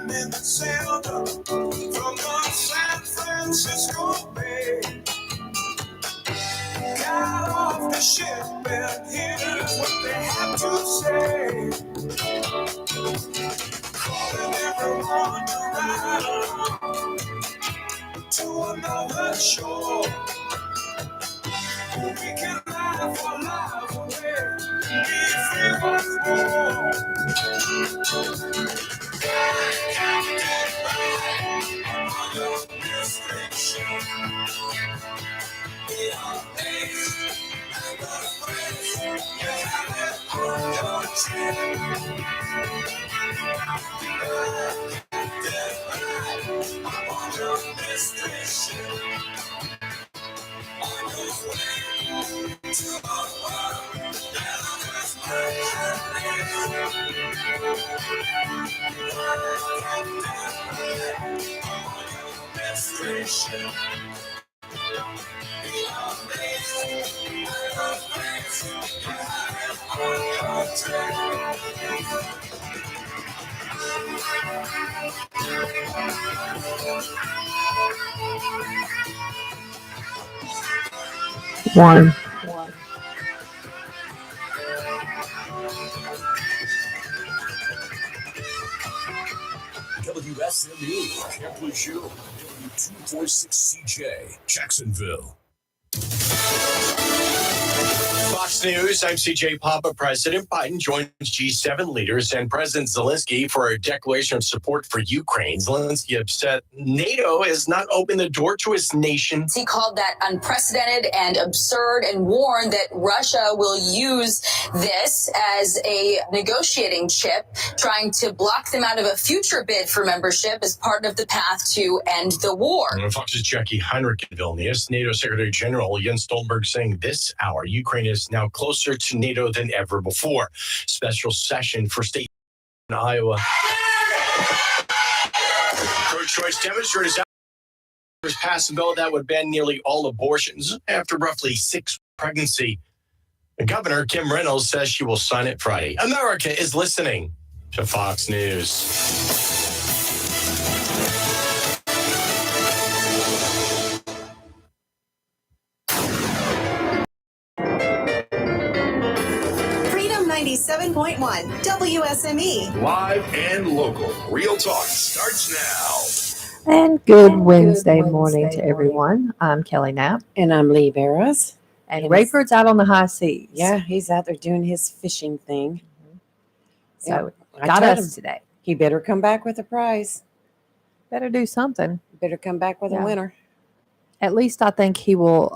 Minutes sailed up from the San Francisco Bay. Got off the ship and here's what they had to say. Calling everyone to ride along to another shore. We can laugh our lives away, be free once more. Captain Ride on your mystic ship. Be amazed at the friends you have it on your trip. Captain Ride on your mystic ship. On his way to a world that others might have missed. Captain Ride on your mystery ship. Be amazed at the things you have on your trip. One. WSME, Camp Lejeune, W246CJ, Jacksonville. Fox News, I'm CJ Papa. President Biden joins G7 leaders and President Zelensky for a declaration of support for Ukraine. Zelensky upset NATO has not opened the door to his nation. He called that unprecedented and absurd and warned that Russia will use this as a negotiating chip, trying to block them out of a future bid for membership as part of the path to end the war. Fox's Jackie Heinrich in Vilnius, NATO Secretary General Jens Stoltenberg saying this hour Ukraine is now closer to NATO than ever before. Special session for state in Iowa. Pro-choice demonstrators passed a bill that would ban nearly all abortions after roughly 6 pregnancy. Governor Kim Reynolds says she will sign it Friday. America is listening to Fox News. Freedom 97.1 WSME. Live and local. Real talk starts now. And good Wednesday morning to everyone. I'm Kelly Knapp. And I'm Lee Barras. And Rayford's out on the high seas. Yeah, he's out there doing his fishing thing. So I got told us him today. he better come back with a prize. Better do something. Better come back with a winner. At least I think he will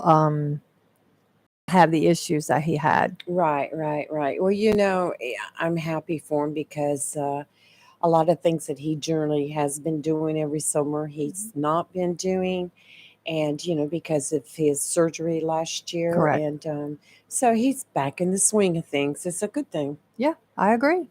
have the issues that he had. Right. Well, you know, I'm happy for him because a lot of things that he generally has been doing every summer, he's not been doing. And, you know, because of his surgery last year. Correct. And so he's back in the swing of things. It's a good thing. Yeah, I agree.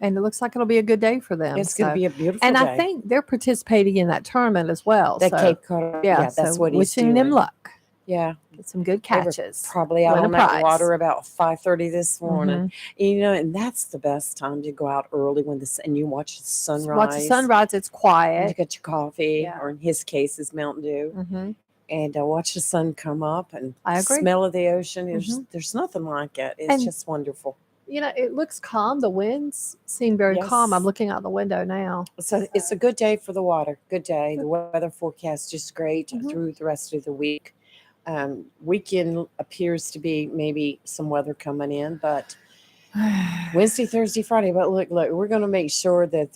And it looks like it'll be a good day for them. It's going to be a beautiful and day. I think they're participating in that tournament as well. That so, Cape Cod. Yeah, that's so what he's wishing doing. them luck. Yeah. Get some good They were catches. probably out Win a on that prize. water about 5:30 this morning. Mm-hmm. You know, and that's the best time to go out early when and you watch the sunrise. Watch the sunrise. It's And quiet. you get your coffee, Yeah. or in his case, is Mountain Dew, Mm-hmm. and watch the sun come up and I the agree. smell of the ocean. Mhm. There's nothing like it. It's And- just wonderful. You know, it looks calm. The winds seem very calm. Yes. I'm looking out the window now. So it's a good day for the water. Good day. The weather forecast is great Mhm. through the rest of the week. Weekend appears to be maybe some weather coming in, but Wednesday, Thursday, Friday. But look, we're going to make sure that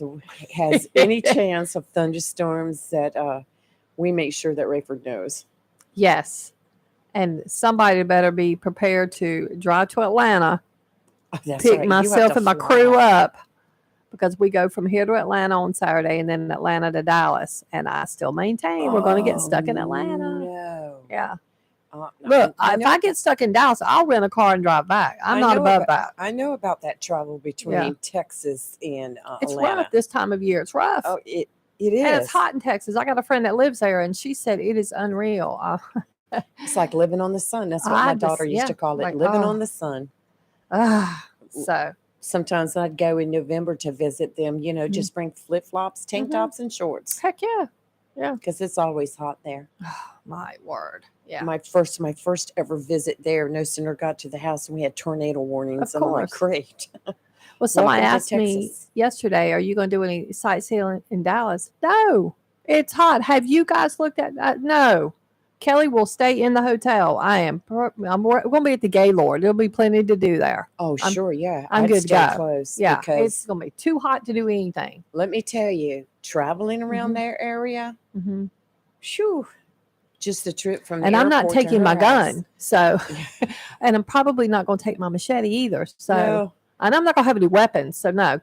has any chance of thunderstorms that we make sure that Rayford knows. Yes. And somebody better be prepared to drive to Atlanta, Oh, that's pick right. You have myself to and my fly. crew up, because we go from here to Atlanta on Saturday and then Atlanta to Dallas. And I still maintain we're going to get stuck in Atlanta. No. Yeah. No, Look, I if know- I get stuck in Dallas, I'll rent a car and drive back. I'm I not know above about- that. I know about that travel between Yeah. Texas and It's Atlanta. rough this time of year. It's rough. Oh, It is. And it's hot in Texas. I got a friend that lives there, and she said it is unreal. It's like living on the sun. That's what I my just- daughter used yeah, to call it, like, living oh. on the sun. So Sometimes I'd go in November to visit them, just bring flip flops, tank Mhm. tops, and shorts heck yeah. because it's always hot there. My word. Yeah. My first ever visit there, no sooner got to the house and we had tornado warnings. Of And I'm like, course. great. Well, somebody Welcome to asked me Texas. yesterday, are you going to do any sightseeing in Dallas? No, it's hot. Have you guys looked at that? No. Kelly will stay in the hotel. I'm going to be at the Gaylord. There'll be plenty to do there. Oh, I'm- sure. Yeah. I'm I'd good to stay go. close Yeah, because it's going to be too hot to do anything. let me tell you, traveling around Mhm. their area, hmm shoo, just the trip from the And I'm not airport to taking her my house. gun. So, and I'm probably not going to take my machete either. So, No. and I'm not going to have any weapons. So, no,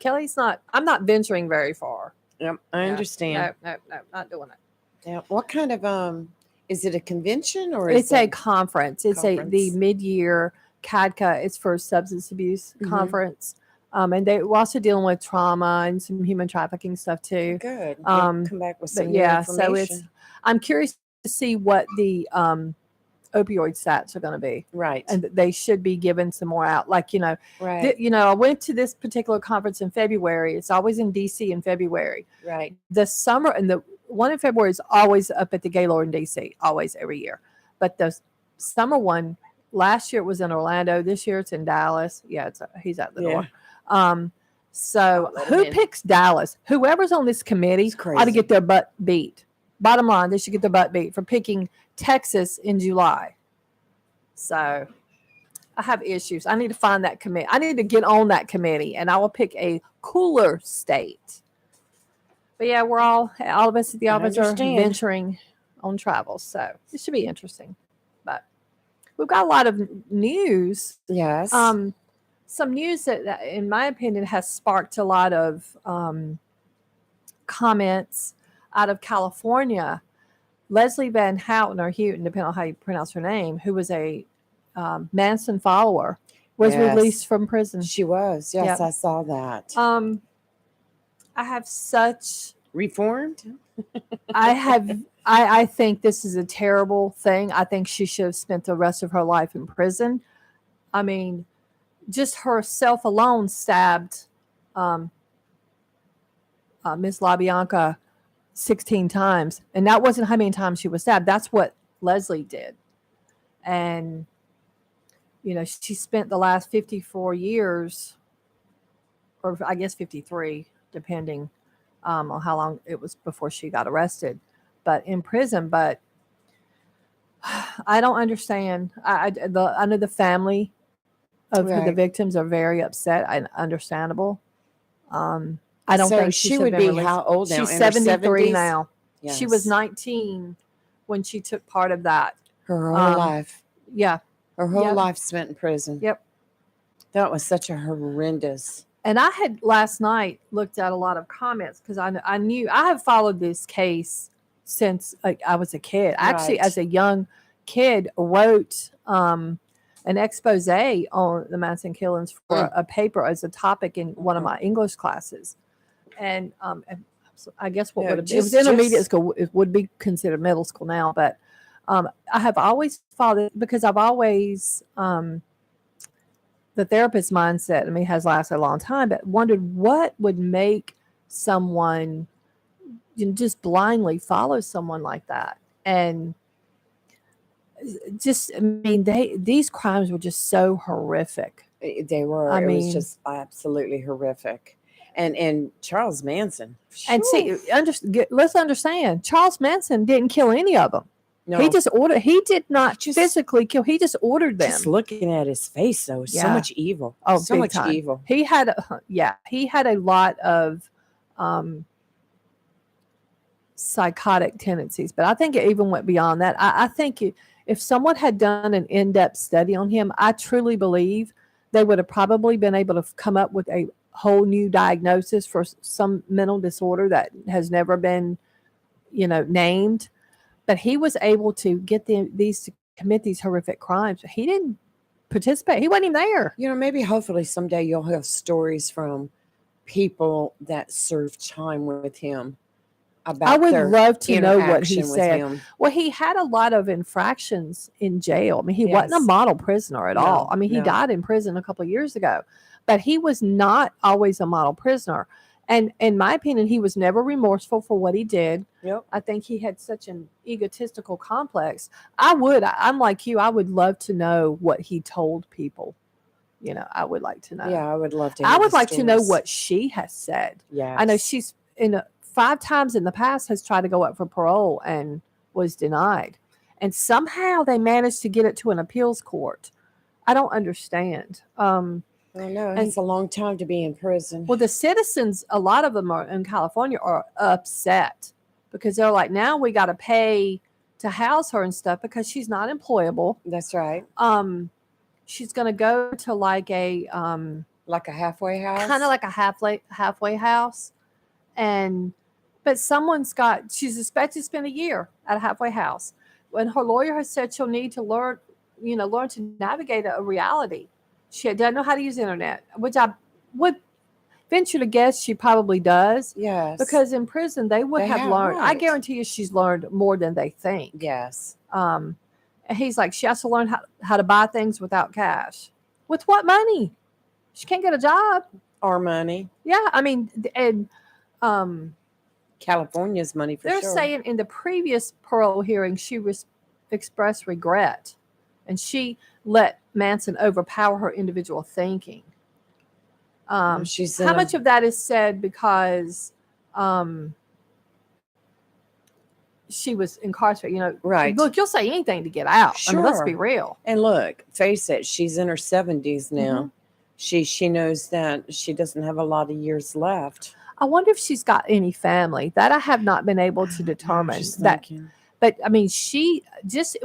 I'm not venturing very far. Yep, I Yeah. understand. No, not doing it. Yeah. What kind of is it a convention or It's is a it conference. It's the conference? mid-year CADCA. It's for substance abuse Mhm. conference, and we're also dealing with trauma and some human trafficking stuff too. good? You'll Um, come back with some But new yeah, so information. I'm curious to see what the opioid stats are going to be, Right. and they should be given some more out. Like right. I went to this particular conference in February. It's always in DC in February. Right. The summer and the one in February is always up at the Gaylord in DC, always every year. But the summer one last year it was in Orlando. This year it's in Dallas. Yeah, he's out the door. So Let him who in. picks Dallas? Whoever's on this committee It's ought to crazy. get their butt beat. Bottom line, they should get their butt beat for picking Texas in July. So I have issues. I need to find that committee. I need to get on that committee, and I will pick a cooler state. But yeah, we're all of us at the I office are understand. venturing on travel, so it should be interesting. But we've got a lot of news. Yes. Some news that, in my opinion, has sparked a lot of comments out of California. Leslie Van Houten, or Houghton, depending on how you pronounce her name, who was a Manson follower, was Yes. released from prison. She was. Yes, Yep. I saw that. I have such. Reformed? I think this is a terrible thing. I think she should have spent the rest of her life in prison. I mean, just herself alone stabbed Miss LaBianca 16 times. And that wasn't how many times she was stabbed. That's what Leslie did. And, she spent the last 54 years, or I guess 53, depending on how long it was before she got arrested, but in prison. But I don't understand. I know the family of the Right. victims are very upset and understandable. I don't So think she should would have been be released. how old now? She's In her 73 70s? now. She was Yes. 19 when she took part of that. Her whole um, life. Yeah. Her whole Yep. life spent in prison. Yep. That was such a horrendous. And I had last night looked at a lot of comments because I knew I have followed this case since I was a kid. Actually, Right. as a young kid, wrote an expose on the Manson killings for a paper as a topic in one of my English classes. And so I guess what No, would have it was just- intermediate school. It would be considered middle school now, but I have always followed it because I've always the therapist mindset in me has lasted a long time, but wondered what would make someone just blindly follow someone like that. And just, I mean, these crimes were just so horrific. They were. I It was mean- just absolutely horrific. And Charles Manson. And phew, see, let's understand, Charles Manson didn't kill any of them. no, He did not Just- physically kill. He just ordered them. just looking at his face, though, so Yeah. much evil. Oh, so big much time. evil. He had a lot of psychotic tendencies, but I think it even went beyond that. I think if someone had done an in-depth study on him, I truly believe they would have probably been able to come up with a whole new diagnosis for some mental disorder that has never been, named. But he was able to get these to commit these horrific crimes. He didn't participate. He wasn't even there. Maybe hopefully someday you'll have stories from people that served time with him about I would their love to know what he interaction with said. him. Well, he had a lot of infractions in jail. I mean, he wasn't a Yes. model prisoner at all. No, I mean, he no. died in prison a couple of years ago, but he was not always a model prisoner. And in my opinion, he was never remorseful for what he did. Yep. I think he had such an egotistical complex. I'm like you. I would love to know what he told people. I would like to know. Yeah, I would love to. I hear would the like to know stories. what she has said. Yes. I know she's 5 times in the past has tried to go up for parole and was denied. And somehow they managed to get it to an appeals court. I don't understand. I know and- it's a long time to be in prison. Well, the citizens, a lot of them are in California, are upset because they're like, now we got to pay to house her and stuff because she's not employable. That's right. She's going to go to like a Like a halfway house. kind of like a halfway house, but she's expected to spend a year at a halfway house. When her lawyer has said she'll need to learn to navigate a reality. She doesn't know how to use the internet, which I would venture to guess she probably does. Yes. Because in prison they would They have have, learned. I right. guarantee you she's learned more than they think. Yes. And he's like, she has to learn how to buy things without cash. With what money? She can't get a job. Our money. Yeah, I mean, and California's money for they're sure. saying in the previous parole hearing she expressed regret, and she let Manson overpower her individual thinking. She's How much of that is said because she was incarcerated? Right. Look, you'll say anything to get out. I mean, let's Sure. be real. And look, face it, she's in her 70s now. Mm-hmm. She knows that she doesn't have a lot of years left. I wonder if she's got any family. That I have not been able to determine. Just That, thinking. but I mean,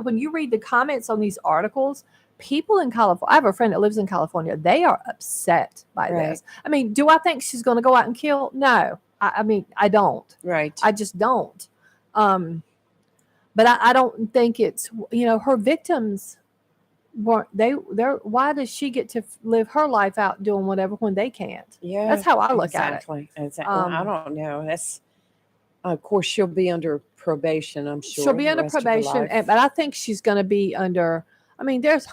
when you read the comments on these articles, people in California, I have a friend that lives in California. They are upset by Right. this. I mean, do I think she's going to go out and kill? No. I mean, I don't. Right. I just don't. But I don't think it's, her victims weren't, why does she get to live her life out doing whatever when they can't? Yeah. That's how I look at it. Exactly. I don't know. That's, of course, she'll be under probation, I'm sure. She'll be the under rest of her probation, life. but I think she's going to be under, I mean, there's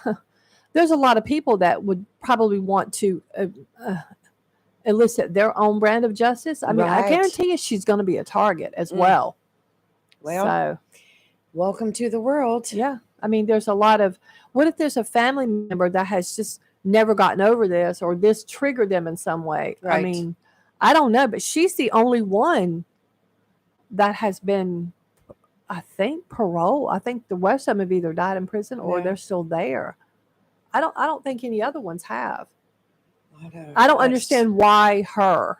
a lot of people that would probably want to elicit their own brand of justice. I mean, I Right. guarantee you she's going to be a target as Mm. well. Well, So, welcome to the world. yeah. I mean, there's a lot of, what if there's a family member that has just never gotten over this or this triggered them in some way? I Right. mean, I don't know, but she's the only one that has been, I think, parole. I think the rest of them have either died in prison or Yeah. they're still there. I don't think any other ones have. I don't That's- understand why her.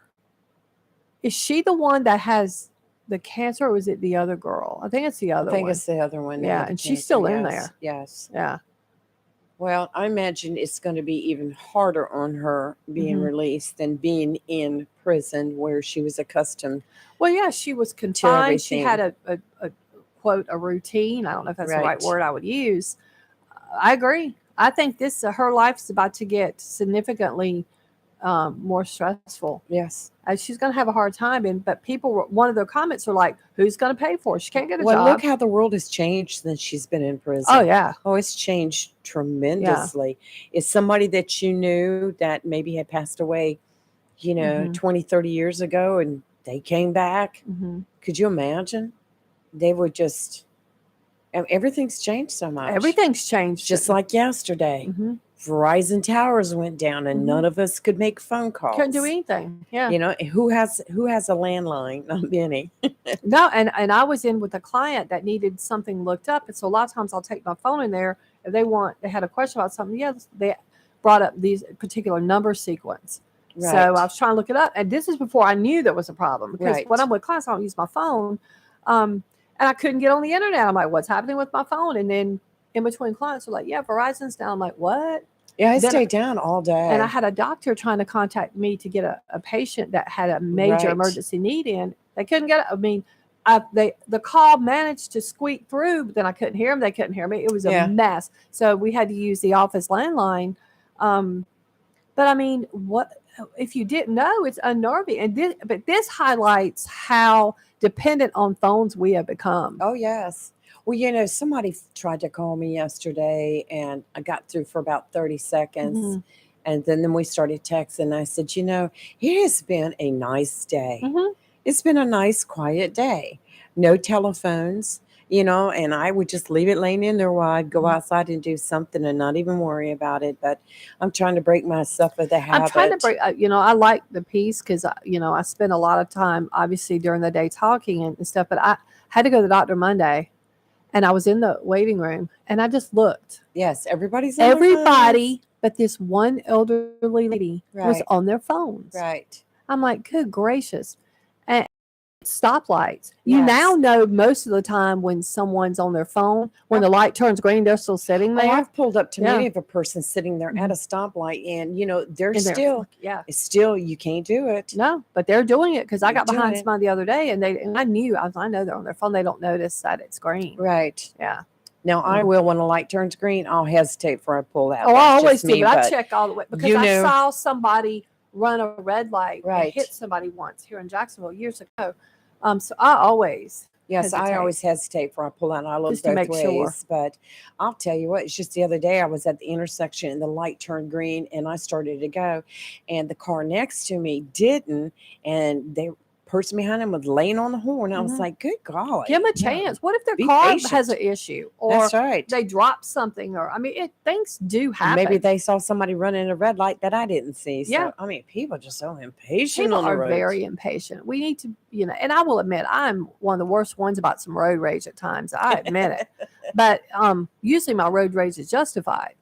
Is she the one that has the cancer or is it the other girl? I think it's the other I think one. it's the other one. that Yeah, had the and she's cancer. still in Yes, there. Yes. Yeah. Well, I imagine it's going to be even harder on her being Mhm. released than being in prison where she was accustomed. Well, yeah, she was confined. She everything. had a quote, a routine. I don't know if that's the right Right. word I would use. I agree. I think her life's about to get significantly more stressful. Yes. She's going to have a hard time. But one of their comments are like, who's going to pay for it? She can't get a Well, job. look how the world has changed since she's been in prison. Oh, yeah. Oh, it's changed tremendously. It's somebody that you knew that maybe had passed away, Mhm. 20, 30 years ago and they came back. Hmm. Could you imagine? They were everything's changed so much. Everything's changed. Just like yesterday. Mhm. Verizon towers went down and Mhm. none of us could make phone calls. Couldn't do anything. Yeah. Who has a landline? Not many. No, and I was in with a client that needed something looked up, and so a lot of times I'll take my phone in there if they had a question about something. Yeah, they brought up these particular number sequence. So I was trying to look it up, and this is before I knew there was a problem because Right. when I'm with clients, I don't use my phone, and I couldn't get on the internet. I'm like, what's happening with my phone? And then in between clients are like, yeah, Verizon's down. I'm like, what? Yeah, I Then- stayed down all day. And I had a doctor trying to contact me to get a patient that had a major Right. emergency need in. They couldn't get it. I mean, the call managed to squeak through, but then I couldn't hear them. They couldn't hear me. It was a Yeah. mess. So we had to use the office landline. But I mean, what? if you didn't know, it's unnerving. And but this highlights how dependent on phones we have become. Oh, yes. Well, somebody tried to call me yesterday and I got through for about 30 seconds. Mhm. And then we started texting. I said, it has been a nice day. Mhm. It's been a nice, quiet day. No telephones, and I would just leave it laying in there while I'd go outside and do something and not even worry about it. But I'm trying to break myself of the habit. I'm trying to break. I like the peace because I spend a lot of time, obviously, during the day talking and stuff. But I had to go to the doctor Monday, and I was in the waiting room, and I just looked. Yes, everybody's on their Everybody, but this one elderly lady was Right. on their phones. phones. Right. I'm like, good gracious. And stoplights. You Yes. now know most of the time when someone's on their phone, when the light turns green, they're still sitting Oh, there. I've pulled up to Yeah. many of a person sitting there at a stoplight, and they're And they're- still, yeah. it's still, you can't do it. No, but they're doing it because I They're got behind doing it. somebody the other day and I knew, I know they're on their phone. They don't notice that it's green. Right. Yeah. Now, I will, when a light turns green, I'll hesitate before I pull out. Oh, I That's always just do, me, but I check all the way because you I know- saw somebody run a red light and Right. hit somebody once here in Jacksonville years ago. So I always Yes, I hesitate. always hesitate before I pull out. I look Just to both make ways. sure. But I'll tell you what, it's just the other day I was at the intersection and the light turned green and I started to go. And the car next to me didn't. And the person behind him was laying on the horn. I was Mhm. like, good golly. give them a no, chance. What if their be car patient. has an issue or That's right. they drop something things do happen. Maybe they saw somebody running a red light that I didn't see. So, Yeah. people are just so impatient People on the are road. very impatient. We need to, and I will admit I'm one of the worst ones about some road rage at times. I admit it. But usually my road rage is justified.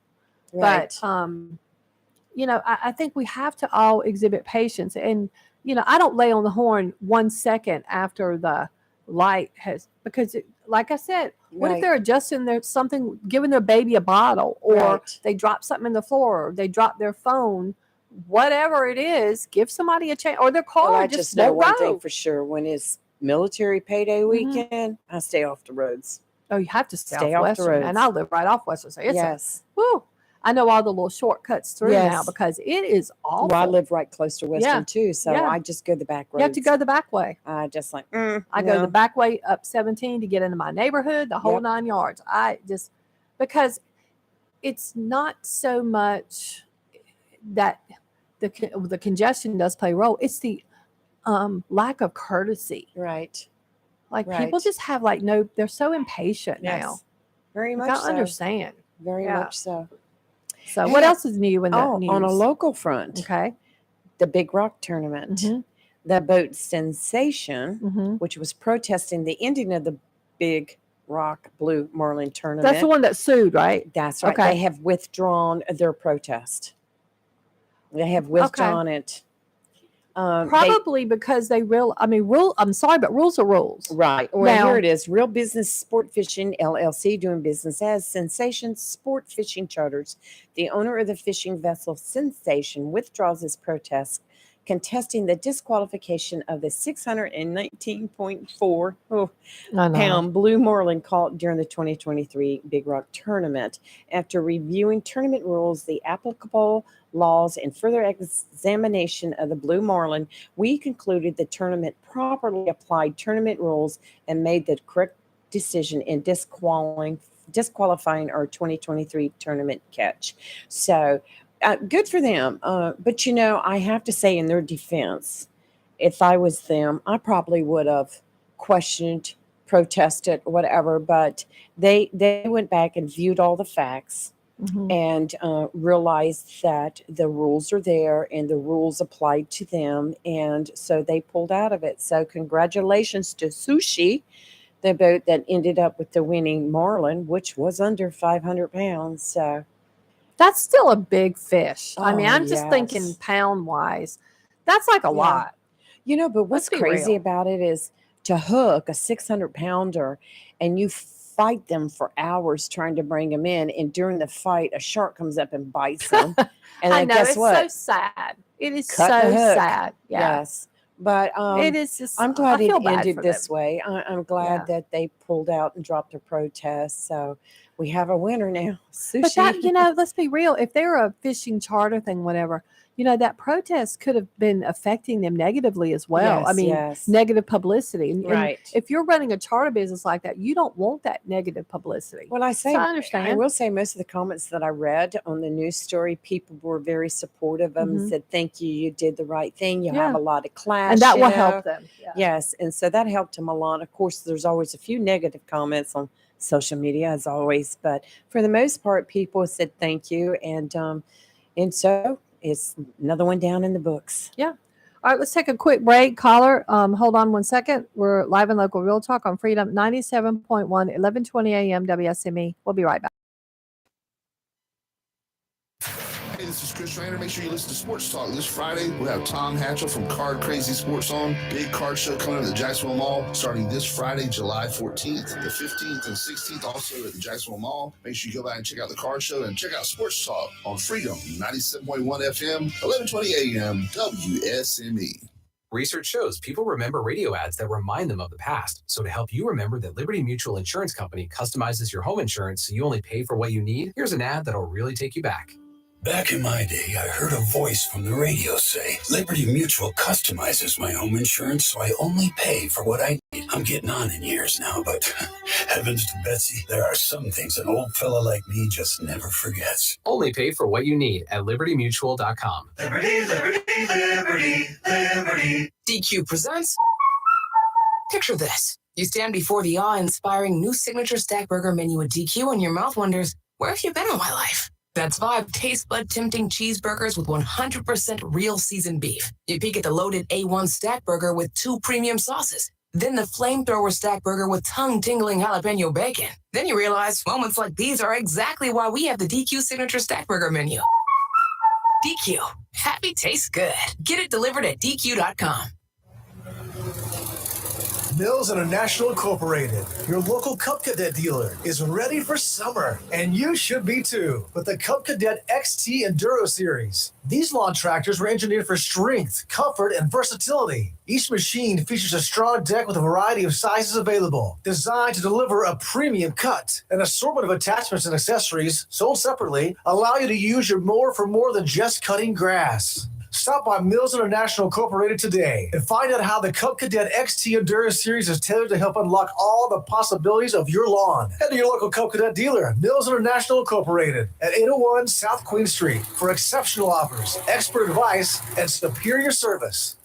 Right. But I think we have to all exhibit patience. And I don't lay on the horn 1 second after the light has, because like I said, what if Right. they're adjusting something, giving their baby a bottle, or Right. they drop something in the floor, or they drop their phone, whatever it is, give somebody a chance, or their car Well, I just just know won't one thing go. for sure. When it's military payday Mhm. weekend, I stay off the roads. Oh, you have to stay Stay off off the Western, and I roads. live right off Western. So it's Yes. woo. I know all the little shortcuts through now Yes. because it is awful. Well, I live right close to Western Yeah. too, so Yeah. I just go the back roads. You have to go the back way. I just like, I go no. the back way up 17 to get into my neighborhood, the whole Yep. 9 yards. I just, because it's not so much that the congestion does play a role. It's the lack of courtesy. Right. Like people Right. just have they're so impatient now. Yes. Very Like, much I so. understand. Very Yeah. much so. So what Hey, else is new in the news? on a local front, Okay. the Big Rock tournament, Mhm. the boat Sensation, Mhm. which was protesting the ending of the Big Rock Blue Marlin tournament. That's the one that sued, right? That's right. Okay. They have withdrawn their protest. They have withdrawn it. They- Probably because I'm sorry, but rules are rules. Right. Well, Now- here it is. Real Business Sport Fishing LLC, doing business as Sensation Sport Fishing Charters. The owner of the fishing vessel Sensation withdraws his protest, contesting the disqualification of the 619.4 I know. pound blue marlin caught during the 2023 Big Rock tournament. After reviewing tournament rules, the applicable laws, and further examination of the blue marlin, we concluded the tournament properly applied tournament rules and made the correct decision in disqualifying our 2023 tournament catch. So good for them. But I have to say, in their defense, if I was them, I probably would have questioned, protested, whatever. But they went back and viewed all the facts Mhm. and realized that the rules are there and the rules applied to them. And so they pulled out of it. So congratulations to Sushi, the boat that ended up with the winning marlin, which was under 500 pounds. So That's still a big fish. I mean, Oh, I'm just thinking yes. pound wise. That's like a Yeah. lot. but what's Let's be crazy real. about it is to hook a 600-pounder and you fight them for hours trying to bring them in. And during the fight, a shark comes up and bites them. And I then know guess it's what? so sad. It is Cut so the hook. sad. Yeah. Yes. But It is just I'm glad I it feel bad ended for this them. way. I'm glad that they pulled out and dropped their protest. So we have a winner now. Sushi. But that, let's be real. If they're a fishing charter thing, whatever, that protest could have been affecting them negatively as well. I Yes, mean, yes. negative publicity. And Right. if you're running a charter business like that, you don't want that negative publicity. Well, I So I understand. I will say most of the comments that I read on the news story, people were very supportive of them and Mhm. said, "Thank you, you did the right thing. You Yeah. have a lot of class, And that you will know." help them. Yeah. Yes, and so that helped them a lot. Of course, there's always a few negative comments on social media, as always, but for the most part, people said thank you, and so it's another one down in the books. All right, let's take a quick break. Caller, hold on 1 second. We're live in local Real Talk on Freedom 97.1, 1120 a.m. WSME. We'll be right back. Hey, this is Chris Rainer. Make sure you listen to Sports Talk this Friday. We'll have Tom Hatchell from Card Crazy Sports on. Big card show coming to the Jacksonville Mall starting this Friday, July 14th, the 15th, and 16th, also at the Jacksonville Mall. Make sure you go by and check out the card show and check out Sports Talk on Freedom 97.1 FM, 1120 AM, WSME. Research shows people remember radio ads that remind them of the past. So to help you remember that Liberty Mutual Insurance Company customizes your home insurance so you only pay for what you need, here's an ad that'll really take you back. Back in my day, I heard a voice from the radio say, Liberty Mutual customizes my home insurance so I only pay for what I need. I'm getting on in years now, but heavens to Betsy, there are some things an old fella like me just never forgets. Only pay for what you need at libertymutual.com. Liberty, liberty, liberty, liberty. DQ presents. Picture this. You stand before the awe-inspiring new signature stack burger menu at DQ and your mouth wonders, where have you been all my life? That's 5 taste bud tempting cheeseburgers with 100% real seasoned beef. You peek at the loaded A1 stack burger with 2 premium sauces. Then the flamethrower stack burger with tongue-tingling jalapeno bacon. Then you realize moments like these are exactly why we have the DQ signature stack burger menu. DQ. Happy tastes good. Get it delivered at DQ.com. Mills International Incorporated, your local Cub Cadet dealer, is ready for summer, and you should be too, with the Cub Cadet XT Enduro Series. These lawn tractors were engineered for strength, comfort, and versatility. Each machine features a strong deck with a variety of sizes available, designed to deliver a premium cut. An assortment of attachments and accessories, sold separately, allow you to use your mower for more than just cutting grass. Stop by Mills International Incorporated today and find out how the Cub Cadet XT Endurance Series is tailored to help unlock all the possibilities of your lawn. Head to your local Cub Cadet dealer, Mills International Incorporated, at 801 South Queen Street for exceptional offers, expert advice, and superior service.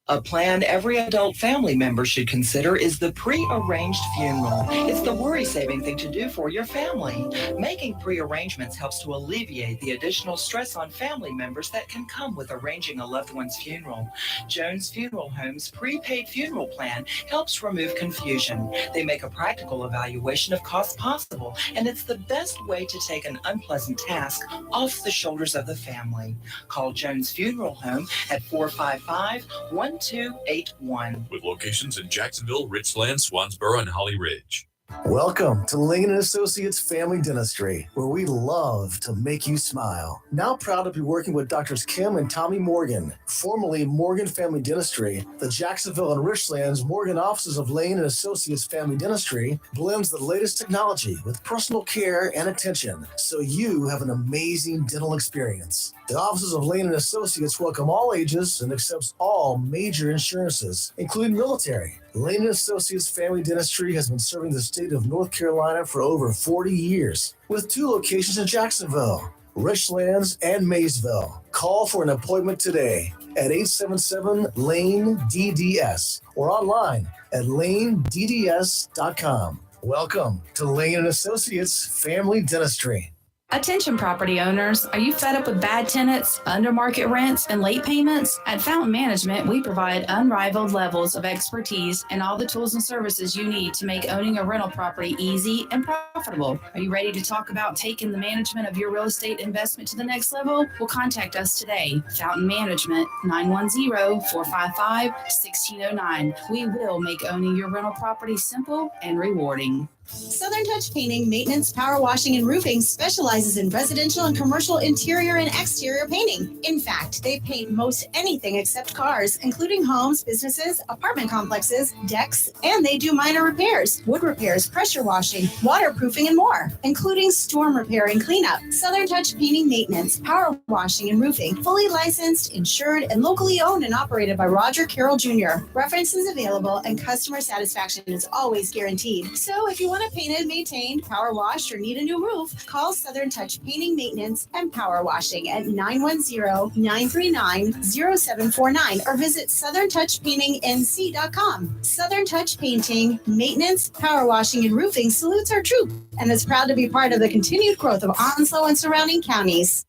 A plan every adult family member should consider is the pre-arranged funeral. It's the worry-saving thing to do for your family. Making pre-arrangements helps to alleviate the additional stress on family members that can come with arranging a loved one's funeral. Jones Funeral Home's prepaid funeral plan helps remove confusion. They make a practical evaluation of costs possible, and it's the best way to take an unpleasant task off the shoulders of the family. Call Jones Funeral Home at 455-1281. With locations in Jacksonville, Richland, Swansboro, and Holly Ridge. Welcome to Lane & Associates Family Dentistry, where we love to make you smile. Now proud to be working with Drs. Kim and Tommy Morgan, formerly Morgan Family Dentistry. The Jacksonville and Richlands Morgan offices of Lane & Associates Family Dentistry blends the latest technology with personal care and attention, so you have an amazing dental experience. The offices of Lane & Associates welcome all ages and accepts all major insurances, including military. Lane & Associates Family Dentistry has been serving the state of North Carolina for over 40 years, with 2 locations in Jacksonville, Richlands, and Maysville. Call for an appointment today at 877-LANE-DDS or online at lanedds.com. Welcome to Lane & Associates Family Dentistry. Attention property owners, are you fed up with bad tenants, under market rents, and late payments? At Fountain Management, we provide unrivaled levels of expertise and all the tools and services you need to make owning a rental property easy and profitable. Are you ready to talk about taking the management of your real estate investment to the next level? Well, contact us today. Fountain Management, 910-455-1609. We will make owning your rental property simple and rewarding. Southern Touch Painting, Maintenance, Power Washing, and Roofing specializes in residential and commercial interior and exterior painting. In fact, they paint most anything except cars, including homes, businesses, apartment complexes, decks, and they do minor repairs, wood repairs, pressure washing, waterproofing, and more, including storm repair and cleanup. Southern Touch Painting, Maintenance, Power Washing, and Roofing, fully licensed, insured, and locally owned and operated by Roger Carroll Jr. References available and customer satisfaction is always guaranteed. So if you want to paint it, maintained, power washed, or need a new roof, call Southern Touch Painting, Maintenance, and Power Washing at 910-939-0749 or visit southerntouchpaintingnc.com. Southern Touch Painting, Maintenance, Power Washing, and Roofing salutes our troop and is proud to be part of the continued growth of Onslow and surrounding counties.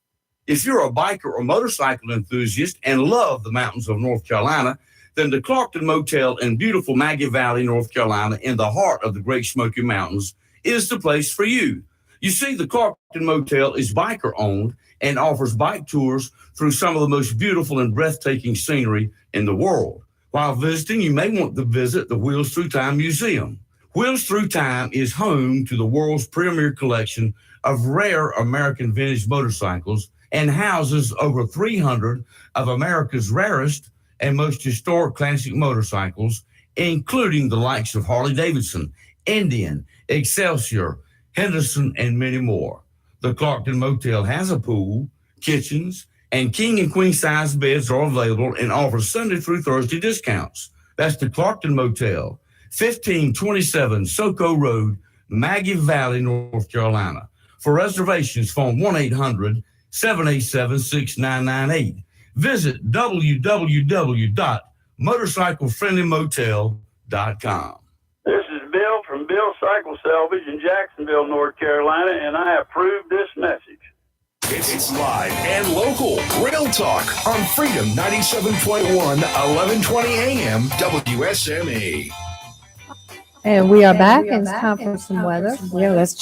If you're a biker or motorcycle enthusiast and love the mountains of North Carolina, then the Clarkton Motel in beautiful Maggie Valley, North Carolina, in the heart of the Great Smoky Mountains, is the place for you. You see, the Clarkton Motel is biker-owned and offers bike tours through some of the most beautiful and breathtaking scenery in the world. While visiting, you may want to visit the Wheels Through Time Museum. Wheels Through Time is home to the world's premier collection of rare American vintage motorcycles and houses over 300 of America's rarest and most historic classic motorcycles, including the likes of Harley-Davidson, Indian, Excelsior, Henderson, and many more. The Clarkton Motel has a pool, kitchens, and king and queen size beds are available and offers Sunday through Thursday discounts. That's the Clarkton Motel, 1527 Soco Road, Maggie Valley, North Carolina. For reservations, phone 1-800-787-6998. Visit www.motorcyclefriendlymotel.com. This is Bill from Bill Cycle Salvage in Jacksonville, North Carolina, and I approve this message. It's live and local. Real talk on Freedom 97.1, 1120 AM, WSME. And we are back, and it's time for some weather. Yeah, let's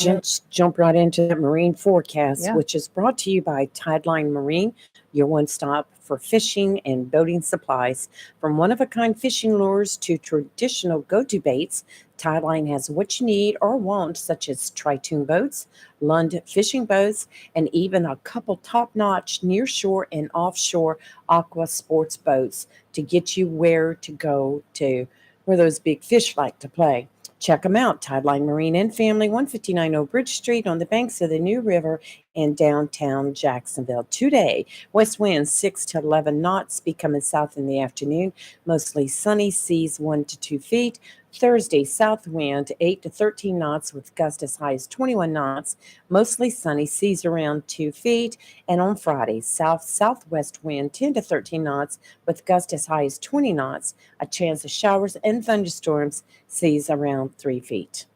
jump right into the marine forecast, which is brought to you by Tideline Marine, your one-stop for fishing and boating supplies. From one-of-a-kind fishing lures to traditional go-to baits, Tideline has what you need or want, such as Tri-Tune boats, Lund fishing boats, and even a couple top-notch near-shore and offshore aqua sports boats to get you where to go to, where those big fish like to play. Check them out, Tideline Marine and Family, 159 Old Bridge Street on the banks of the New River in downtown Jacksonville. Today, west winds 6 to 11 knots, becoming south in the afternoon, mostly sunny, seas 1 to 2 feet. Thursday, south wind 8 to 13 knots with gusts as high as 21 knots, mostly sunny, seas around 2 feet. And on Friday, south-southwest wind 10 to 13 knots with gusts as high as 20 knots, a chance of showers and thunderstorms, seas around 3 feet.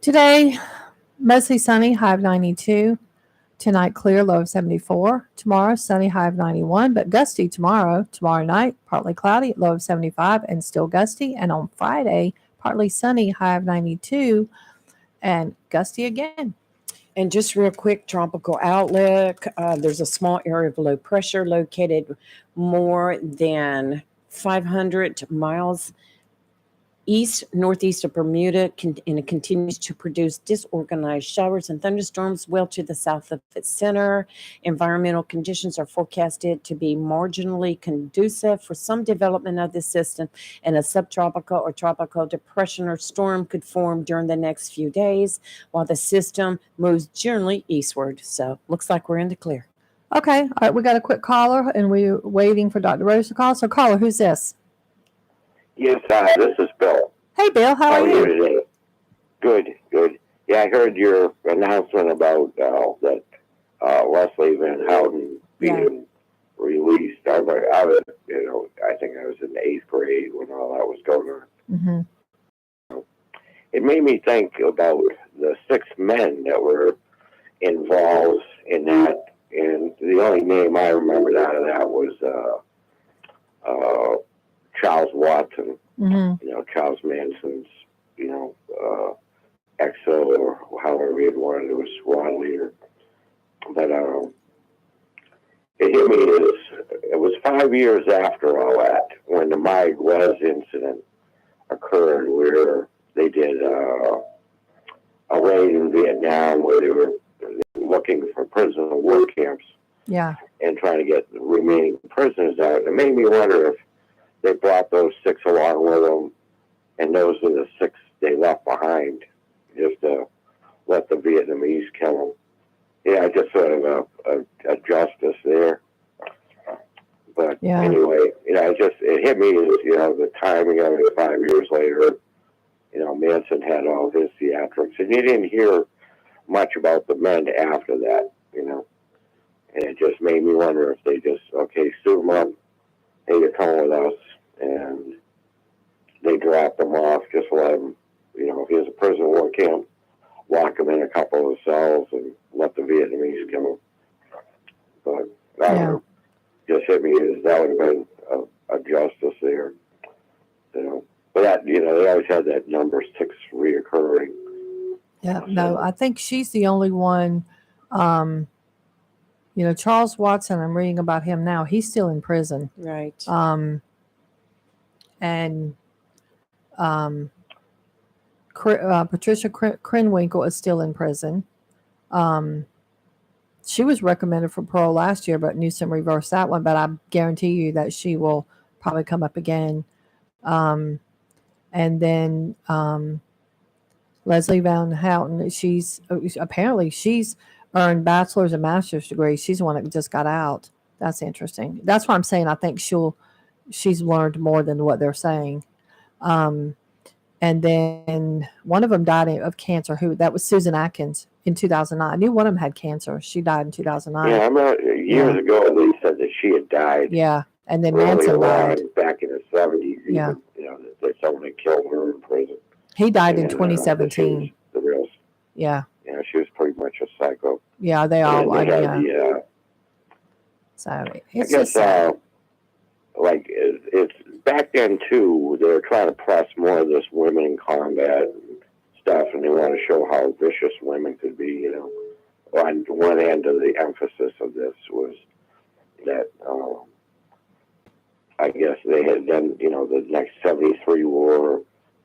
Today, mostly sunny, high of 92. Tonight, clear, low of 74. Tomorrow, sunny, high of 91, but gusty tomorrow. Tomorrow night, partly cloudy, low of 75 and still gusty. And on Friday, partly sunny, high of 92 and gusty again. And just real quick, tropical outlook. There's a small area of low pressure located more than 500 miles northeast of Bermuda, and it continues to produce disorganized showers and thunderstorms well to the south of its center. Environmental conditions are forecasted to be marginally conducive for some development of this system, and a subtropical or tropical depression or storm could form during the next few days while the system moves generally eastward. So looks like we're in the clear. Okay. All right. We got a quick caller, and we're waiting for Dr. Rose to call. So, caller, who's this? Yes, hi, this is Bill. Hey, Bill, how are you today? Good, good. Yeah, I heard your announcement about that Leslie Van Houten being released. I was, I think I was in the 8th grade when all that was going on. Mm-hmm. It made me think about the 6 men that were involved in that, and the only name I remembered out of that was Charles Watson, Charles Manson's, exo, or however you'd wanted to, was squad leader. But it hit me it was 5 years after all that when the Mike Wes incident occurred, where they did had a raid in Vietnam where they were looking for prisoner of war camps Yeah. and trying to get the remaining prisoners out. It made me wonder if they brought those 6 along with them, and those were the 6 they left behind, just to let the Vietnamese kill them. Yeah, just sort of a justice there. But Yeah. anyway, it hit me as, the timing of it 5 years later. Manson had all his theatrics, and you didn't hear much about the men after that, And it just made me wonder if they just, suit them up, hey, you're coming with us, and they dropped them off, just let them, here's a prisoner of war camp, lock them in a couple of cells, and let the Vietnamese kill them. But I don't know, just hit me as that would have been a justice there, But that, they always had that number 6 reoccurring. Yeah. No, I think she's the only one. Charles Watson, I'm reading about him now. He's still in prison. Right. And Patricia Krenwinkel is still in prison. She was recommended for parole last year, but Newsom reversed that one. But I guarantee you that she will probably come up again. And then Leslie Van Houten, she's earned bachelor's and master's degrees. She's the one that just got out. That's interesting. That's why I'm saying I think she's learned more than what they're saying. And then one of them died of cancer. That was Susan Atkins in 2009. I knew one of them had cancer. She died in 2009. Yeah, I remember years ago they said that she had died. Yeah, and then Early Manson died. back in the 70s. Yeah. That someone had killed her in prison. He died in And, 2017. The real, Yeah. she was pretty much a psycho. Yeah, they all. And they had Yeah. So I it's guess, just it's back then too. They were trying to press more of this women in combat and stuff, and they want to show how vicious women could be. On one end of the emphasis of this was that I guess they had done, the next 73 war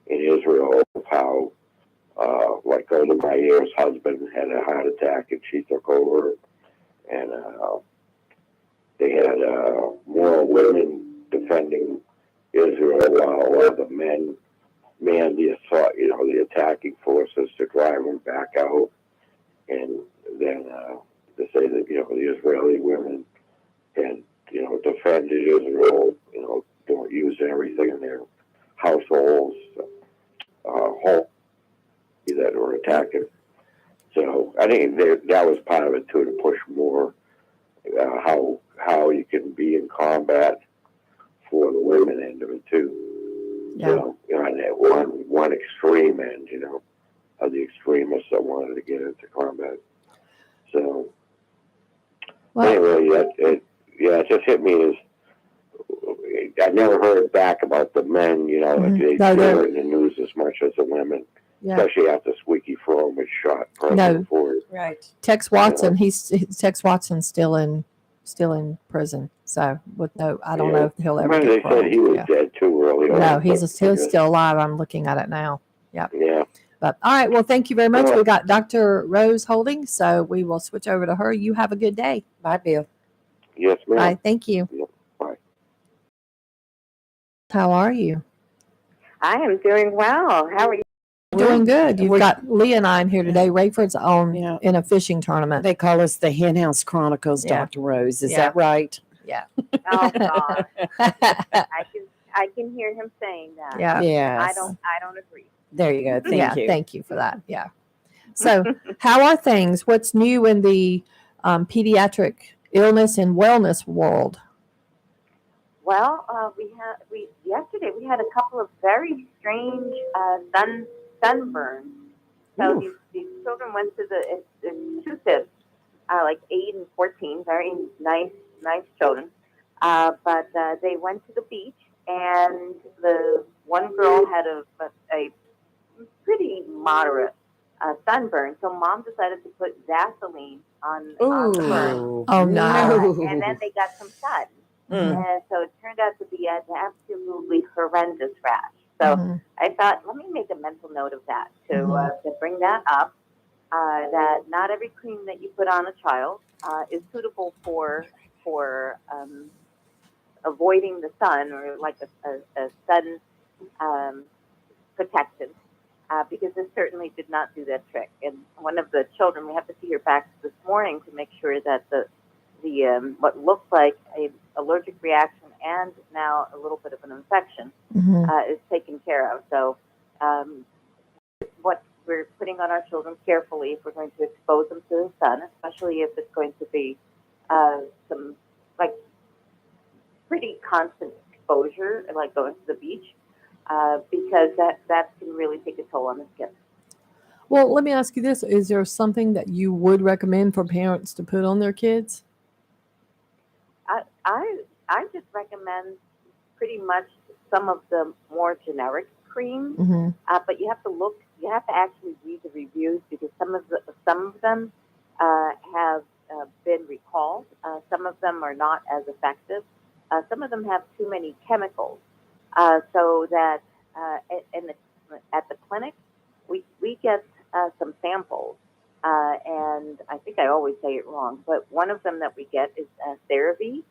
in Israel, how Golda Meir's husband had a heart attack and she took over, and they had more women defending Israel while the men manned the assault, the attacking forces to drive them back out, and then to say that the Israeli women had defended Israel, using everything in their households, home that were attacking. So I think that was part of it too, to push more how you can be in combat for the women end of it too. Yeah. On that one extreme end, of the extremists that wanted to get into combat. So anyway, it just hit me as I never heard back about the men, they were in the news as much as the women, especially after Squeaky Fromme was shot. Ford. Right. Tex Watson, Tex Watson's still in prison. So I don't know if he'll ever They get said parole. he was dead too early on. No, he's still alive. I'm looking at it now. Yep. Yeah. But all right. Well, thank you very much. We got Dr. Rose Holding, so we will switch over to her. You have a good day. Bye, Bill. Yes, ma'am. Bye. Thank you. Bye. How are you? I am doing well. How are you? Doing good. You've got Leah and I in here today. Rayford's on in a fishing tournament. They call us the Henhouse Chronicles, Yeah. Dr. Rose. Is Yeah. that right? Yeah. Oh God. I can hear him saying that. Yeah. Yes. I don't agree. There you go. Thank you. Thank you for that. Yeah. So, how are things? What's new in the pediatric illness and wellness world? Well, yesterday we had a couple of very strange sunburns. So these children went to it's 2 kids, like 8 and 14, very nice children. But they went to the beach, and the one girl had a pretty moderate sunburn. So mom decided to put Vaseline on the burn. Oh no! And then they got some sun. And so it turned out to be an absolutely horrendous rash. So Mhm. I thought, let me make a mental note of that to bring that up. That not every cream that you put on a child is suitable for avoiding the sun or like a sun protection. Because this certainly did not do that trick. And one of the children, we have to see her back this morning to make sure that the what looks like a allergic reaction and now a little bit of an infection is taken care of. So what we're putting on our children carefully if we're going to expose them to the sun, especially if it's going to be some like pretty constant exposure, like going to the beach. Because that can really take a toll on the skin. Well, let me ask you this. Is there something that you would recommend for parents to put on their kids? I just recommend pretty much some of the more generic creams, but you have to actually read the reviews because some of them have been recalled. Some of them are not as effective. Some of them have too many chemicals. So that at the clinic, we get some samples, and I think I always say it wrong, but one of them that we get is CeraVe,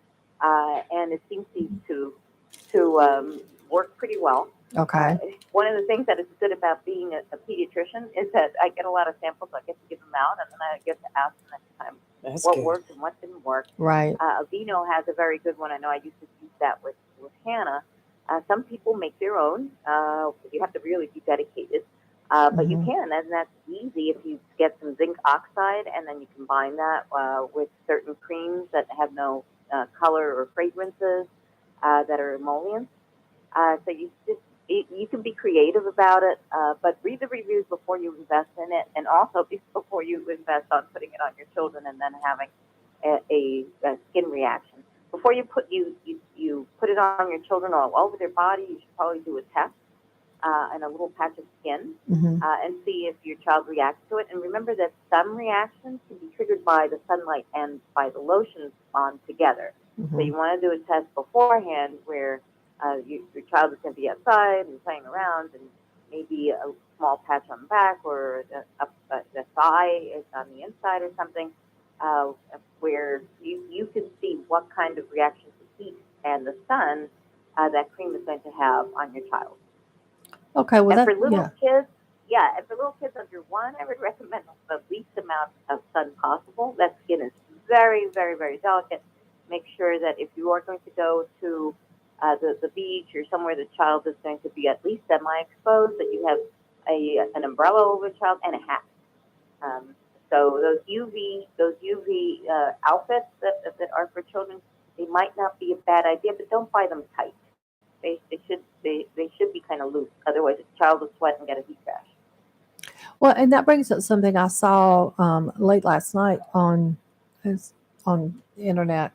and it seems to work pretty well. Okay. One of the things that is good about being a pediatrician is that I get a lot of samples. I get to give them out, and then I get to ask the next time what worked and what didn't work. Right. Aveeno has a very good one. I know I used to use that with Hannah. Some people make their own. You have to really be dedicated. But you can, and that's easy if you get some zinc oxide and then you combine that with certain creams that have no color or fragrances that are emollients. So you can be creative about it, but read the reviews before you invest in it, and also before you invest on putting it on your children and then having a skin reaction. Before you put it on your children all over their body, you should probably do a test and a little patch of skin and see if your child reacts to it. And remember that some reactions can be triggered by the sunlight and by the lotions on together. So you want to do a test beforehand where your child is going to be outside and playing around, and maybe a small patch on the back or the thigh is on the inside or something, where you can see what kind of reaction to heat and the sun that cream is going to have on your child. Okay. Well, And for little kids, and for little kids under 1, I would recommend the least amount of sun possible. That skin is very, very, very delicate. Make sure that if you are going to go to the beach or somewhere the child is going to be at least semi-exposed, that you have an umbrella over the child and a hat. So those UV outfits that are for children, they might not be a bad idea, but don't buy them tight. They should be kind of loose. Otherwise, the child will sweat and get a heat rash. Well, and that brings up something I saw late last night on the internet.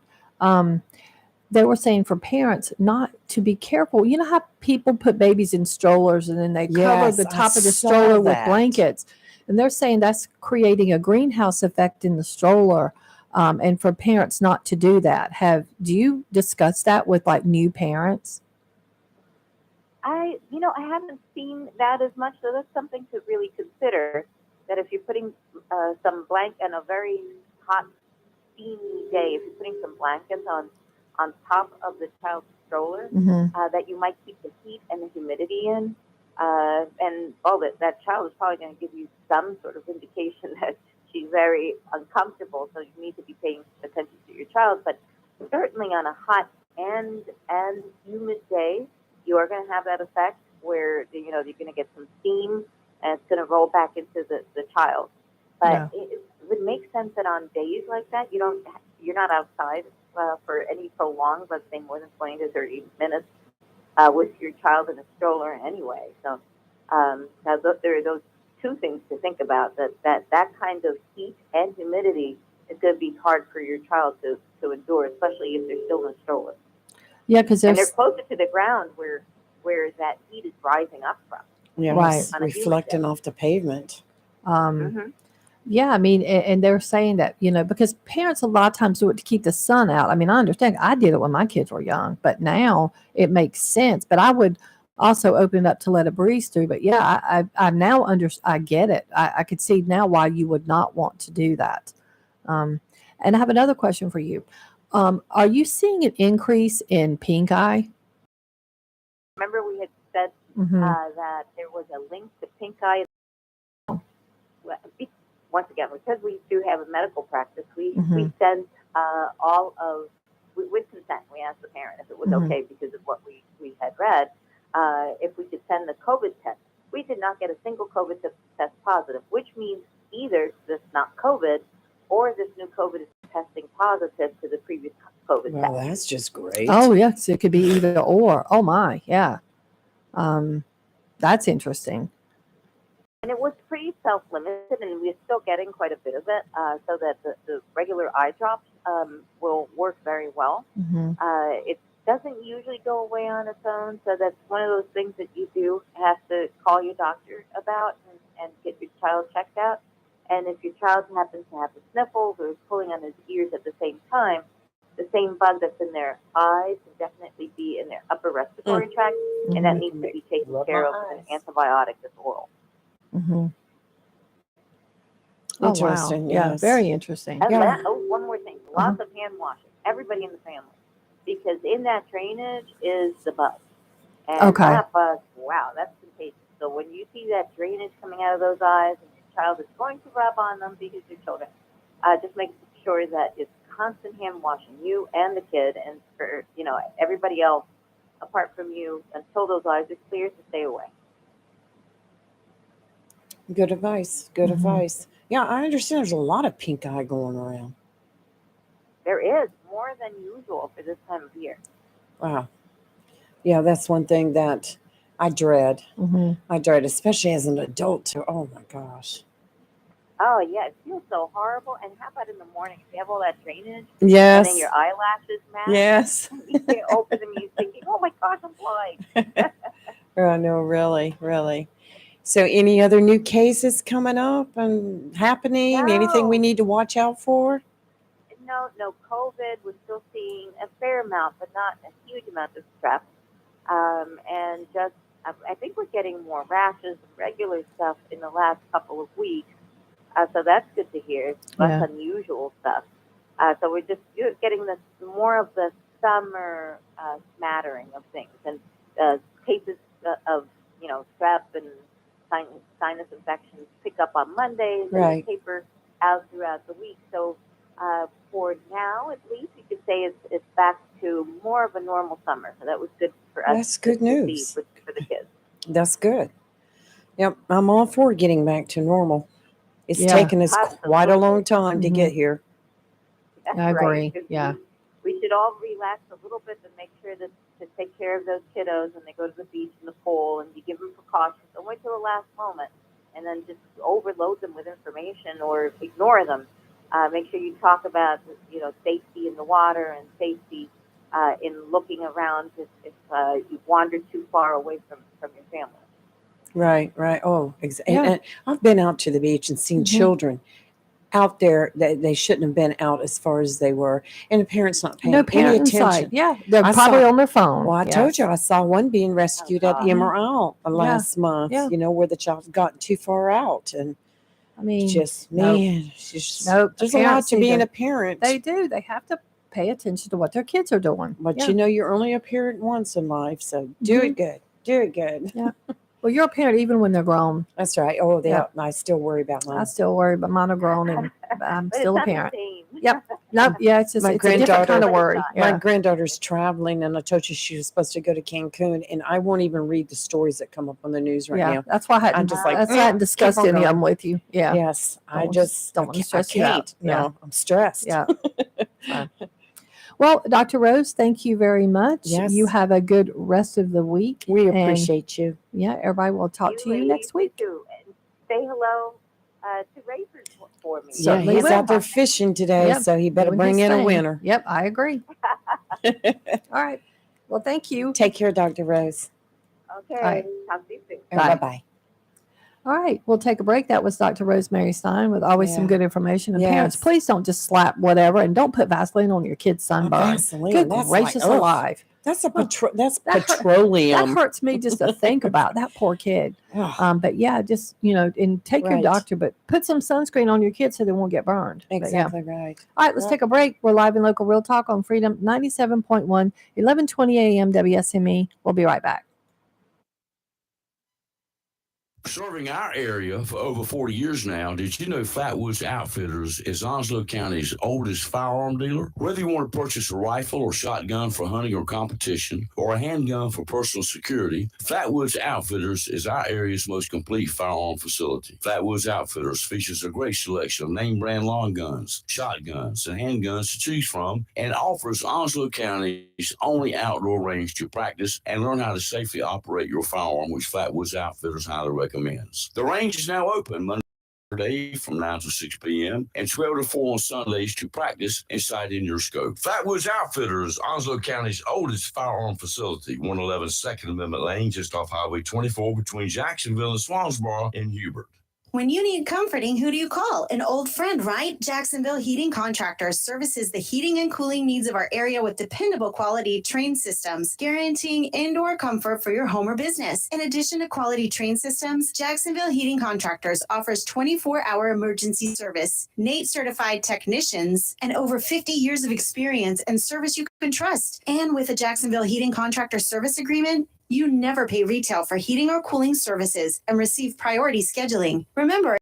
They were saying for parents not to be careful. You know how people put babies in strollers and then they cover the top of the stroller with blankets, and they're saying that's creating a greenhouse effect in the stroller. And for parents not to do that. Do you discuss that with like new parents? I haven't seen that as much, so that's something to really consider. That if you're putting some on a very hot, steamy day, if you're putting some blankets on top of the child's stroller, that you might keep the heat and the humidity in, and that child is probably going to give you some sort of indication that she's very uncomfortable. So you need to be paying attention to your child. But certainly on a hot and humid day, you are going to have that effect where you're going to get some steam and it's going to roll back into the child. But it would make sense that on days like that, you're not outside for any prolonged, let's say more than 20 to 30 minutes with your child in a stroller anyway. So now there are those two things to think about, that kind of heat and humidity is going to be hard for your child to endure, especially if they're still in a stroller. Yeah, because they're closer to the ground where that heat is rising up from. Yeah, right. Reflecting off the pavement. Yeah, I mean, and they're saying that, because parents a lot of times do it to keep the sun out. I mean, I understand. I did it when my kids were young, but now it makes sense. But I would also opened up to let it breeze through. But yeah, I now I get it. I could see now why you would not want to do that. And I have another question for you. Are you seeing an increase in pink eye? Remember, we had said that there was a link to pink eye. Once again, because we do have a medical practice, we send all of, with consent, we asked the parent if it was okay because of what we had read, if we could send the COVID test. We did not get a single COVID test positive, which means either this not COVID or this new COVID is testing positive to the previous COVID test. Well, that's just great. Oh, yes. It could be either or. Oh, my. Yeah. That's interesting. And it was pretty self-limited, and we're still getting quite a bit of it, so that the regular eye drops will work very well. It doesn't usually go away on its own, so that's one of those things that you do have to call your doctor about and get your child checked out. And if your child happens to have the sniffles or is pulling on his ears at the same time, the same bug that's in their eyes can definitely be in their upper respiratory tract, and that needs to be taken care of with an antibiotic that's oral. Oh, Interesting. wow. Yeah, Yes. very interesting. And Yeah. one more thing, lots of hand washing, everybody in the family, because in that drainage is the bug. And Okay. that bug, wow, that's contagious. So when you see that drainage coming out of those eyes and your child is going to rub on them because you're children, just make sure that it's constant hand washing, you and the kid, and for everybody else apart from you, until those eyes are clear, to stay away. Good advice. Good advice. Yeah, I understand there's a lot of pink eye going around. There is more than usual for this time of year. Wow. Yeah, that's one thing that I dread. I dread, especially as an adult too. Oh my gosh. Oh yeah, it feels so horrible. And how about in the morning? If you have all that drainage, Yes. and then your eyelashes match. Yes. You can't open them. You're thinking, oh my gosh, I'm blind. Oh, no, really, really. So, any other new cases coming up and happening? Anything we No. need to watch out for? No COVID. We're still seeing a fair amount, but not a huge amount of strep. And just, I think we're getting more rashes and regular stuff in the last couple of weeks. So that's good to hear. It's less unusual stuff. So we're just getting more of the summer smattering of things, and cases of strep and sinus infections pick up on Mondays, and Right. they taper out throughout the week. So for now, at least, you could say it's back to more of a normal summer. So that was good for us. That's good to see news. for the kids. That's good. Yep, I'm all for getting back to normal. It's Yeah. taken us quite a long time to get here. That's I right, agree. because Yeah. we should all relax a little bit and make sure to take care of those kiddos when they go to the beach and the pool, and you give them precautions. Don't wait till the last moment and then just overload them with information or ignore them. Make sure you talk about safety in the water and safety in looking around if you've wandered too far away from your family. Right, right. Oh, exactly. Yeah. And I've been out to the beach and seen children out there that they shouldn't have been out as far as they were, and the parents not paying No any parent attention. inside. Yeah. They're I probably saw- on their phone. Well, I told you I saw one being rescued at God. Emerald last month. Yeah. Where the child got too far out, and I mean, just nope. man, it's just Nope. there's a lot Parents to need being to- a parent. They do. They have to pay attention to what their kids are doing. But Yeah. you're only a parent once in life, so do it good. Do it good. Yeah. Well, you're a parent even when they're grown. That's right. Oh, Yeah. I still worry about I mine. still worry, but mine are grown, and I'm But still a it's not parent. the same. Yep. Nope. Yeah. It's just My it's a different kind of granddaughter- worry. My Yeah. granddaughter's traveling, and I told you she was supposed to go to Cancun, and I won't even read the stories that come up on the news right Yeah. now. That's why I hadn't. I'm just like, that's why I hadn't keep discussed on any of going. them with you. Yeah. Yes, I Don't- just don't I wanna can't. stress you out. No, Yeah. I'm stressed. Yeah. Well, Dr. Rose, thank you very much. Yes. You have a good rest of the week. We and, appreciate you. Yeah. Everybody will talk to you ladies next week. too. And say hello to Rayford for me. Yeah, Certainly he's will. out there fishing today, Yep. so he better Doing bring his in a thing. winner. Yep. I agree. All right. Well, thank you. Take care, Dr. Rose. Okay. right. Talk to you soon. Bye. Bye. All right, we'll take a break. That was Dr. Rosemary Stein with always some Yeah. good information. And parents, please don't just slap whatever, and don't put Vaseline on your kid's sunburn. Vaseline, Good that's gracious like, ugh. alive. That's that's That petroleum. hurts me just to think about that poor kid. But yeah, just, and take your Right. doctor, but put some sunscreen on your kids so they won't get burned. But yeah. Exactly right. All right, let's take a break. We're live in Local Real Talk on Freedom 97.1, 1120 a.m. WSME. We'll be right back. Serving our area for over 40 years now, did you know Flatwoods Outfitters is Onslow County's oldest firearm dealer? Whether you want to purchase a rifle or shotgun for hunting or competition, or a handgun for personal security, Flatwoods Outfitters is our area's most complete firearm facility. Flatwoods Outfitters features a great selection of name brand long guns, shotguns, and handguns to choose from, and offers Onslow County's only outdoor range to practice and learn how to safely operate your firearm, which Flatwoods Outfitters highly recommends. The range is now open Monday from 9 to 6 p.m. and 12 to 4 on Sundays to practice and sight in your scope. Flatwoods Outfitters, Onslow County's oldest firearm facility, 111 Second Amendment Lane, just off Highway 24 between Jacksonville and Swansboro in Hubert. When you need comforting, who do you call? An old friend, right? Jacksonville Heating Contractors services the heating and cooling needs of our area with dependable quality train systems, guaranteeing indoor comfort for your home or business. In addition to quality train systems, Jacksonville Heating Contractors offers 24-hour emergency service, NATE certified technicians, and over 50 years of experience and service you can trust. And with a Jacksonville Heating Contractor service agreement, you never pay retail for heating or cooling services and receive priority scheduling. Remember,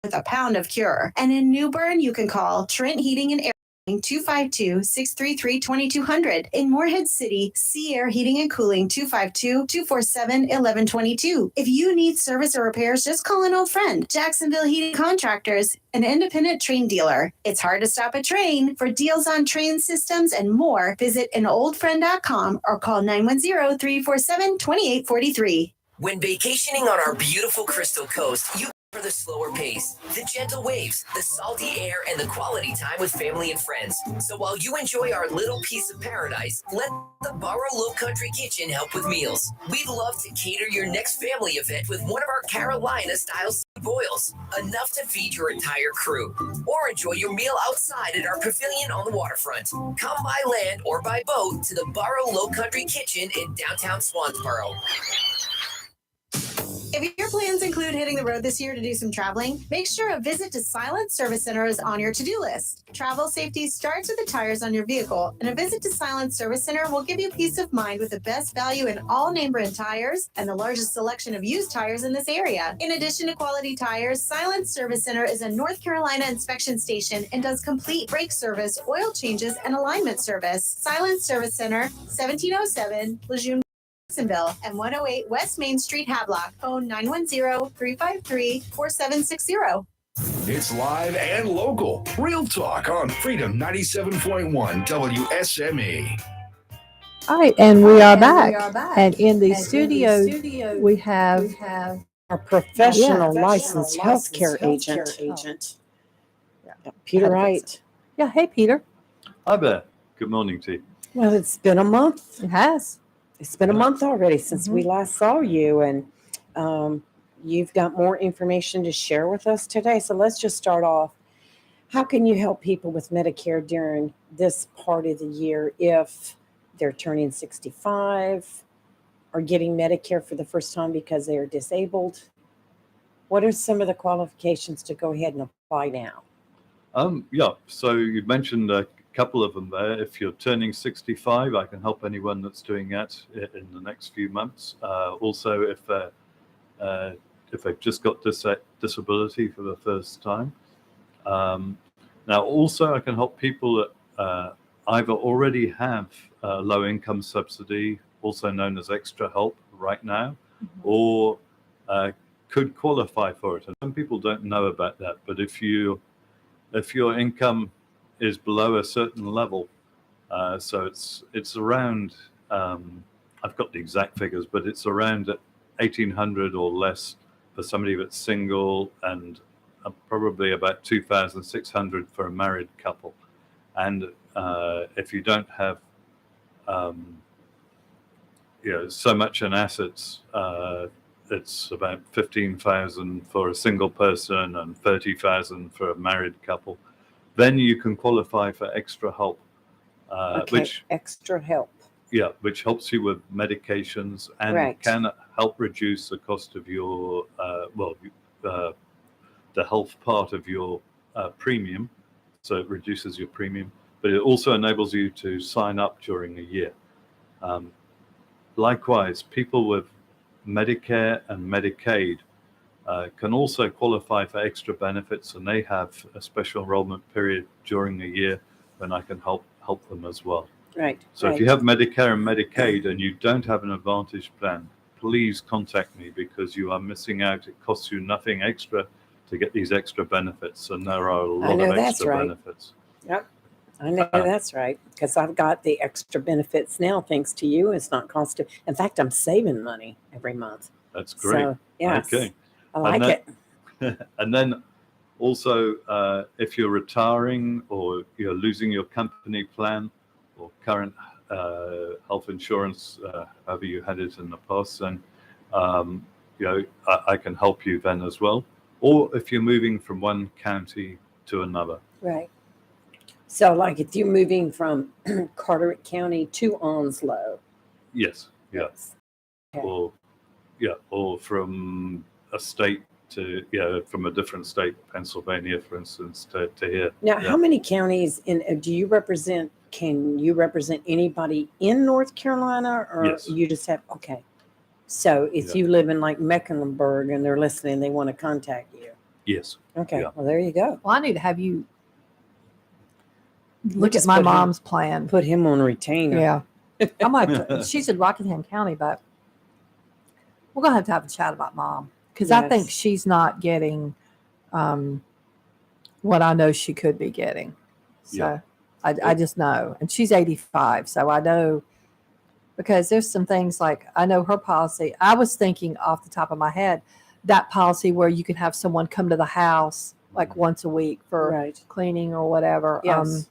with a pound of cure. And in New Bern, you can call Trent Heating and Air 252-633-2200. In Morehead City, Sea Air Heating and Cooling 252-247-1122. If you need service or repairs, just call an old friend. Jacksonville Heating Contractors, an independent train dealer. It's hard to stop a train. For deals on train systems and more, visit anoldfriend.com or call 910-347-2843. When vacationing on our beautiful Crystal Coast, you for the slower pace, the gentle waves, the salty air, and the quality time with family and friends. So while you enjoy our little piece of paradise, let the Barrow Low Country Kitchen help with meals. We'd love to cater your next family event with one of our Carolina-style boils, enough to feed your entire crew. Or enjoy your meal outside at our pavilion on the waterfront. Come by land or by boat to the Barrow Low Country Kitchen in downtown Swansboro. If your plans include hitting the road this year to do some traveling, make sure a visit to Silent Service Center is on your to-do list. Travel safety starts with the tires on your vehicle, and a visit to Silent Service Center will give you peace of mind with the best value in all name brand tires and the largest selection of used tires in this area. In addition to quality tires, Silent Service Center is a North Carolina inspection station and does complete brake service, oil changes, and alignment service. Silent Service Center, 1707 Lejeune Jacksonville and 108 West Main Street, Havelock. Phone 910-353-4760. It's live and local. Real Talk on Freedom 97.1 WSME. All right, and we are back. And in the studio, we have our professional licensed healthcare agent. Peter Wright. Yeah, hey, Peter. Hi there. Good morning to you. Well, it's been a month. It has. It's been a month already since we last saw you, and you've got more information to share with us today. So let's just start off. How can you help people with Medicare during this part of the year if they're turning 65 or getting Medicare for the first time because they are disabled? What are some of the qualifications to go ahead and apply now? Yeah, so you mentioned a couple of them there. If you're turning 65, I can help anyone that's doing that in the next few months. Also, if they've just got disability for the first time. Now, also, I can help people that either already have low income subsidy, also known as extra help right now, or could qualify for it. And some people don't know about that, but if your income is below a certain level, so it's around, I've got the exact figures, but it's around 1,800 or less for somebody that's single, and probably about 2,600 for a married couple. And if you don't have so much in assets, it's about 15,000 for a single person and 30,000 for a married couple. Then you can qualify for extra help, Extra help. which helps you with medications and Right. can help reduce the cost of your the health part of your premium. So it reduces your premium, but it also enables you to sign up during a year. Likewise, people with Medicare and Medicaid can also qualify for extra benefits, and they have a special enrollment period during a year when I can help them as well. Right. So if you have Medicare and Medicaid and you don't have an Advantage plan, please contact me, because you are missing out. It costs you nothing extra to get these extra benefits, and there are a lot of extra benefits. Yep. I know that's right, because I've got the extra benefits now, thanks to you. It's not costing. In fact, I'm saving money every month. That's great. So, yes, Okay. I like it. And then also, if you're retiring or you're losing your company plan or current health insurance, however you had it in the past, then I can help you then as well. Or if you're moving from one county to another. Right. So, like, if you're moving from Carteret County to Onslow. Yes. Yes. Okay. Or from a state to from a different state, Pennsylvania, for instance, to here. Now, how many counties do you represent? Can you represent anybody in North Carolina, or Yes. you just have? Okay. So, if you live in like Mecklenburg and they're listening, they want to contact you. Yes. Okay. Well, there you go. Well, I need to have you We'll look at just my put him- mom's plan. Put him on retainer. Yeah. I might. She's in Rockingham County, but we're gonna have a chat about mom, because I think Yes. she's not getting what I know she could be getting. So Yeah. I just know, and she's 85, so I know, because there's some things like I know her policy. I was thinking off the top of my head that policy where you can have someone come to the house like once a week for Right. cleaning or whatever. Yes.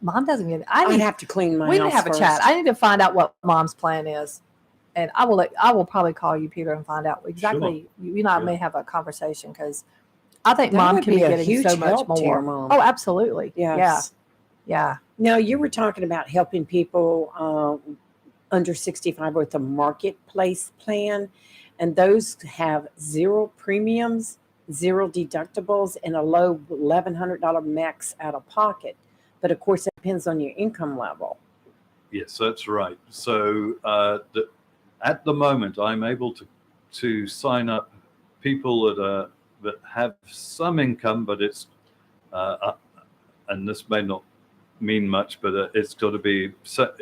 Mom doesn't get it. I'd have to clean my We need to house have a chat. first. I need to find out what mom's plan is, and I will probably call you, Peter, and find out exactly. You and I may have a conversation, because I think That mom would can be be a getting huge so much help to your more. mom. Oh, absolutely. Yes. Yeah. Now, you were talking about helping people under 65 with a marketplace plan, and those have zero premiums, zero deductibles, and a low $1,100 max out of pocket. But of course, it depends on your income level. Yes, that's right. So at the moment, I'm able to sign up people that have some income, but it's and this may not mean much, but it's got to be set.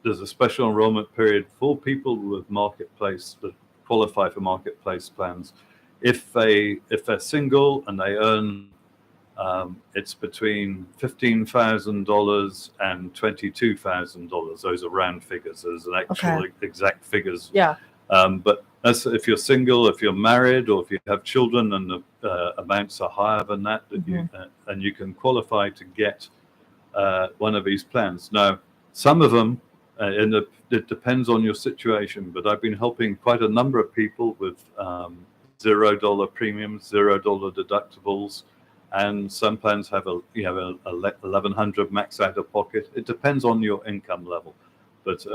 There's a special enrollment period for people with marketplace that qualify for marketplace plans. If they're single and they earn, it's between $15,000 and $22,000. Those are round figures. There's an actual exact figures. Yeah. But that's if you're single, if you're married, or if you have children, and the amounts are higher than that, and you can qualify to get one of these plans. Now, some of them, it depends on your situation, but I've been helping quite a number of people with $0 premiums, $0 deductibles, and some plans have a $1,100 max out of pocket. It depends on your income level, but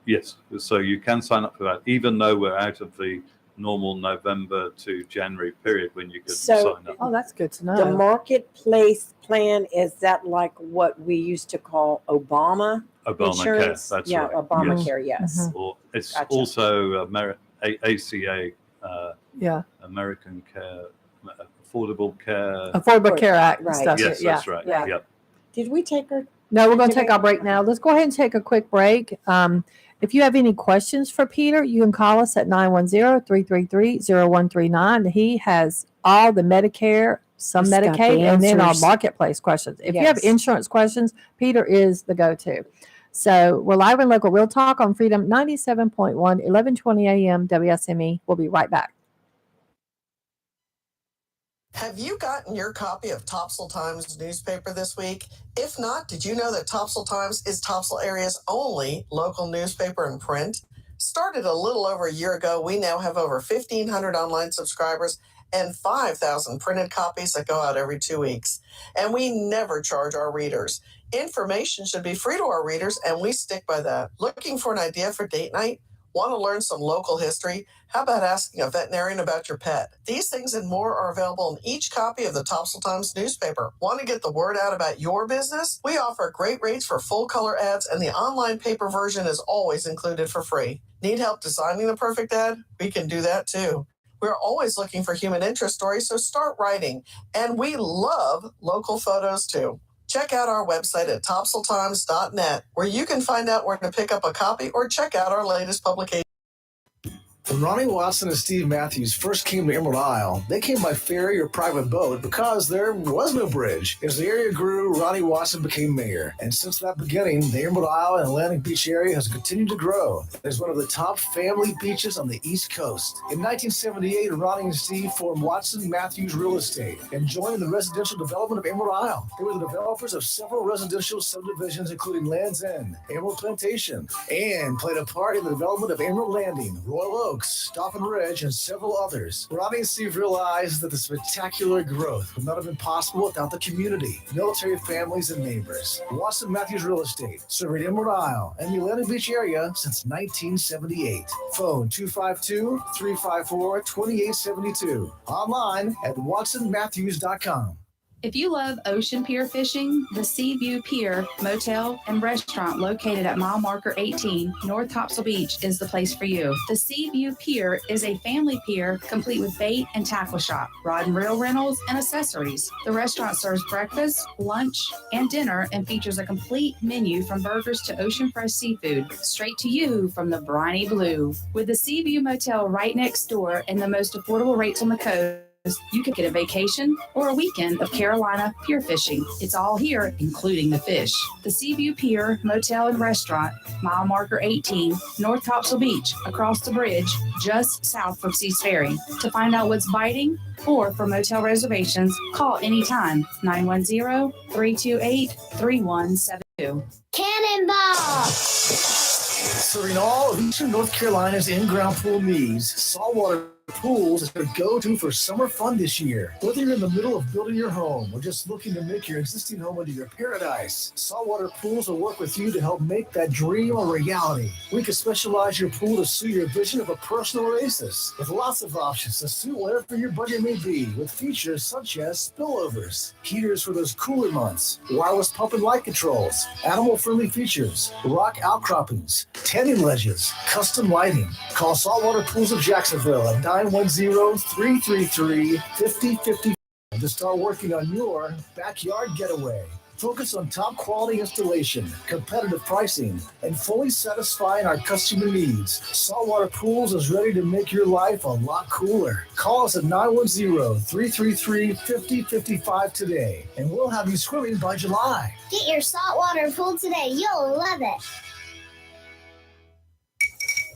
yes, so you can sign up for that, even though we're out of the normal November to January period when you can sign up. Oh, that's good to know. The marketplace plan, is that like what we used to call Obamacare? Obamacare, that's yeah, right. Obamacare, yes. Or it's Gotcha. also ACA, Yeah. American Care, Affordable Care. Affordable Care Act Right. stuff. Yes, yeah. that's right. Yeah. Yep. Did we take our? No, we're going to take our break now. Let's go ahead and take a quick break. If you have any questions for Peter, you can call us at 910-333-0139. He has all the Medicare, some He's got the Medicaid, and then our answers. marketplace questions. If you have Yes. insurance questions, Peter is the go-to. So we're live and local Real Talk on Freedom 97.1, 1120 a.m. WSME. We'll be right back. Have you gotten your copy of Topsail Times newspaper this week? If not, did you know that Topsail Times is Topsail area's only local newspaper in print? Started a little over a year ago, we now have over 1,500 online subscribers and 5,000 printed copies that go out every 2 weeks. And we never charge our readers. Information should be free to our readers, and we stick by that. Looking for an idea for date night? Want to learn some local history? How about asking a veterinarian about your pet? These things and more are available in each copy of the Topsail Times newspaper. Want to get the word out about your business? We offer great rates for full color ads, and the online paper version is always included for free. Need help designing the perfect ad? We can do that too. We're always looking for human interest stories, so start writing. And we love local photos too. Check out our website at topsailtimes.net, where you can find out where to pick up a copy or check out our latest publication. When Ronnie Watson and Steve Matthews first came to Emerald Isle, they came by ferry or private boat because there was no bridge. As the area grew, Ronnie Watson became mayor. And since that beginning, the Emerald Isle and Atlantic Beach area has continued to grow. It is one of the top family beaches on the East Coast. In 1978, Ronnie and Steve formed Watson Matthews Real Estate and joined the residential development of Emerald Isle. They were the developers of several residential subdivisions, including Land's End, Emerald Plantation, and played a part in the development of Emerald Landing, Royal Oaks, Stop and Ridge, and several others. Ronnie and Steve realized that the spectacular growth would not have been possible without the community, military families, and neighbors. Watson Matthews Real Estate, serving Emerald Isle and the Atlantic Beach area since 1978. Phone 252-354-2872. Online at watsonmatthews.com. If you love ocean pier fishing, the Seaview Pier Motel and Restaurant located at mile marker 18, North Topsail Beach is the place for you. The Seaview Pier is a family pier complete with bait and tackle shop, rod and reel rentals, and accessories. The restaurant serves breakfast, lunch, and dinner and features a complete menu from burgers to ocean fresh seafood, straight to you from the briny blue. With the Seaview Motel right next door and the most affordable rates on the coast, you could get a vacation or a weekend of Carolina pier fishing. It's all here, including the fish. The Seaview Pier Motel and Restaurant, mile marker 18, North Topsail Beach, across the bridge, just south from Seas Ferry. To find out what's biting or for motel reservations, call anytime, 910-328-3172. Cannonball! Serving all of Eastern North Carolina's in-ground pool needs, Saltwater Pools is the go-to for summer fun this year. Whether you're in the middle of building your home or just looking to make your existing home into your paradise, Saltwater Pools will work with you to help make that dream a reality. We can specialize your pool to suit your vision of a personal oasis, with lots of options to suit whatever your budget may be, with features such as spillovers, heaters for those cooler months, wireless pump and light controls, animal-friendly features, rock outcroppings, tanning ledges, custom lighting. Call Saltwater Pools of Jacksonville at 910-333-5050 to start working on your backyard getaway. Focus on top quality installation, competitive pricing, and fully satisfying our customer needs. Saltwater Pools is ready to make your life a lot cooler. Call us at 910-333-5055 today, and we'll have you swimming by July. Get your saltwater pool today. You'll love it.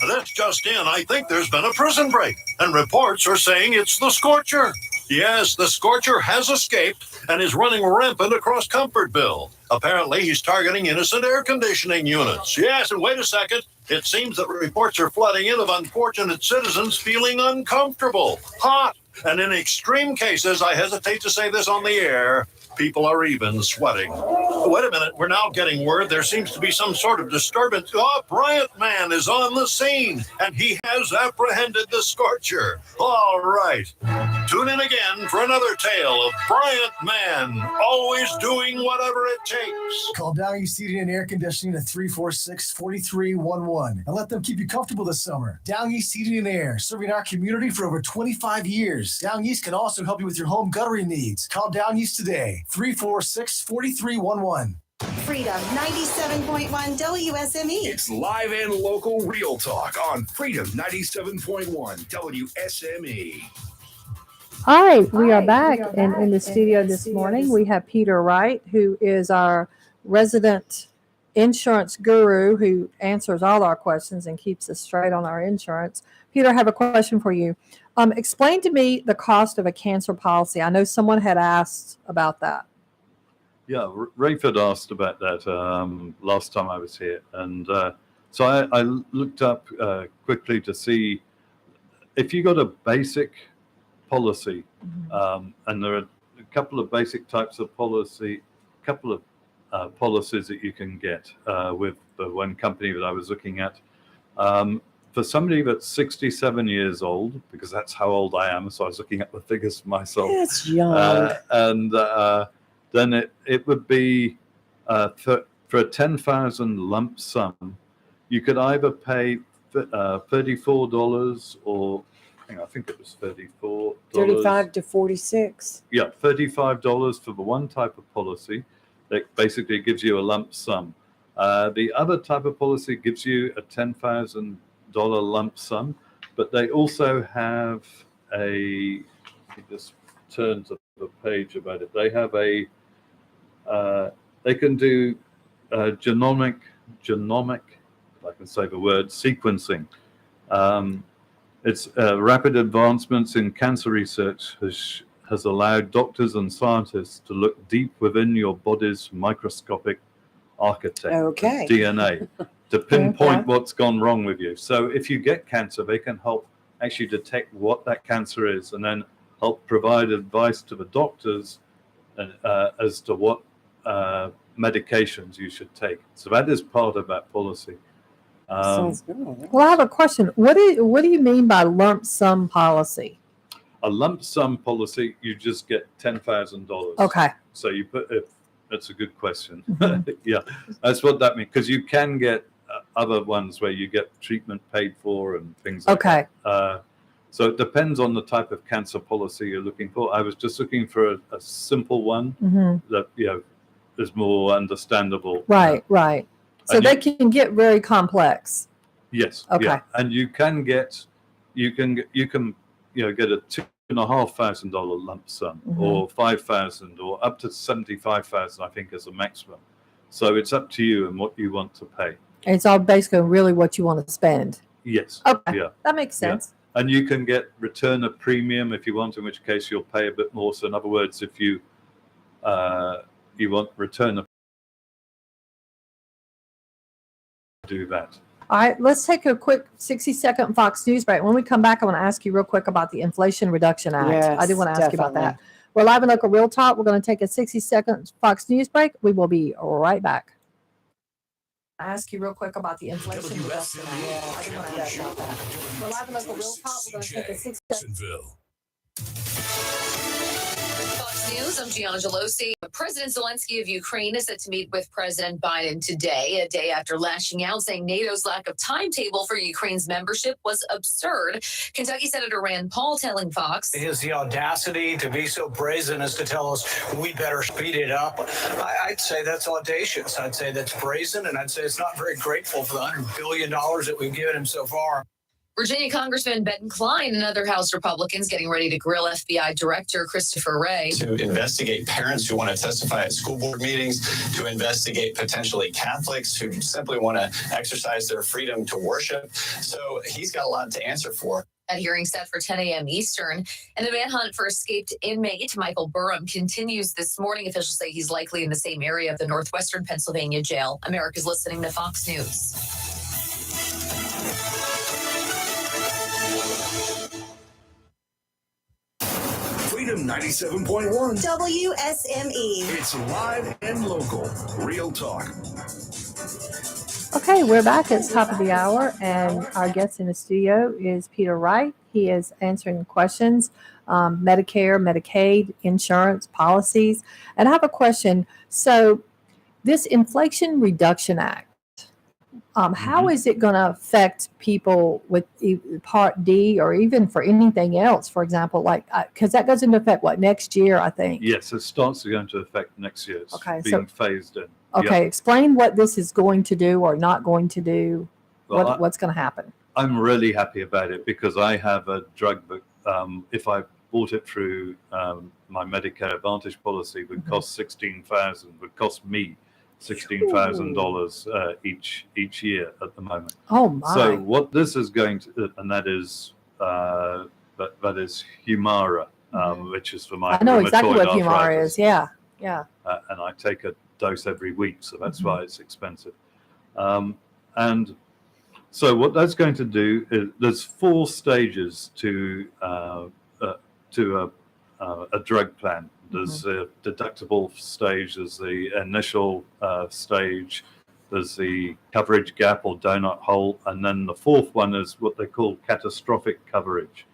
This just in, I think there's been a prison break, and reports are saying it's the Scorcher. Yes, the Scorcher has escaped and is running rampant across Comfortville. Apparently, he's targeting innocent air conditioning units. Yes, and wait a second. It seems that reports are flooding in of unfortunate citizens feeling uncomfortable, hot, and in extreme cases, I hesitate to say this on the air, people are even sweating. Wait a minute, we're now getting word there seems to be some sort of disturbance. Oh, Bryant Man is on the scene, and he has apprehended the Scorcher. All right. Tune in again for another tale of Bryant Man, always doing whatever it takes. Call Down East Heating and Air Conditioning at 346-4311 and let them keep you comfortable this summer. Down East Heating and Air, serving our community for over 25 years. Down East can also help you with your home guttering needs. Call Down East today, 346-4311. Freedom 97.1 WSME. It's live and local real talk on Freedom 97.1 WSME. All right, we are back, and in the studio this morning we have Peter Wright, who is our resident insurance guru who answers all our questions and keeps us straight on our insurance. Peter, I have a question for you. Explain to me the cost of a cancer policy. I know someone had asked about that. Yeah, Rayford asked about that last time I was here. And so I looked up quickly to see if you got a basic policy, and there are a couple of basic types of policy, policies that you can get with the one company that I was looking at. For somebody that's 67 years old, because that's how old I am, so I was looking at the figures for myself. That's young. And then it would be for a 10,000 lump sum, you could either pay $34 or I think it was $34. 35 to 46. Yeah, $35 for the one type of policy that basically gives you a lump sum. The other type of policy gives you a $10,000 lump sum, but they also have a, let me just turn to the page about it. They have a, they can do genomic, if I can say the word, sequencing. It's rapid advancements in cancer research has allowed doctors and scientists to look deep within your body's microscopic architect, DNA, to pinpoint what's gone wrong with you. So if you get cancer, they can help actually detect what that cancer is and then help provide advice to the doctors as to what medications you should take. So that is part of that policy. Sounds good. Well, I have a question. What do you mean by lump sum policy? A lump sum policy, you just get $10,000. Okay. So you put it. That's a good question. Yeah, that's what that means. Because you can get other ones where you get treatment paid for and things like that. So it depends on the type of cancer policy you're looking for. I was just looking for a simple one that is more understandable. Right. So they can get very complex. Yes. Okay. Yeah. And you can get get a $2,500 lump sum or $5,000 or up to $75,000, I think, is the maximum. So it's up to you and what you want to pay. And it's all based on really what you want to spend. Yes. Okay. Yeah. That makes sense. Yeah. And you can get return of premium if you want, in which case you'll pay a bit more. So in other words, if you want return of, do that. All right, let's take a quick 60-second Fox News break. When we come back, I want to ask you real quick about the Inflation Reduction Act. I do want to ask you about that. We're live in Local Real Talk. We're going to take a 60-second Fox News break. We will be right back. I ask you real quick about the Inflation Reduction Act. I do want to ask you about that. We're live in Local Real Talk. We're going to take a 60-second. Fox News, I'm Gianna Gelosi. President Zelensky of Ukraine is set to meet with President Biden today, a day after lashing out, saying NATO's lack of timetable for Ukraine's membership was absurd. Kentucky Senator Rand Paul telling Fox. He has the audacity to be so brazen as to tell us we better speed it up. I'd say that's audacious. I'd say that's brazen, and I'd say it's not very grateful for the $100 billion that we've given him so far. Virginia Congressman Ben Klein and other House Republicans getting ready to grill FBI Director Christopher Wray. To investigate parents who want to testify at school board meetings, to investigate potentially Catholics who simply want to exercise their freedom to worship. So he's got a lot to answer for. That hearing set for 10 a.m. Eastern. And the manhunt for escaped inmate Michael Burham continues this morning. Officials say he's likely in the same area of the Northwestern Pennsylvania jail. America's listening to Fox News. Freedom 97.1 WSME. It's live and local. Real talk. Okay, we're back. It's top of the hour, and our guest in the studio is Peter Wright. He is answering questions, Medicare, Medicaid, insurance, policies. And I have a question. So this Inflation Reduction Act, how is it going to affect people with Part D or even for anything else, for example, like, because that goes into effect, next year, I think? Yes, it starts to go into effect next year. It's being phased in. Okay, explain what this is going to do or not going to do, Well, what's going to happen. I'm really happy about it because I have a drug that if I bought it through my Medicare Advantage policy would cost would cost me $16,000 each year at the moment. Oh my! So what this is going to, and that is Humira, which is for my I know exactly what rheumatoid Humira arthritis. is. Yeah. And I take a dose every week, so that's why it's expensive. And so what that's going to do is there's 4 stages to to a drug plan. There's a deductible stage, there's the initial stage, there's the coverage gap or donut hole, and then the fourth one is what they call catastrophic coverage.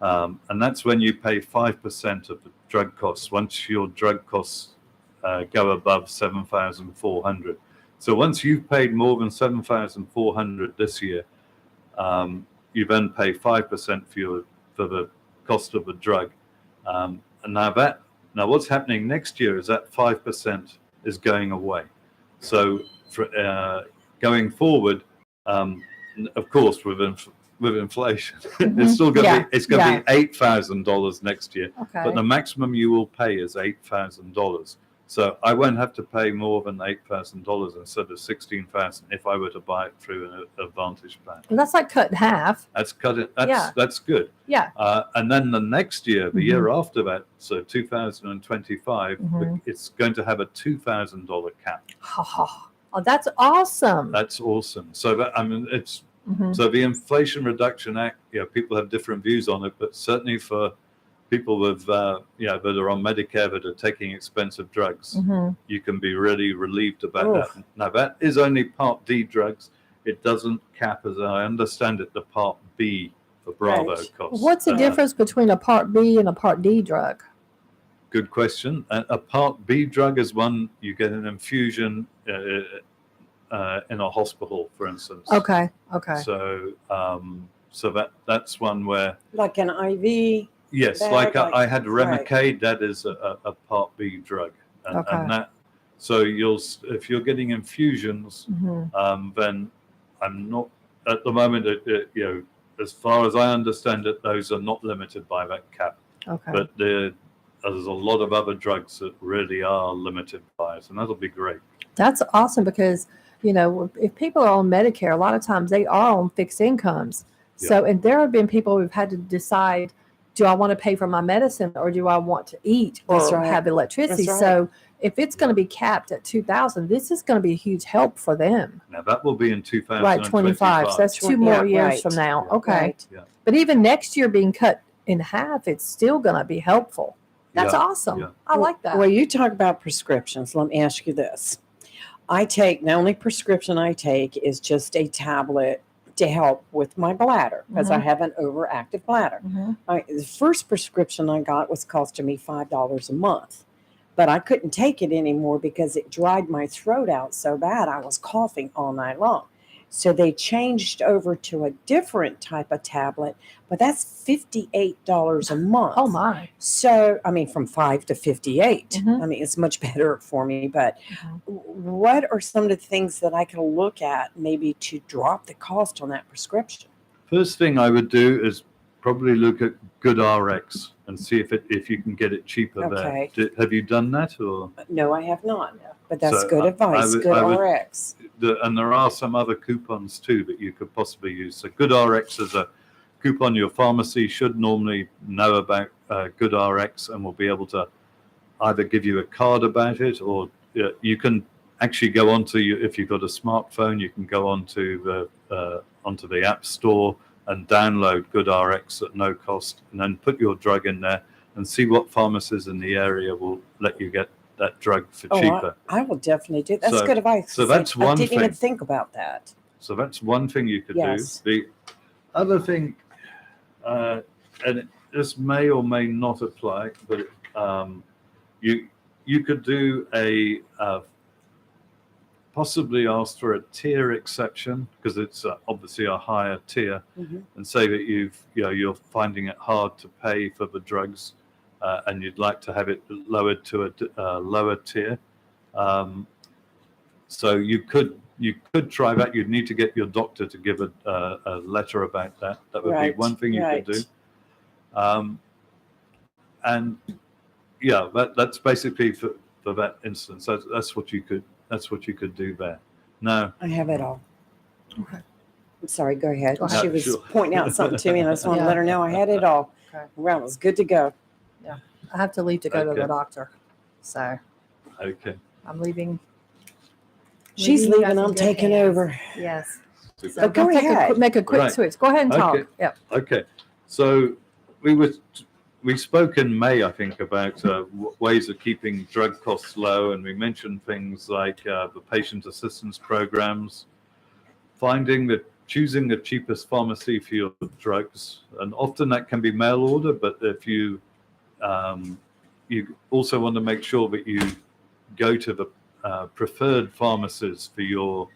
And that's when you pay 5% of the drug costs once your drug costs go above 7,400. So once you've paid more than 7,400 this year, you then pay 5% for the cost of the drug. And now what's happening next year is that 5% is going away. So for, going forward, of course, with inflation, it's still going to be $8,000 next year. Okay. But the maximum you will pay is $8,000. So I won't have to pay more than $8,000 instead of $16,000 if I were to buy it through an Advantage plan. And that's like cut in half. That's that's good. Yeah. And then the next year, the year after that, so 2025, it's going to have a $2,000 cap. Oh, that's awesome. That's awesome. So that, I mean, it's so the Inflation Reduction Act. People have different views on it, but certainly for people with that are on Medicare that are taking expensive drugs, you can be really relieved about that. Now that is only Part D drugs. It doesn't cap, as I understand it, the Part B for Bravo costs. What's the difference between a Part B and a Part D drug? Good question. A Part B drug is one you get an infusion in a hospital, for instance. Okay. So, that's one where, like an IV. yes, bag, I had Remicade. right. That is a Part B drug, and Okay. that. So if you're getting infusions, then I'm not at the moment. As far as I understand it, those are not limited by that cap. Okay. But there's a lot of other drugs that really are limited by it, and that'll be great. That's awesome because, if people are on Medicare, a lot of times they are on fixed incomes. So, and there have been people who've had to decide, do I want to pay for my medicine or do I want to eat or That's right. have electricity? That's right. So if it's going to be capped at 2,000, this is going to be a huge help for them. Now that will be in 2025. Right, 25. So that's 2 more years from now. Okay. Right. Yeah. But even next year being cut in half, it's still going to be helpful. That's Yeah, awesome. yeah. I like that. Well, you talk about prescriptions. Let me ask you this. The only prescription I take is just a tablet to help with my bladder because I have an overactive bladder. The first prescription I got was costing me $5 a month, but I couldn't take it anymore because it dried my throat out so bad I was coughing all night long. So they changed over to a different type of tablet, but that's $58 a month. Oh my. So, I mean, from 5 to 58. I mean, it's much better for me, but what are some of the things that I can look at maybe to drop the cost on that prescription? First thing I would do is probably look at GoodRx and see if you can get it cheaper Okay. there. Have you done that or? No, I have not, but that's So good advice. I Good would- RX. And there are some other coupons too that you could possibly use. So GoodRx is a coupon your pharmacy should normally know about GoodRx and will be able to either give you a card about it or you can actually go onto if you've got a smartphone, you can go onto the App Store and download GoodRx at no cost and then put your drug in there and see what pharmacies in the area will let you get that drug for cheaper. I will definitely do. That's So- good advice. so that's I one didn't even thing. think about that. So that's one thing you could Yes. do. The other thing, this may or may not apply, but you could do possibly ask for a tier exception because it's obviously a higher tier, and say that you're finding it hard to pay for the drugs, and you'd like to have it lowered to a lower tier. So you could try that. You'd need to get your doctor to give a letter about that. That would Right, be one thing you right. could do. And yeah, that's basically for that instance. That's what you could do there. Now I have it all. Okay. I'm sorry. Go ahead. Go ahead. She was Sure. pointing out something to me, and I just want to Yeah. let her know I had it all. Okay. Well, it's good to go. Yeah. I have to leave to go to Okay. the doctor. So okay. I'm leaving. She's you guys leaving. in I'm good taking hands. over. Yes. Super. So go we'll ahead. make a quick Right. switch. Go ahead and talk. Okay. Yep. Okay. So we were we spoke in May, I think, about ways of keeping drug costs low, and we mentioned things like the patient assistance programs, choosing the cheapest pharmacy for your drugs, and often that can be mail order. But if you also want to make sure that you go to the preferred pharmacies for your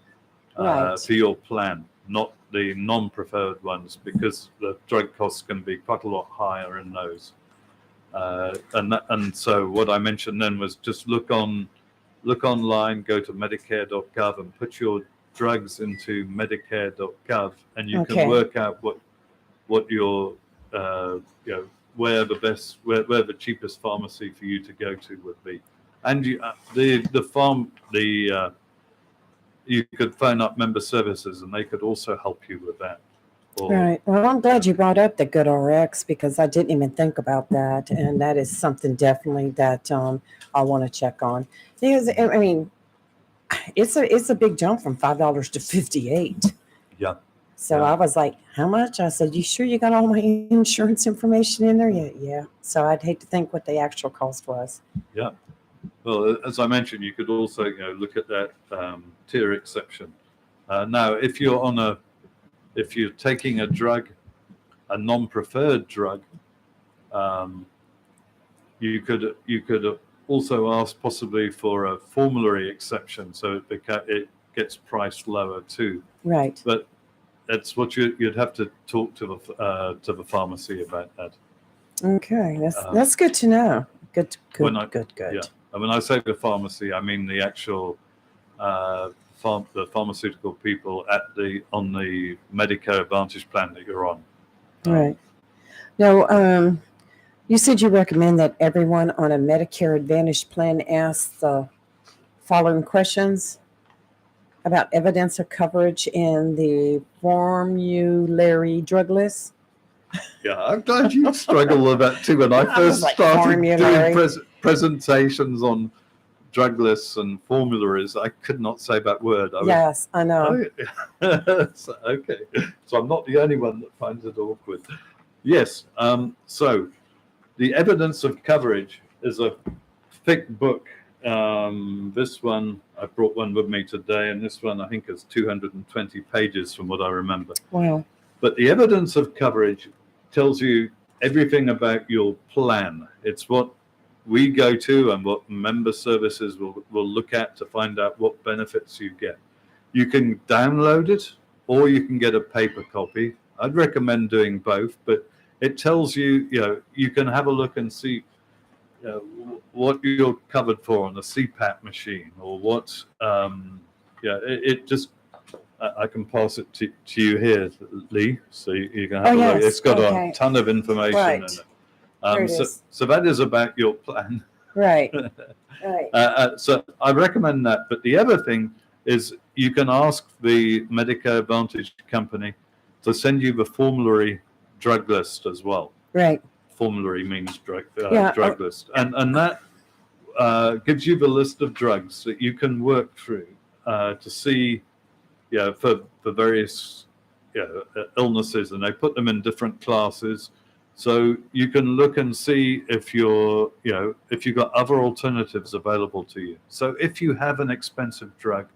plan, not the non-preferred ones, because the drug costs can be quite a lot higher in those. And so what I mentioned then was just look online, go to Medicare.gov and put your drugs into Medicare.gov, and you can work out what your where the cheapest pharmacy for you to go to would be. And you could phone up member services, and they could also help you with that. Right. Well, I'm glad you brought up the Good RX, because I didn't even think about that, and that is something definitely that I want to check on. Because I mean, it's a big jump from $5 to $58. Yeah. So I was like, how much? I said, you sure you got all my insurance information in there? Yeah. So I'd hate to think what the actual cost was. Yeah. Well, as I mentioned, you could also look at that tier exception. Now, if you're taking a drug, a non-preferred drug, you could also ask possibly for a formulary exception, so it gets priced lower too. Right. But that's what you'd have to talk to the pharmacy about that. Okay, that's good to know. Good. Yeah. And when I say the pharmacy, I mean the actual the pharmaceutical people on the Medicare Advantage plan that you're on. Right. Now, you said you recommend that everyone on a Medicare Advantage plan ask the following questions about evidence of coverage in the formulary drug list. Yeah, I'm glad you struggled with that too. When I first started doing presentations on drug lists and formularies, I could not say that word. Yes, I know. Okay, so I'm not the only one that finds it awkward. Yes, so the evidence of coverage is a thick book. This one, I brought one with me today, and this one I think is 220 pages from what I remember. Wow. But the evidence of coverage tells you everything about your plan. It's what we go to and what member services will look at to find out what benefits you get. You can download it, or you can get a paper copy. I'd recommend doing both, but it tells you, you can have a look and see what you're covered for on a CPAP machine, or what, it just, I can pass it to you here, Lee, so you can have a look. It's got a ton of information in it. So that is about your plan. Right. Right. So I recommend that. But the other thing is you can ask the Medicare Advantage company to send you the formulary drug list as well. Right. Formulary means drug list. And that gives you the list of drugs that you can work through to see, for various illnesses, and they put them in different classes. So you can look and see if you've got other alternatives available to you. So if you have an expensive drug,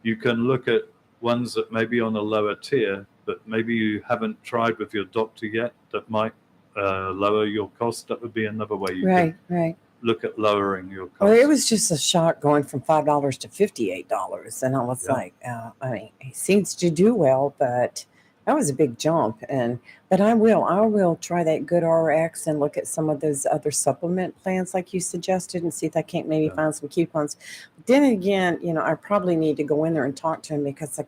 you can look at ones that may be on a lower tier that maybe you haven't tried with your doctor yet that might lower your cost. That would be another way you can look at lowering your cost. Well, it was just a shock going from $5 to $58. And I was like, I mean, he seems to do well, but that was a big jump. But I will try that Good RX and look at some of those other supplement plans like you suggested and see if I can't maybe find some coupons. But then again, I probably need to go in there and talk to him, because I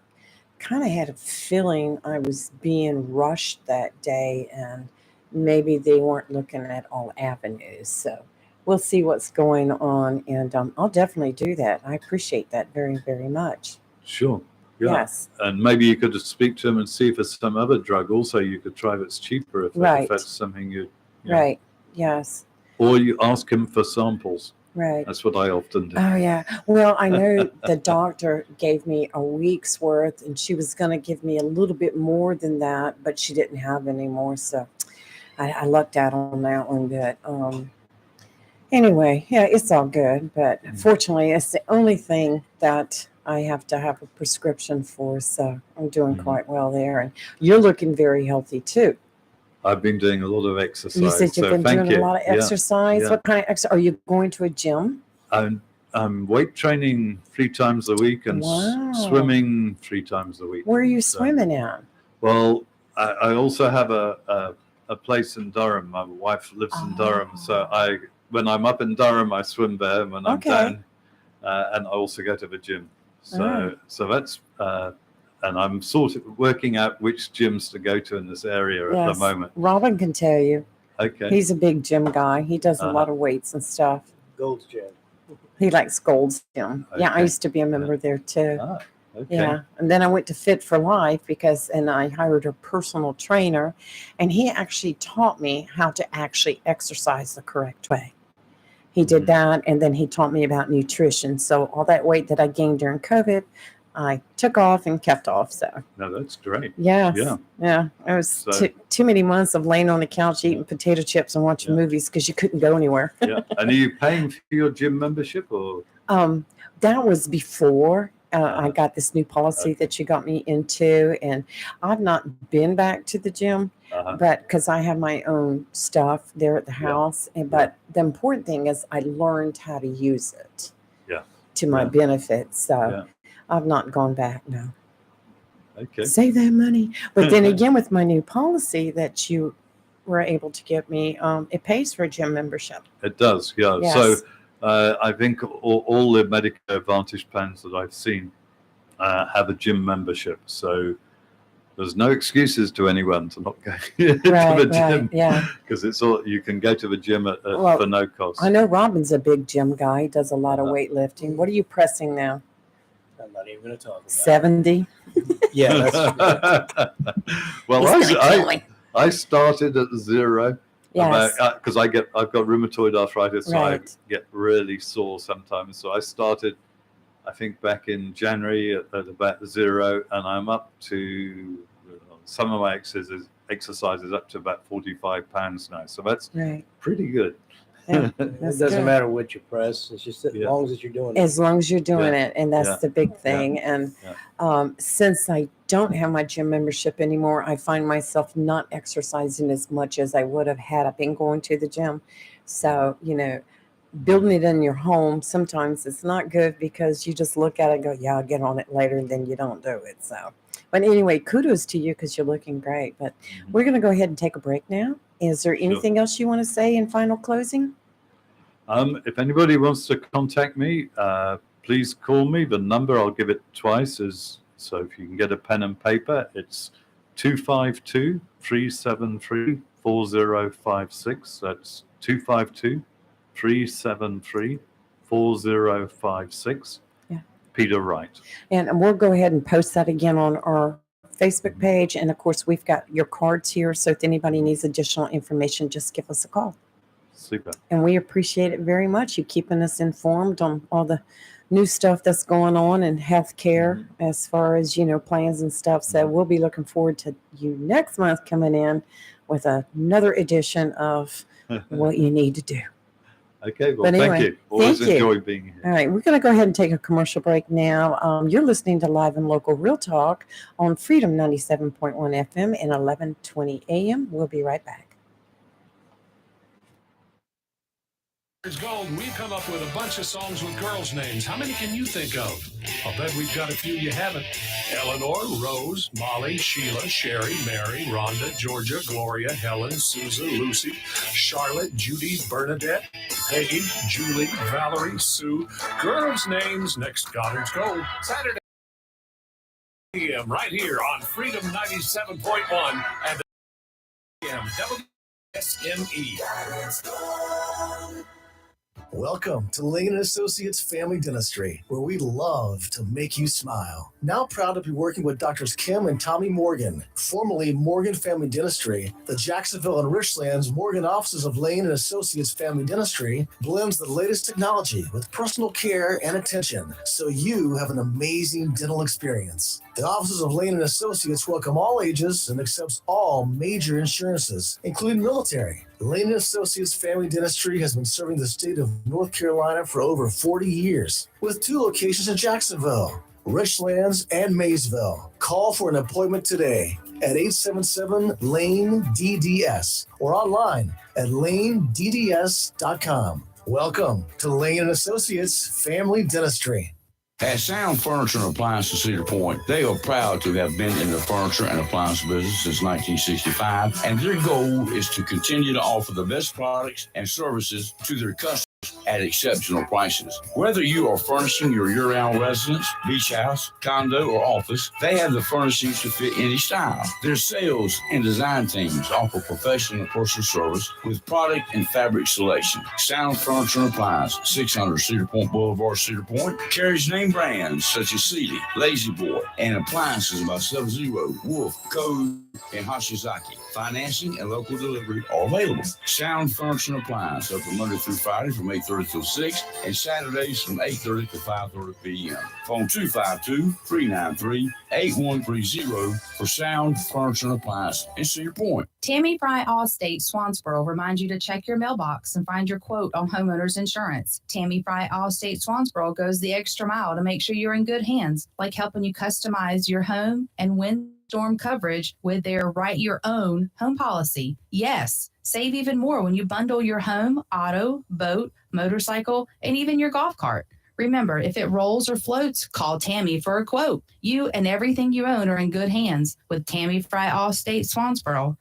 kind of had a feeling I was being rushed that day, and maybe they weren't looking at all avenues. So we'll see what's going on, and I'll definitely do that. I appreciate that very, very much. Sure. Yeah. Yes. And maybe you could just speak to him and see if there's some other drug also you could try that's cheaper if that's something you Right. Yes. Or you ask him for samples. Right. That's what I often do. Oh, yeah. Well, I know the doctor gave me a week's worth, and she was going to give me a little bit more than that, but she didn't have any more. So I lucked out on that one, but anyway, yeah, it's all good. But fortunately, it's the only thing that I have to have a prescription for, so I'm doing quite well there. And you're looking very healthy too. I've been doing a lot of exercise. You said you've been thank doing you. a lot of Yeah, exercise. yeah. What kind of exercise? Are you going to a gym? I'm weight training 3 times a week and Wow. swimming 3 times a week. Where are you So- swimming at? Well, I also have a place in Durham. My wife lives in Durham, so when I'm up in Durham, I swim there. When I'm Okay. down, and I also go to the gym. So Alright. so that's and I'm sort of working out which gyms to go to in this area at Yes. the moment. Robin can tell you. Okay. He's a big gym guy. He does a Uh-huh. lot of weights and stuff. Gold's Gym. He likes Gold's Gym. Yeah, I Okay. used to be a member there too. Okay. Yeah, and then I went to Fit for Life and I hired a personal trainer, and he actually taught me how to actually exercise the correct way. He did that, and then he taught me about nutrition. So all that weight that I gained during COVID, I took off and kept off. So No, that's great. yes, Yeah. it was So- too many months of laying on the couch eating potato chips and watching movies because you couldn't go anywhere. Yeah. And are you paying for your gym membership or? That was before I got this new policy that you got me into, and I've not been back to the gym, but because I have my own stuff there at the house. But the important thing is I learned how to use it Yeah. to my Yeah. benefit. So Yeah. I've not gone back now. Okay. Save that money. But then again, with my new policy that you were able to give me, it pays for a gym membership. It does, yeah. Yes. So I think all the Medicare Advantage plans that I've seen have a gym membership. So there's no excuses to anyone to not go to the gym. Yeah. Because it's all you can go to the gym Well, for no cost. I know Robin's a big gym guy. He does a lot of weightlifting. What are you pressing now? I'm not even going to talk about 70? Yeah, that's Well, He's gonna kill me. I started at 0. Yes. Because I've got rheumatoid arthritis, so I Right. get really sore sometimes. So I started, I think, back in January at about 0, and I'm up to some of my exercises up to about 45 pounds now. So that's Right. pretty good. it doesn't matter what you press. It's just as long as you're doing it. As long as you're doing Yeah. it. And that's Yeah. the big Yeah. thing. And Yeah. since I don't have my gym membership anymore, I find myself not exercising as much as I would have had I been going to the gym. So, building it in your home, sometimes it's not good because you just look at it and go, yeah, I'll get on it later, and then you don't do it. So, but anyway, kudos to you because you're looking great. But we're going to go ahead and take a break now. Is there anything else you want to say in final closing? If anybody wants to contact me, please call me. The number, I'll give it twice, so if you can get a pen and paper, it's 252-373-4056. That's 252-373-4056. Yeah. Peter Wright. And we'll go ahead and post that again on our Facebook page. And of course, we've got your cards here. So if anybody needs additional information, just give us a call. Super. And we appreciate it very much. You keeping us informed on all the new stuff that's going on in healthcare as far as, plans and stuff. So we'll be looking forward to you next month coming in with another edition of what you need to do. Okay, well, But anyway, thank you. Always thank you. enjoy being here. All right, we're going to go ahead and take a commercial break now. You're listening to Live and Local Real Talk on Freedom 97.1 FM and 1120 AM. We'll be right back. It's Gold, we've come up with a bunch of songs with girls' names. How many can you think of? I'll bet we've got a few you haven't. Eleanor, Rose, Molly, Sheila, Sherry, Mary, Rhonda, Georgia, Gloria, Helen, Susan, Lucy, Charlotte, Judy, Bernadette, Peggy, Julie, Valerie, Sue. Girls' names next Goddard's Gold. Saturday p.m. right here on Freedom 97.1 and the WSME. Welcome to Lane & Associates Family Dentistry, where we love to make you smile. Now proud to be working with Doctors Kim and Tommy Morgan, formerly Morgan Family Dentistry. The Jacksonville and Richlands Morgan offices of Lane & Associates Family Dentistry blends the latest technology with personal care and attention, so you have an amazing dental experience. The offices of Lane & Associates welcome all ages and accepts all major insurances, including military. Lane & Associates Family Dentistry has been serving the state of North Carolina for over 40 years, with 2 locations in Jacksonville, Richlands, and Maysville. Call for an appointment today at 877-LANE-DDS or online at lanedds.com. Welcome to Lane & Associates Family Dentistry. At Sound Furniture and Appliances Cedar Point, they are proud to have been in the furniture and appliance business since 1965, and their goal is to continue to offer the best products and services to their customers at exceptional prices. Whether you are furnishing your year-round residence, beach house, condo, or office, they have the furnishings to fit any style. Their sales and design teams offer professional and personal service with product and fabric selection. Sound Furniture and Appliance, 600 Cedar Point Boulevard, Cedar Point, carries name brands such as Sealy, Lazy Boy, and appliances by Sub-Zero, Wolf, Code, and Hashizaki. Financing and local delivery are available. Sound Furniture and Appliance open Monday through Friday from 8:30 till 6 and Saturdays from 8:30 to 5:30 p.m. Phone 252-393-8130 for Sound Furniture and Appliance in Cedar Point. Tammy Fry Allstate Swansboro reminds you to check your mailbox and find your quote on homeowners insurance. Tammy Fry Allstate Swansboro goes the extra mile to make sure you're in good hands, like helping you customize your home and windstorm coverage with their Write Your Own home policy. Yes, save even more when you bundle your home, auto, boat, motorcycle, and even your golf cart. Remember, if it rolls or floats, call Tammy for a quote. You and everything you own are in good hands with Tammy Fry Allstate Swansboro.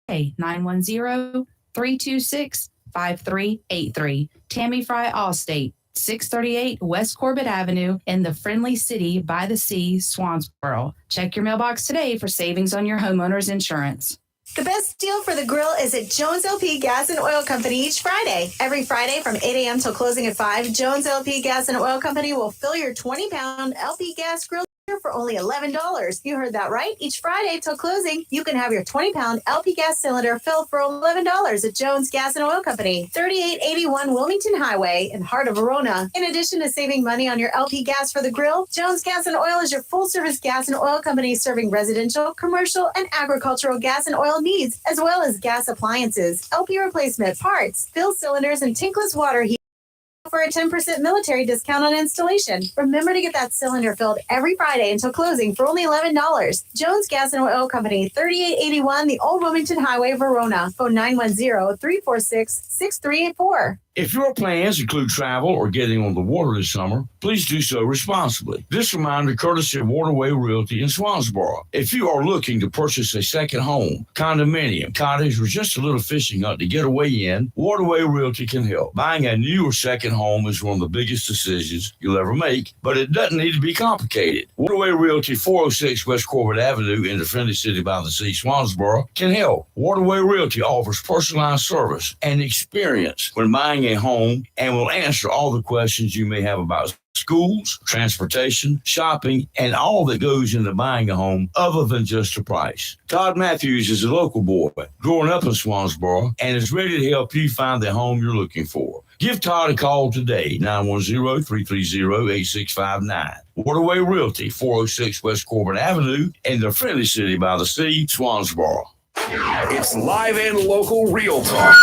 Hey, 910-326-5383. Tammy Fry Allstate, 638 West Corbett Avenue in the friendly city by the sea, Swansboro. Check your mailbox today for savings on your homeowner's insurance. The best deal for the grill is at Jones LP Gas and Oil Company each Friday. Every Friday from 8 a.m. till closing at 5, Jones LP Gas and Oil Company will fill your 20-pound LP gas grill for only $11. You heard that right. Each Friday till closing, you can have your 20-pound LP gas cylinder filled for $11 at Jones Gas and Oil Company, 3881 Wilmington Highway in heart of Verona. In addition to saving money on your LP gas for the grill, Jones Gas and Oil is your full-service gas and oil company serving residential, commercial, and agricultural gas and oil needs, as well as gas appliances, LP replacement, parts, fill cylinders, and tankless water heat. For a 10% military discount on installation. Remember to get that cylinder filled every Friday until closing for only $11. Jones Gas and Oil Company, 3881 the Old Wilmington Highway, Verona. Phone 910-346-6384. If your plans include travel or getting on the water this summer, please do so responsibly. This reminder courtesy of Waterway Realty in Swansboro. If you are looking to purchase a second home, condominium, cottage, or just a little fishing hut to get away in, Waterway Realty can help. Buying a new or second home is one of the biggest decisions you'll ever make, but it doesn't need to be complicated. Waterway Realty, 406 West Corbett Avenue in the friendly city by the sea, Swansboro, can help. Waterway Realty offers personalized service and experience when buying a home and will answer all the questions you may have about schools, transportation, shopping, and all that goes into buying a home other than just the price. Todd Matthews is a local boy growing up in Swansboro and is ready to help you find the home you're looking for. Give Todd a call today, 910-330-8659. Waterway Realty, 406 West Corbett Avenue in the friendly city by the sea, Swansboro. It's live and local Real Talk.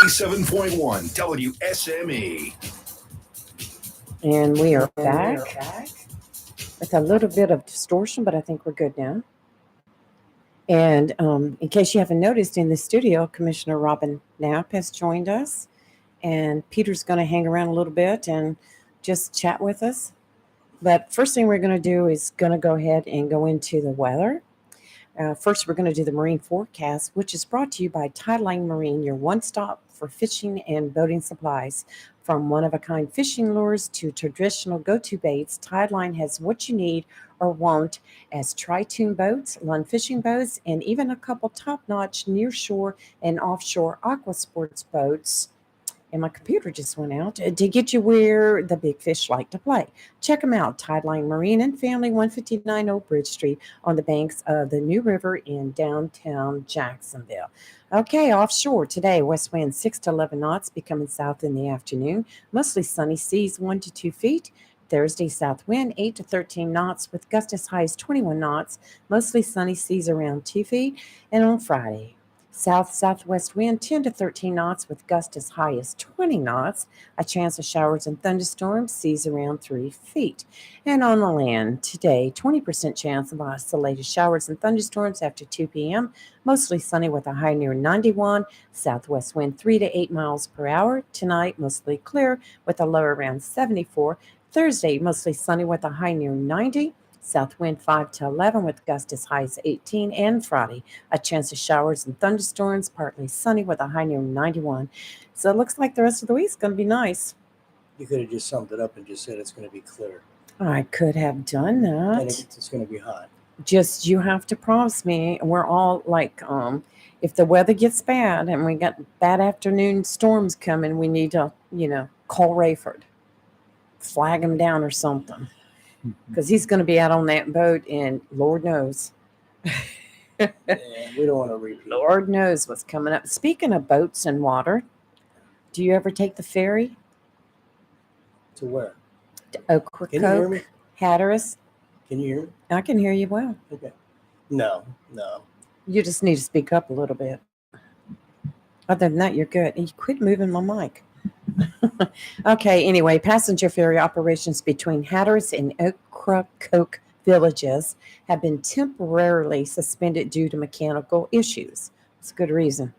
87.1 WSME. And we are back with a little bit of distortion, but I think we're good now. And in case you haven't noticed, in the studio, Commissioner Robin Knapp has joined us. And Peter's going to hang around a little bit and just chat with us. But first thing we're going to do is going to go ahead and go into the weather. First, we're going to do the marine forecast, which is brought to you by Tideline Marine, your one-stop for fishing and boating supplies. From one-of-a-kind fishing lures to traditional go-to baits, Tideline has what you need or want as tri-tune boats, Lund fishing boats, and even a couple top-notch near-shore and offshore aqua sports boats And my computer just went out to get you where the big fish like to play. Check them out, Tideline Marine and Family, 159 Old Bridge Street on the banks of the New River in downtown Jacksonville. Okay, offshore today, west wind 6 to 11 knots, becoming south in the afternoon. Mostly sunny, seas 1 to 2 feet. Thursday, south wind 8 to 13 knots with gusts as high as 21 knots. Mostly sunny, seas around 2 feet. And on Friday, south-southwest wind 10 to 13 knots with gusts as high as 20 knots. A chance of showers and thunderstorms, seas around 3 feet. And on the land today, 20% chance of isolated showers and thunderstorms after 2 p.m. Mostly sunny with a high near 91. Southwest wind 3 to 8 miles per hour. Tonight, mostly clear with a low around 74. Thursday, mostly sunny with a high near 90. South wind 5 to 11 with gusts as high as 18. And Friday, a chance of showers and thunderstorms, partly sunny with a high near 91. So it looks like the rest of the week is going to be nice. You could have just summed it up and just said it's going to be clear. I could have done that. And it's going to be hot. Just you have to promise me. We're all like, if the weather gets bad and we got bad afternoon storms coming, we need to, call Rayford, flag him down or something. Because he's going to be out on that boat, and Lord knows. Yeah, we don't want to repeat. Lord knows what's coming up. Speaking of boats and water, do you ever take the ferry? To where? To Ocracoke, Can you hear me? Hatteras. Can you hear me? I can hear you well. Okay. No. You just need to speak up a little bit. Other than that, you're good. And you quit moving my mic. Okay, anyway, passenger ferry operations between Hatteras and Ocracoke villages have been temporarily suspended due to mechanical issues. It's a good reason.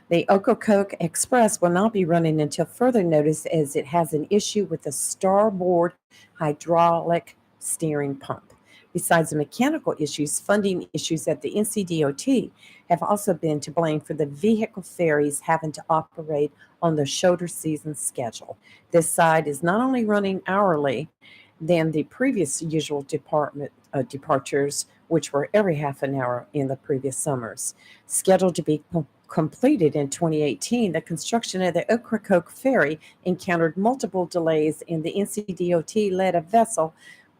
The Ocracoke Express will not be running until further notice as it has an issue with the starboard hydraulic steering pump. Besides the mechanical issues, funding issues at the NCDOT have also been to blame for the vehicle ferries having to operate on the shoulder season schedule. This side is not only running hourly than the previous usual departures, which were every half an hour in the previous summers. Scheduled to be completed in 2018, the construction of the Ocracoke Ferry encountered multiple delays, and the NCDOT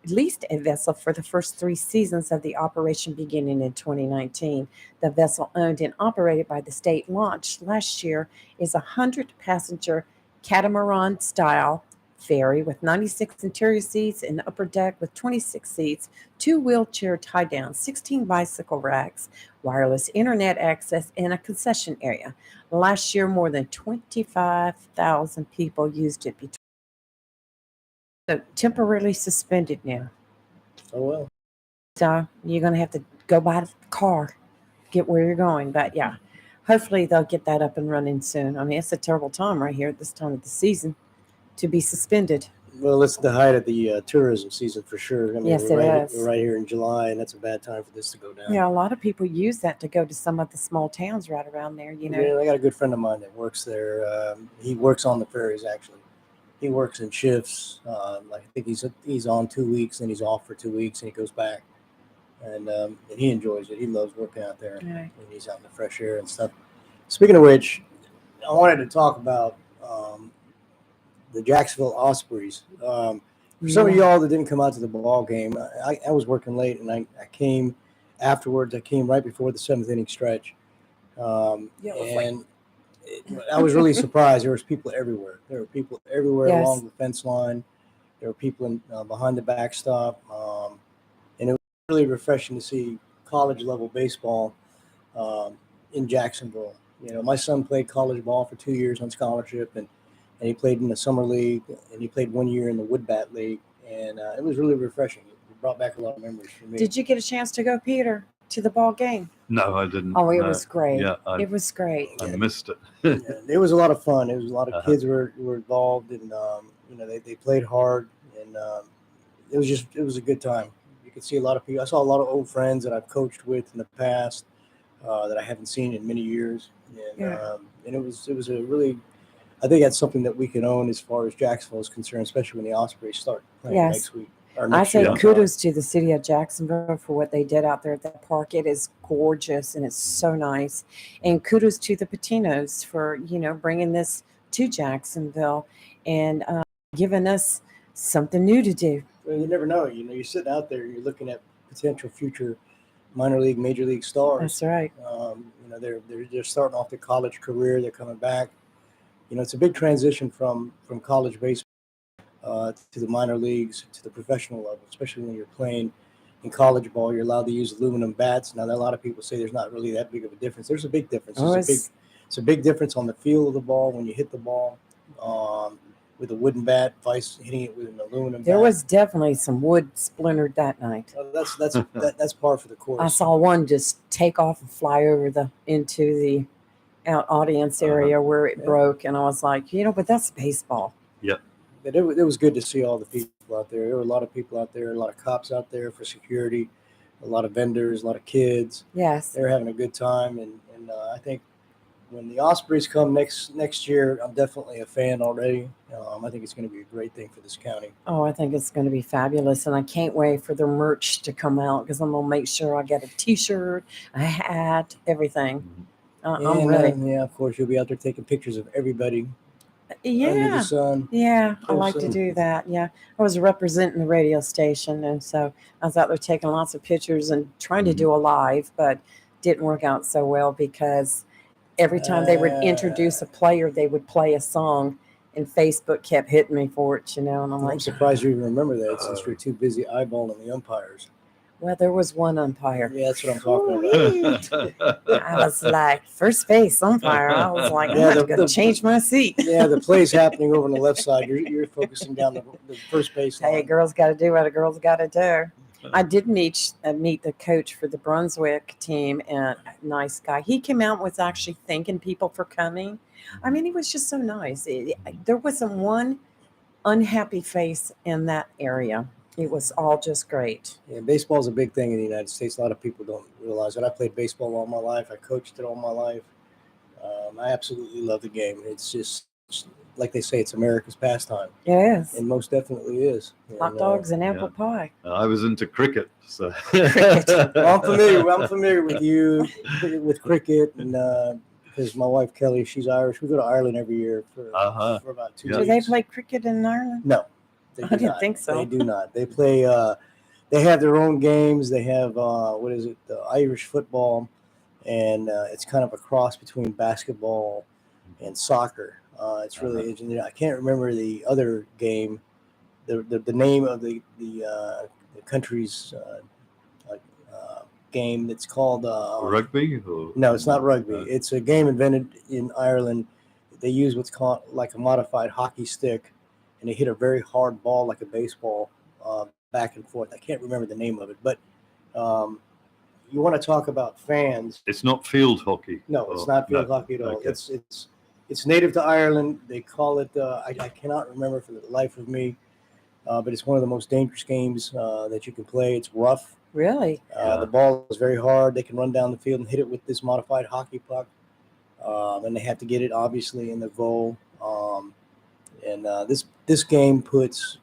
leased a vessel for the first 3 seasons of the operation beginning in 2019. The vessel, owned and operated by the state, launched last year, is a 100-passenger catamaran-style ferry with 96 interior seats, an upper deck with 26 seats, 2 wheelchair tie-downs, 16 bicycle racks, wireless internet access, and a concession area. Last year, more than 25,000 people used it. So temporarily suspended now. Oh, well. So you're going to have to go buy the car, get where you're going. But yeah, hopefully they'll get that up and running soon. I mean, it's a terrible time right here at this time of the season to be suspended. Well, it's the height of the tourism season for sure. I mean, Yes, we're it right, is. We're right here in July, and that's a bad time for this to go down. Yeah, a lot of people use that to go to some of the small towns right around there, you know. Yeah, I got a good friend of mine that works there. He works on the ferries, actually. He works in shifts. I think he's on 2 weeks, and he's off for 2 weeks, and he goes back. And he enjoys it. He loves working out there. Right. And he's out in the fresh air and stuff. Speaking of which, I wanted to talk about the Jacksonville Ospreys. For some of y'all that didn't come out to the ball game, I was working late, and I came afterwards. I came right before the 7th inning stretch. And I was really surprised. There was people everywhere. There were people everywhere Yes. along the fence line. There were people behind the backstop. And it was really refreshing to see college-level baseball in Jacksonville. You know, my son played college ball for 2 years on scholarship, and he played in the summer league, and he played 1 year in the Woodbat League. And it was really refreshing. It brought back a lot of memories for me. Did you get a chance to go, Peter, to the ball game? No, I didn't. Oh, it no. was great. Yeah, it was great. I missed it. And it was a lot of fun. It was a lot of kids were involved, and they played hard, and it was a good time. You could see a lot of people. I saw a lot of old friends that I've coached with in the past that I haven't seen in many years, and it was a really. I think that's something that we can own as far as Jacksonville is concerned, especially when the Ospreys start playing Yes. next week. Or I next say year. kudos to the city of Jacksonville for what they did out there at that park. It is gorgeous and it's so nice. And kudos to the Patinos for, bringing this to Jacksonville and giving us something new to do. Well, you never know. You know, you're sitting out there, you're looking at potential future minor league, major league stars. That's right. You know, they're starting off their college career. They're coming back. You know, it's a big transition from college baseball to the minor leagues to the professional level, especially when you're playing in college ball. You're allowed to use aluminum bats. Now, a lot of people say there's not really that big of a difference. There's a big difference. It's a big difference on the feel of the ball when you hit the ball with a wooden bat, vice hitting it with an aluminum bat. There was definitely some wood splintered that night. That's par for the course. I saw one just take off and fly over into the audience area where it broke, and I was like, but that's baseball. Yep. But it was good to see all the people out there. There were a lot of people out there, a lot of cops out there for security, a lot of vendors, a lot of kids. Yes. They're having a good time, and I think when the Ospreys come next year, I'm definitely a fan already. I think it's going to be a great thing for this county. Oh, I think it's going to be fabulous, and I can't wait for the merch to come out because I'm going to make sure I get a T-shirt, a hat, everything. I'm ready. Yeah, of course, you'll be out there taking pictures of everybody. Under Yeah. the sun. Yeah, I Cool like to scene. do that. Yeah. I was representing the radio station, and so I was out there taking lots of pictures and trying to do a live, but didn't work out so well because every time they would introduce a player, they would play a song, and Facebook kept hitting me for it, and I'm I'm like, surprised you even remember that since you're too busy eyeballing the umpires. well, there was one umpire. Yeah, that's what I'm talking about. I was like, first base umpire. I was like, I'm Yeah, going to change my seat. Yeah, the play's happening over on the left side. You're focusing down the first base line. Hey, girls got to do what a girl's got to do. I did meet the coach for the Brunswick team, and nice guy. He came out and was actually thanking people for coming. I mean, he was just so nice. There wasn't one unhappy face in that area. It was all just great. Yeah, baseball is a big thing in the United States. A lot of people don't realize that. I played baseball all my life. I coached it all my life. I absolutely love the game. It's just, like they say, it's America's pastime. Yes. And most definitely is. Hot dogs and apple pie. I was into cricket, so Well, I'm familiar with you with cricket, and because my wife Kelly, she's Irish. We go to Ireland every year for about 2 Do weeks. they play cricket in Ireland? No, they I do didn't not. think so. They do not. They play. They have their own games. They have what is it? The Irish football, and it's kind of a cross between basketball and soccer. It's really interesting. I can't remember the other game, the name of the country's game. That's called rugby. Or? No, it's not rugby. It's a game invented in Ireland. They use what's called like a modified hockey stick, and they hit a very hard ball like a baseball back and forth. I can't remember the name of it, but you want to talk about fans. It's not field hockey. No, it's not field hockey at all. Okay. It's native to Ireland. They call it, I cannot remember for the life of me, but it's one of the most dangerous games that you can play. It's rough. Really? The ball is very hard. They can run down the field and hit it with this modified hockey puck. And they have to get it, obviously, in the goal. This game puts,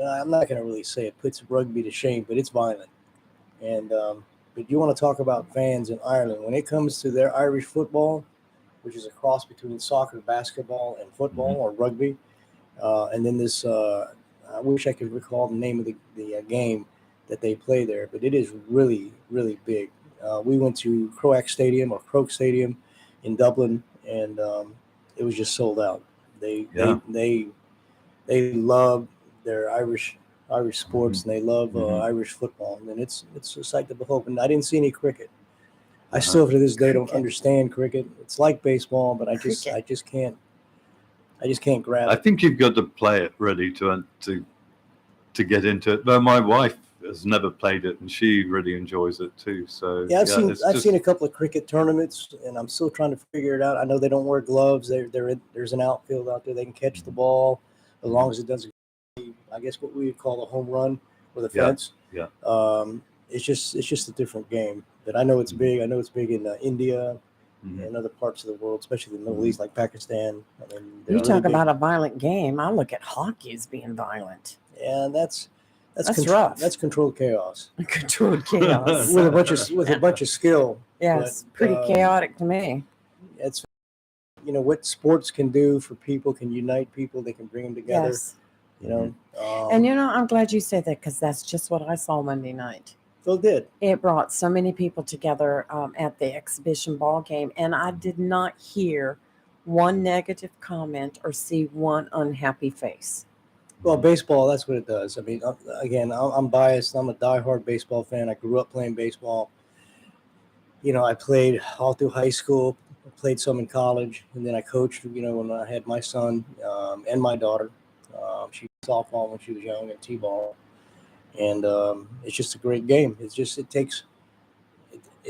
I'm not going to really say it puts rugby to shame, but it's violent. And but you want to talk about fans in Ireland. When it comes to their Irish football, which is a cross between soccer, basketball, and football or rugby. And then this, I wish I could recall the name of the game that they play there, but it is really, really big. We went to Croke Stadium in Dublin, and it was just sold out. They love their Irish sports, and they love Irish football, and it's a sight to behold. And I didn't see any cricket. I still, to this day, don't understand cricket. It's like baseball, but I just can't grab I it. think you've got to play it ready to get into it. But my wife has never played it, and she really enjoys it too. So Yeah, I've seen a couple of cricket tournaments, and I'm still trying to figure it out. I know they don't wear gloves. There's an outfield out there. They can catch the ball as long as it doesn't, I guess, what we would call a home run with a fence. Yeah. It's just a different game. But I know it's big. I know it's big in India and other parts of the world, especially the Middle East, like Pakistan. I mean, You talk about a violent game. I look at hockey as being violent. Yeah, that's rough. That's controlled chaos. Controlled chaos. with a bunch of skill. Yes, but, pretty chaotic to me. It's what sports can do for people, can unite people, they can bring them together. Yes. You know, And I'm glad you said that, because that's just what I saw Monday night. So it did. It brought so many people together at the exhibition ball game, and I did not hear one negative comment or see one unhappy face. Well, baseball, that's what it does. I mean, again, I'm biased. I'm a diehard baseball fan. I grew up playing baseball. I played all through high school, played some in college, and then I coached, when I had my son and my daughter. She was softball when she was young and t-ball. And it's just a great game. It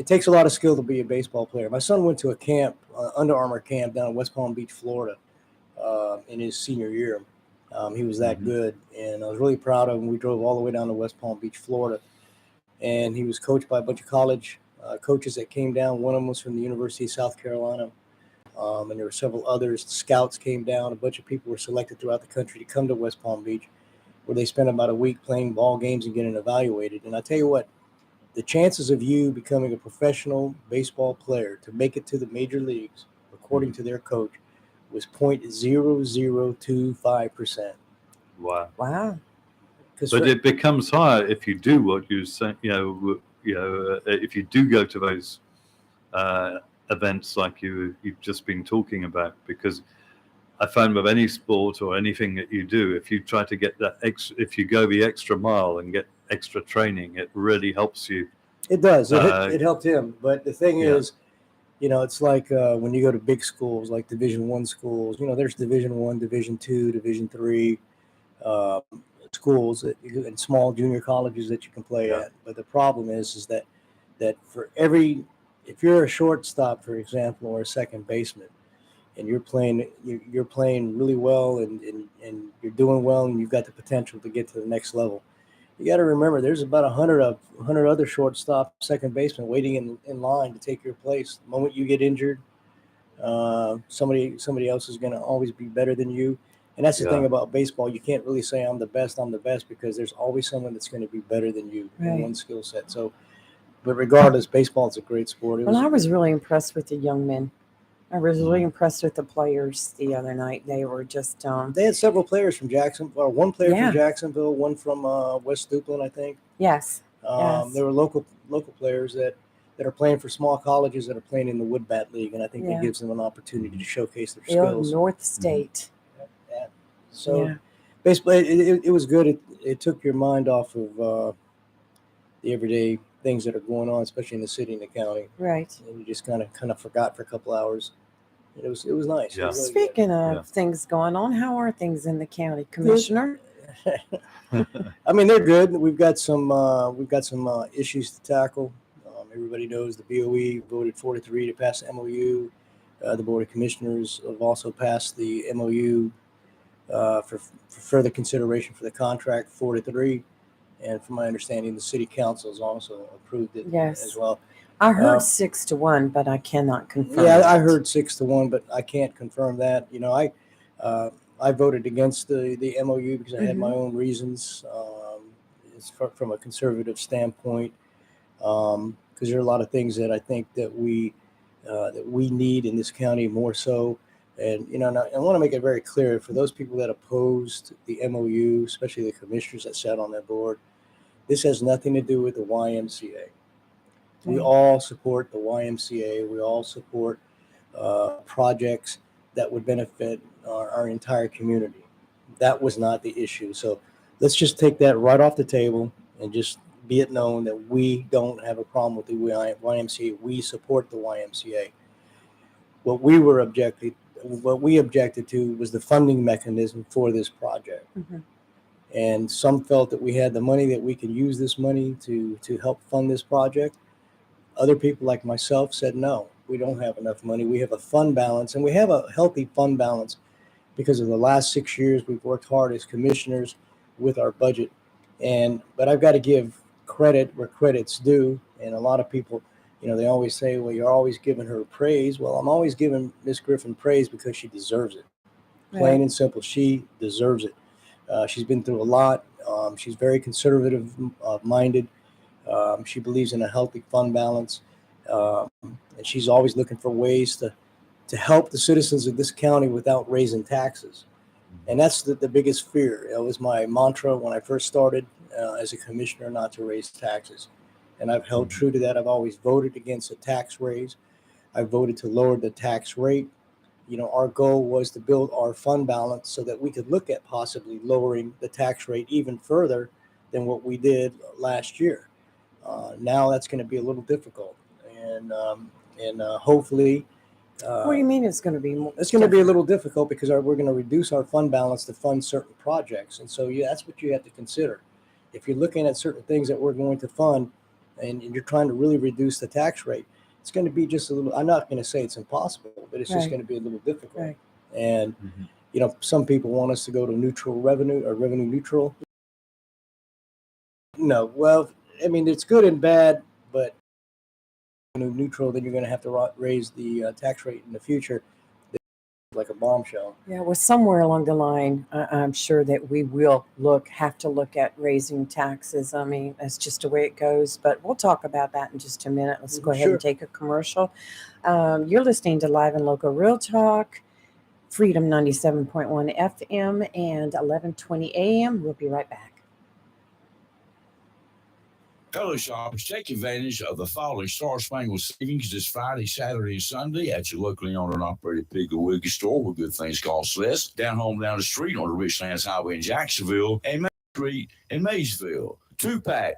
takes a lot of skill to be a baseball player. My son went to a camp, Under Armour camp down in West Palm Beach, Florida, in his senior year. He was that good, and I was really proud of him. We drove all the way down to West Palm Beach, Florida, and he was coached by a bunch of college coaches that came down. One of them was from the University of South Carolina, and there were several others. The scouts came down. A bunch of people were selected throughout the country to come to West Palm Beach, where they spent about a week playing ball games and getting evaluated. And I tell you what, the chances of you becoming a professional baseball player to make it to the major leagues, according to their coach, was 0.0025%. Wow. Wow. But it becomes higher if you do what you say. If you do go to those events like you've just been talking about, because I find with any sport or anything that you do, if you try to get that if you go the extra mile and get extra training, it really helps you. It does. It helped him. But the thing is, it's like when you go to big schools, like Division I schools, there's Division I, Division II, Division III schools and small junior colleges that you can play at. But the problem is that for if you're a shortstop, for example, or a second baseman, and you're playing really well and you're doing well and you've got the potential to get to the next level, you got to remember there's about 100 other shortstop, second basemen waiting in line to take your place. The moment you get injured, somebody else is going to always be better than you. And that's the thing about baseball. You can't really say I'm the best, because there's always someone that's going to be better than you in one skill set. So, but regardless, baseball is a great sport. I was really impressed with the young men. I was really impressed with the players the other night. They were just. They had several players from Jacksonville, one player from Jacksonville, one from West Duplin, I think. Yes. There were local players that are playing for small colleges that are playing in the Wood Bat League, and I think that gives them an opportunity to showcase their skills. North State. So basically, it was good. It took your mind off of the everyday things that are going on, especially in the city and the county. Right. And you just kind of forgot for a couple hours. It was nice. Yeah. It was really Speaking of things going on, how are things in the county, Commissioner? I mean, they're good. We've got some issues to tackle. Everybody knows the BOE voted 4-3 to pass the MOU. The Board of Commissioners have also passed the MOU for further consideration for the contract 4-3. And from my understanding, the City Council has also approved it as well. I heard 6-1, but I cannot confirm. Yeah, I heard 6-1, but I can't confirm that. I voted against the MOU because I had my own reasons. It's from a conservative standpoint, because there are a lot of things that I think that we need in this county more so. And I want to make it very clear for those people that opposed the MOU, especially the commissioners that sat on that board. This has nothing to do with the YMCA. We all support the YMCA. We all support projects that would benefit our entire community. That was not the issue. So let's just take that right off the table and just be it known that we don't have a problem with the YMCA. We support the YMCA. What we objected to was the funding mechanism for this project. And some felt that we had the money, that we could use this money to help fund this project. Other people like myself said, no, we don't have enough money. We have a fund balance, and we have a healthy fund balance because of the last 6 years we've worked hard as commissioners with our budget. But I've got to give credit where credit's due. And a lot of people, they always say, well, you're always giving her praise. Well, I'm always giving Miss Griffin praise because she deserves it. Plain and simple, she deserves it. She's been through a lot. She's very conservative minded. She believes in a healthy fund balance. And she's always looking for ways to help the citizens of this county without raising taxes. And that's the biggest fear. It was my mantra when I first started as a commissioner, not to raise taxes. And I've held true to that. I've always voted against a tax raise. I voted to lower the tax rate. You know, our goal was to build our fund balance so that we could look at possibly lowering the tax rate even further than what we did last year. Now that's going to be a little difficult. And hopefully, What do you mean it's going to be more? it's going to be a little difficult because we're going to reduce our fund balance to fund certain projects. And so, yeah, that's what you have to consider. If you're looking at certain things that we're going to fund and you're trying to really reduce the tax rate, it's going to be just a little, I'm not going to say it's impossible, but it's just Right. going to be a little difficult. Right. And, you know, some people want us to go to neutral revenue or revenue neutral. No, well, I mean, it's good and bad, but revenue neutral, then you're going to have to raise the tax rate in the future, like a bombshell. Yeah, well, somewhere along the line, I'm sure that we will have to look at raising taxes. I mean, that's just the way it goes. But we'll talk about that in just a minute. Let's go ahead Sure. and take a commercial. You're listening to Live and Local Real Talk, Freedom 97.1 FM and 1120 AM. We'll be right back. Hello, shoppers. Take advantage of the falling Star Spangled savings this Friday, Saturday, and Sunday at your locally owned and operated Piggly Wiggly store where good things cost less. Down the street on the Richlands Highway in Jacksonville and Main Street in Maysville. 2-pack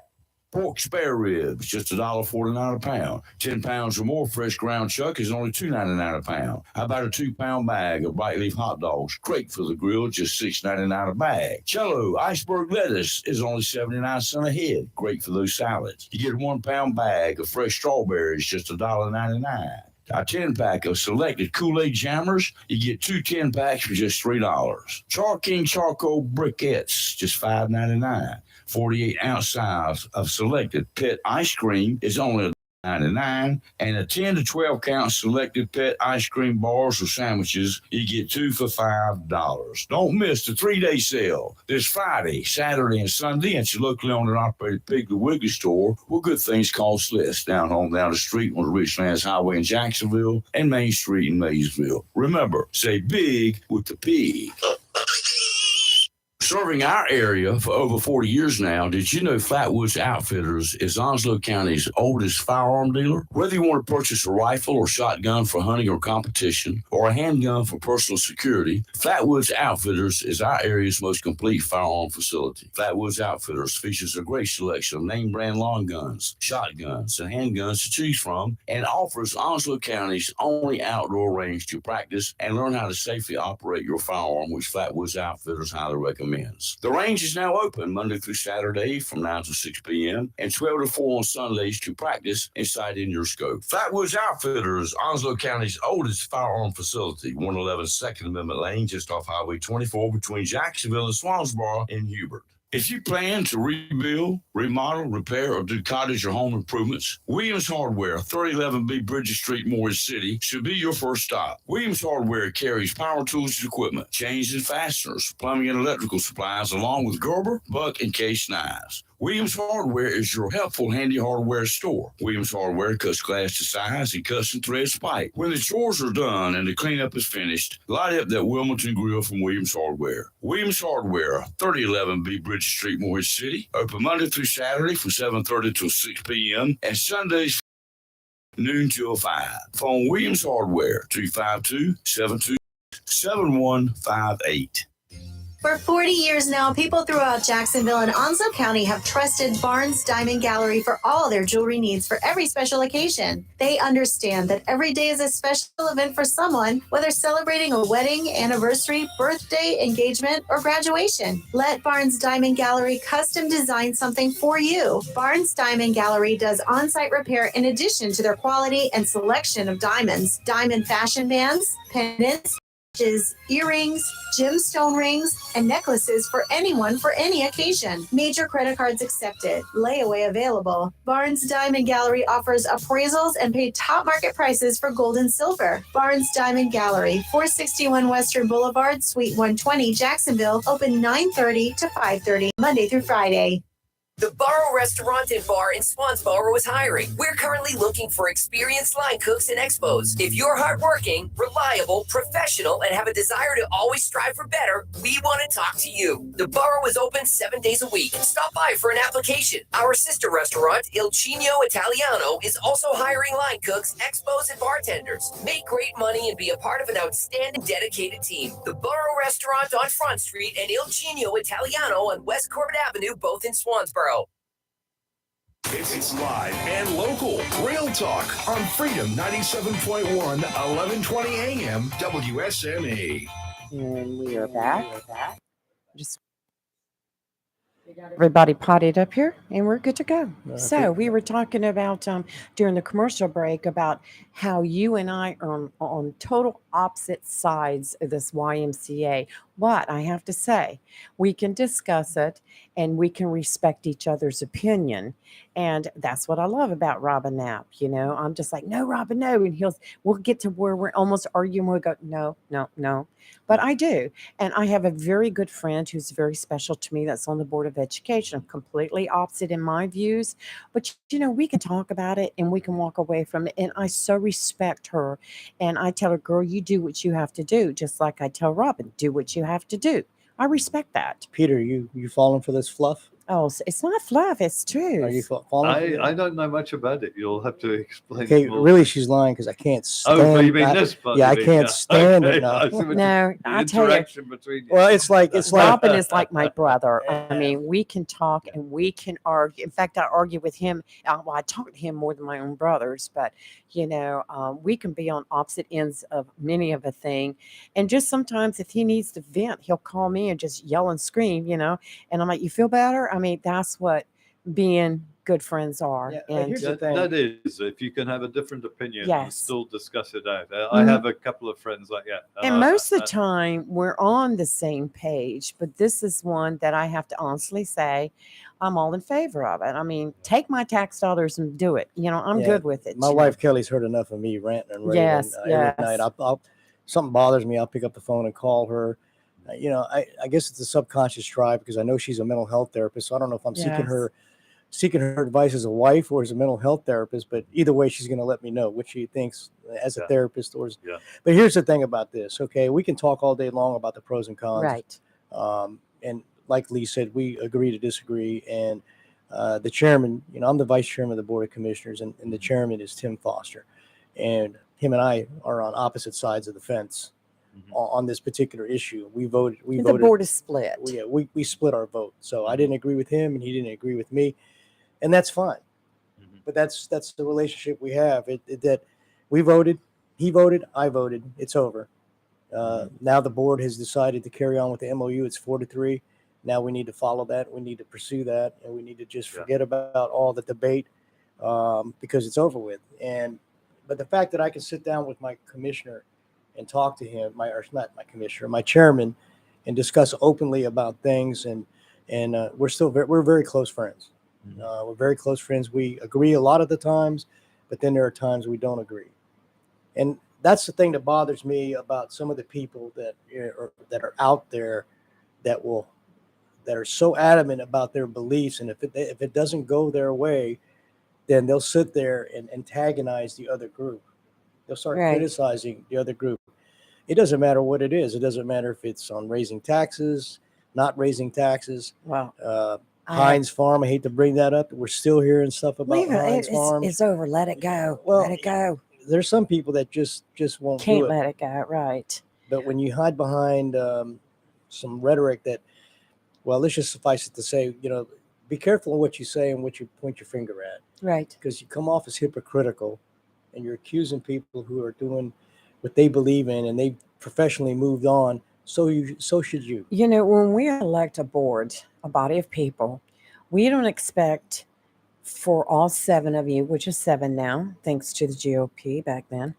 pork spare ribs, just $1.49 a pound. 10 pounds or more fresh ground chuck is only $2.99 a pound. How about a 2-pound bag of bright leaf hot dogs? Great for the grill, just $6.99 a bag. Cello iceberg lettuce is only 79 cents a head. Great for those salads. You get a 1-pound bag of fresh strawberries, just $1.99. A 10-pack of selected Kool-Aid jammers, you get 2 10-packs for just $3. Char King charcoal briquettes, just $5.99. 48-ounce size of selected pet ice cream is only $1.99, and a 10 to 12 count selected pet ice cream bars or sandwiches, you get 2 for $5. Don't miss the 3-day sale this Friday, Saturday, and Sunday at your locally owned and operated Piggly Wiggly store where good things cost less. Down the street on the Richlands Highway in Jacksonville and Main Street in Maysville. Remember, say big with the pig. Serving our area for over 40 years now, did you know Flatwoods Outfitters is Onslow County's oldest firearm dealer? Whether you want to purchase a rifle or shotgun for hunting or competition, or a handgun for personal security, Flatwoods Outfitters is our area's most complete firearm facility. Flatwoods Outfitters features a great selection of name brand long guns, shotguns, and handguns to choose from, and offers Onslow County's only outdoor range to practice and learn how to safely operate your firearm, which Flatwoods Outfitters highly recommends. The range is now open Monday through Saturday from 9 to 6 p.m. and 12 to 4 on Sundays to practice and sight in your scope. Flatwoods Outfitters, Onslow County's oldest firearm facility, 111 Second Amendment Lane, just off Highway 24 between Jacksonville and Swansboro in Hubert. If you plan to rebuild, remodel, repair, or do cottage or home improvements, Williams Hardware, 3011B Bridges Street, Morris City, should be your first stop. Williams Hardware carries power tools and equipment, chains and fasteners, plumbing and electrical supplies, along with Gerber, Buck, and Case knives. Williams Hardware is your helpful handy hardware store. Williams Hardware cuts glass to size and custom threads pipe. When the chores are done and the cleanup is finished, light up that Wilmington grill from Williams Hardware. Williams Hardware, 3011B Bridges Street, Morris City. Open Monday through Saturday from 7:30 till 6 p.m. and Sundays noon till 5. Phone Williams Hardware, 252-72-7158. For 40 years now, people throughout Jacksonville and Onslow County have trusted Barnes Diamond Gallery for all their jewelry needs for every special occasion. They understand that every day is a special event for someone, whether celebrating a wedding, anniversary, birthday, engagement, or graduation. Let Barnes Diamond Gallery custom design something for you. Barnes Diamond Gallery does on-site repair in addition to their quality and selection of diamonds, diamond fashion bands, pendants, earrings, gemstone rings, and necklaces for anyone for any occasion. Major credit cards accepted. Layaway available. Barnes Diamond Gallery offers appraisals and pay top market prices for gold and silver. Barnes Diamond Gallery, 461 Western Boulevard, Suite 120, Jacksonville, open 9:30 to 5:30, Monday through Friday. The Burrow Restaurant and Bar in Swansboro is hiring. We're currently looking for experienced line cooks and expos. If you're hardworking, reliable, professional, and have a desire to always strive for better, we want to talk to you. The Burrow is open 7 days a week. Stop by for an application. Our sister restaurant, Il Cigno Italiano, is also hiring line cooks, expos, and bartenders. Make great money and be a part of an outstanding, dedicated team. The Burrow Restaurant on Front Street and Il Cigno Italiano on West Corbett Avenue, both in Swansboro. It's live and local. Real talk on Freedom 97.1, 1120 AM, WSME. And we are back. Just everybody potted up here, and we're good to go. So we were talking about during the commercial break about how you and I are on total opposite sides of this YMCA. But I have to say, we can discuss it and we can respect each other's opinion. And that's what I love about Robin Knapp. You know, I'm just like, no, Robin, no. And we'll get to where we're almost arguing. We'll go, no, no, no. But I do. And I have a very good friend who's very special to me that's on the Board of Education. I'm completely opposite in my views. But, you know, we can talk about it and we can walk away from it. And I so respect her. And I tell her, girl, you do what you have to do. Just like I tell Robin, do what you have to do. I respect that. Peter, you falling for this fluff? Oh, it's not fluff. It's true. Are you falling? I don't know much about it. You'll have to explain. Okay, more. really, she's lying because I can't stand. Oh, you mean this part? Yeah, I you mean, can't stand okay, it now. I see what No, the I tell you. interaction between you. Well, it's like Robin is like my brother. I mean, we can talk and we can argue. In fact, I argue with him. Well, I talk to him more than my own brothers, but you know, we can be on opposite ends of many of a thing. And just sometimes if he needs to vent, he'll call me and just yell and scream, you know, and I'm like, you feel better? I mean, that's what being good friends are. Yeah, and here's the thing. That is, if you can have a different opinion and Yes. still discuss it out. I have a couple of friends like that. And most of the time, we're on the same page, but this is one that I have to honestly say I'm all in favor of it. I mean, take my tax dollars and do it. You know, I'm Yeah, good with it. My you wife Kelly's heard enough of me ranting and raving Yes, every yes. night. I'll something bothers me, I'll pick up the phone and call her. You know, I guess it's a subconscious drive because I know she's a mental health therapist. So I don't know if I'm seeking her advice as a wife or as a mental health therapist, but either way, she's going to let me know what she thinks as a therapist or. But here's the thing about this. Okay, we can talk all day long about the pros and cons. Right. And like Lee said, we agree to disagree. And the chairman, you know, I'm the vice chairman of the Board of Commissioners, and the chairman is Tim Foster, and him and I are on opposite sides of the fence on this particular issue. We voted. The board is split. We split our vote. So I didn't agree with him, and he didn't agree with me, and that's fine. But that's the relationship we have. That we voted, he voted, I voted. It's over. Now the board has decided to carry on with the MOU. It's 4-3. Now we need to follow that. We need to pursue that, and we need to just forget about all the debate because it's over with. But the fact that I can sit down with my commissioner and talk to him, my chairman, and discuss openly about things, and we're very close friends. We're very close friends. We agree a lot of the times, but then there are times we don't agree, and that's the thing that bothers me about some of the people that are out there that are so adamant about their beliefs, and if it doesn't go their way, then they'll sit there and antagonize the other group. They'll start criticizing the other group. It doesn't matter what it is. It doesn't matter if it's on raising taxes, not raising taxes. Wow. Heinz Farm, I hate to bring that up. We're still hearing stuff about Heinz Farm. It's over. Let it go. Well, let it go. There's some people that just won't Can't do it. let it go. Right. But when you hide behind some rhetoric that, well, let's just suffice it to say, you know, be careful in what you say and what you point your finger at. Right. Because you come off as hypocritical and you're accusing people who are doing what they believe in and they professionally moved on. So should you. You know, when we elect a board, a body of people, we don't expect for all 7 of you, which is 7 now, thanks to the GOP back then,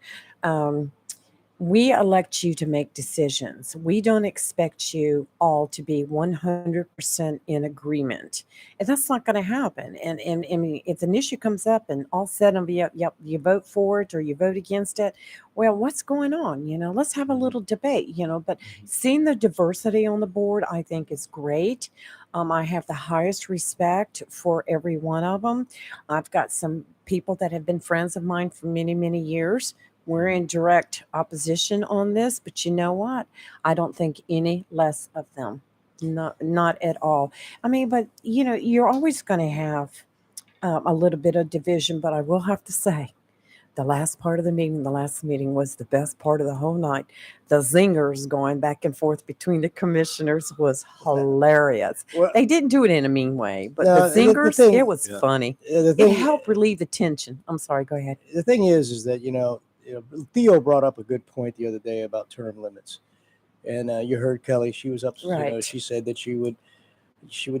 we elect you to make decisions. We don't expect you all to be 100% in agreement. And that's not going to happen. And I mean, if an issue comes up and all 7 of you, you vote for it or you vote against it, well, what's going on? You know, let's have a little debate, you know, but seeing the diversity on the board, I think is great. I have the highest respect for every one of them. I've got some people that have been friends of mine for many, many years. We're in direct opposition on this, but you know what? I don't think any less of them. Not at all. I mean, but you're always going to have a little bit of division, but I will have to say, the last meeting was the best part of the whole night. The zingers going back and forth between the commissioners was hilarious. Well, they didn't do it in a mean way, but No, the zingers, thing- it was Yeah. funny. The It thing- helped relieve the tension. I'm sorry, go ahead. The thing is that Theo brought up a good point the other day about term limits, and you heard Kelly. She was up. Right. She said that she would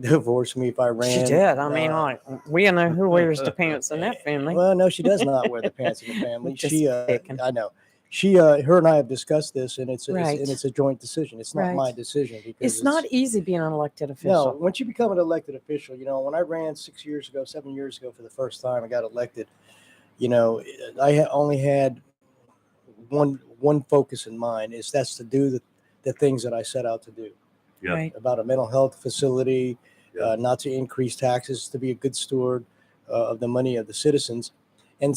divorce me if I ran. She did. I mean, we know who wears the pants in that family. Well, no, she does not wear the pants in the family. Just She, picking. I know. She, her and I have discussed this, and it's Right. a joint decision. It's not Right. my decision because It's not easy being an elected official. No, once you become an elected official, when I ran 7 years ago for the first time, I got elected. I only had one focus in mind. That's to do the things that I set out to do. Yeah. Right. About a mental health facility, not to increase taxes, to be a good steward of the money of the citizens. And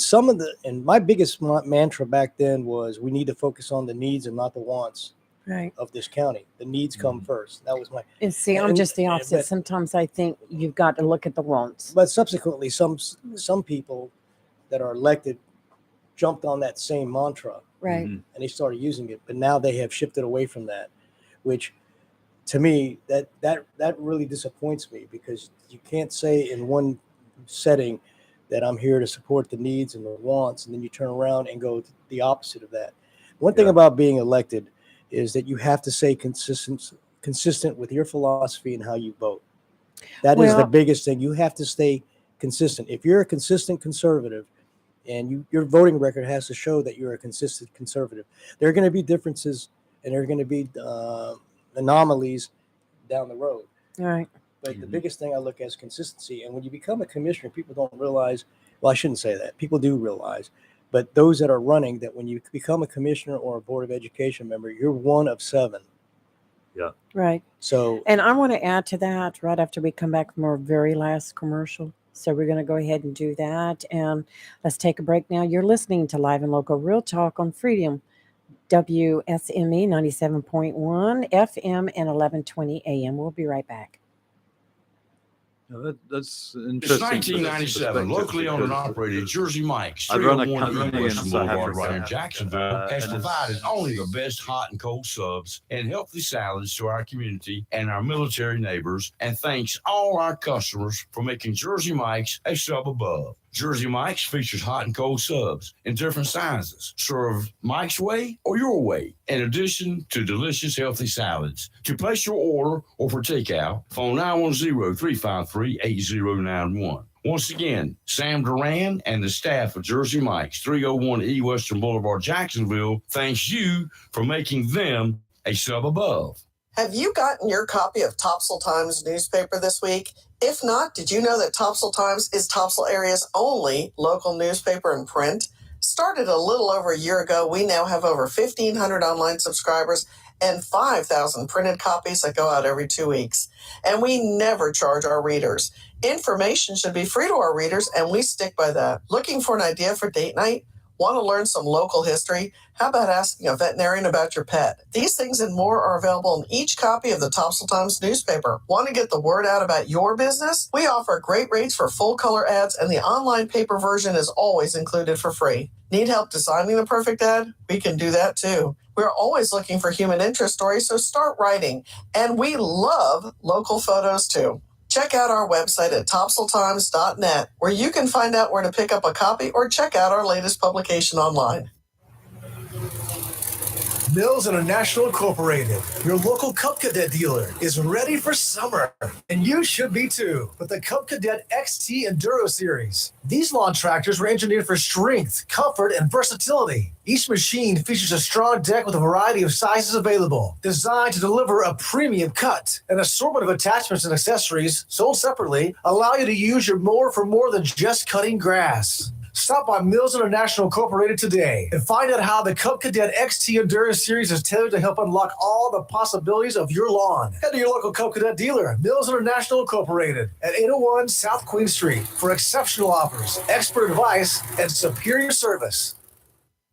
my biggest mantra back then was we need to focus on the needs and not the wants Right. of this county. The needs come first. That was my. And see, I'm just the opposite. Sometimes I think you've got to look at the wants. But subsequently, some people that are elected jumped on that same mantra, Right. and they started using it. But now they have shifted away from that, which to me that really disappoints me, because you can't say in one setting that I'm here to support the needs and the wants, and then you turn around and go the opposite of that. One thing about being elected is that you have to stay consistent with your philosophy and how you vote. That is the Well- biggest thing. You have to stay consistent. If you're a consistent conservative, and your voting record has to show that you're a consistent conservative, there are going to be differences, and there are going to be anomalies down the road. All right. But the biggest thing I look at is consistency. And when you become a commissioner, people don't realize, well, I shouldn't say that. People do realize, but those that are running, that when you become a commissioner or a Board of Education member, you're one of 7. Yeah. Right. So, And I want to add to that right after we come back from our very last commercial. So we're going to go ahead and do that. And let's take a break now. You're listening to Live and Local Real Talk on Freedom, WSME 97.1 FM and 1120 AM. We'll be right back. That's It's interesting. 1997. Locally owned and operated, Jersey Mike's, I run a 301 company Western in Boulevard right in Southampton, Jacksonville, has and it's- provided only the best hot and cold subs and healthy salads to our community and our military neighbors, and thanks all our customers for making Jersey Mike's a sub above. Jersey Mike's features hot and cold subs in different sizes, served Mike's way or your way, in addition to delicious, healthy salads. To place your order or for takeout, phone 910-353-8091. Once again, Sam Duran and the staff of Jersey Mike's, 301 E Western Boulevard, Jacksonville, thanks you for making them a sub above. Have you gotten your copy of Topsail Times newspaper this week? If not, did you know that Topsail Times is Topsail area's only local newspaper in print? Started a little over a year ago, we now have over 1,500 online subscribers and 5,000 printed copies that go out every 2 weeks. And we never charge our readers. Information should be free to our readers, and we stick by that. Looking for an idea for date night? Want to learn some local history? How about asking a veterinarian about your pet? These things and more are available in each copy of the Topsail Times newspaper. Want to get the word out about your business? We offer great rates for full color ads, and the online paper version is always included for free. Need help designing the perfect ad? We can do that too. We're always looking for human interest stories, so start writing. And we love local photos too. Check out our website at topsailtimes.net, where you can find out where to pick up a copy or check out our latest publication online. Mills International Incorporated, your local Cub Cadet dealer, is ready for summer, and you should be too, with the Cub Cadet XT Enduro Series. These lawn tractors were engineered for strength, comfort, and versatility. Each machine features a strong deck with a variety of sizes available, designed to deliver a premium cut. An assortment of attachments and accessories, sold separately, allow you to use your mower for more than just cutting grass. Stop by Mills International Incorporated today and find out how the Cub Cadet XT Endurance Series is tailored to help unlock all the possibilities of your lawn. Head to your local Cub Cadet dealer, Mills International Incorporated, at 801 South Queen Street for exceptional offers, expert advice, and superior service.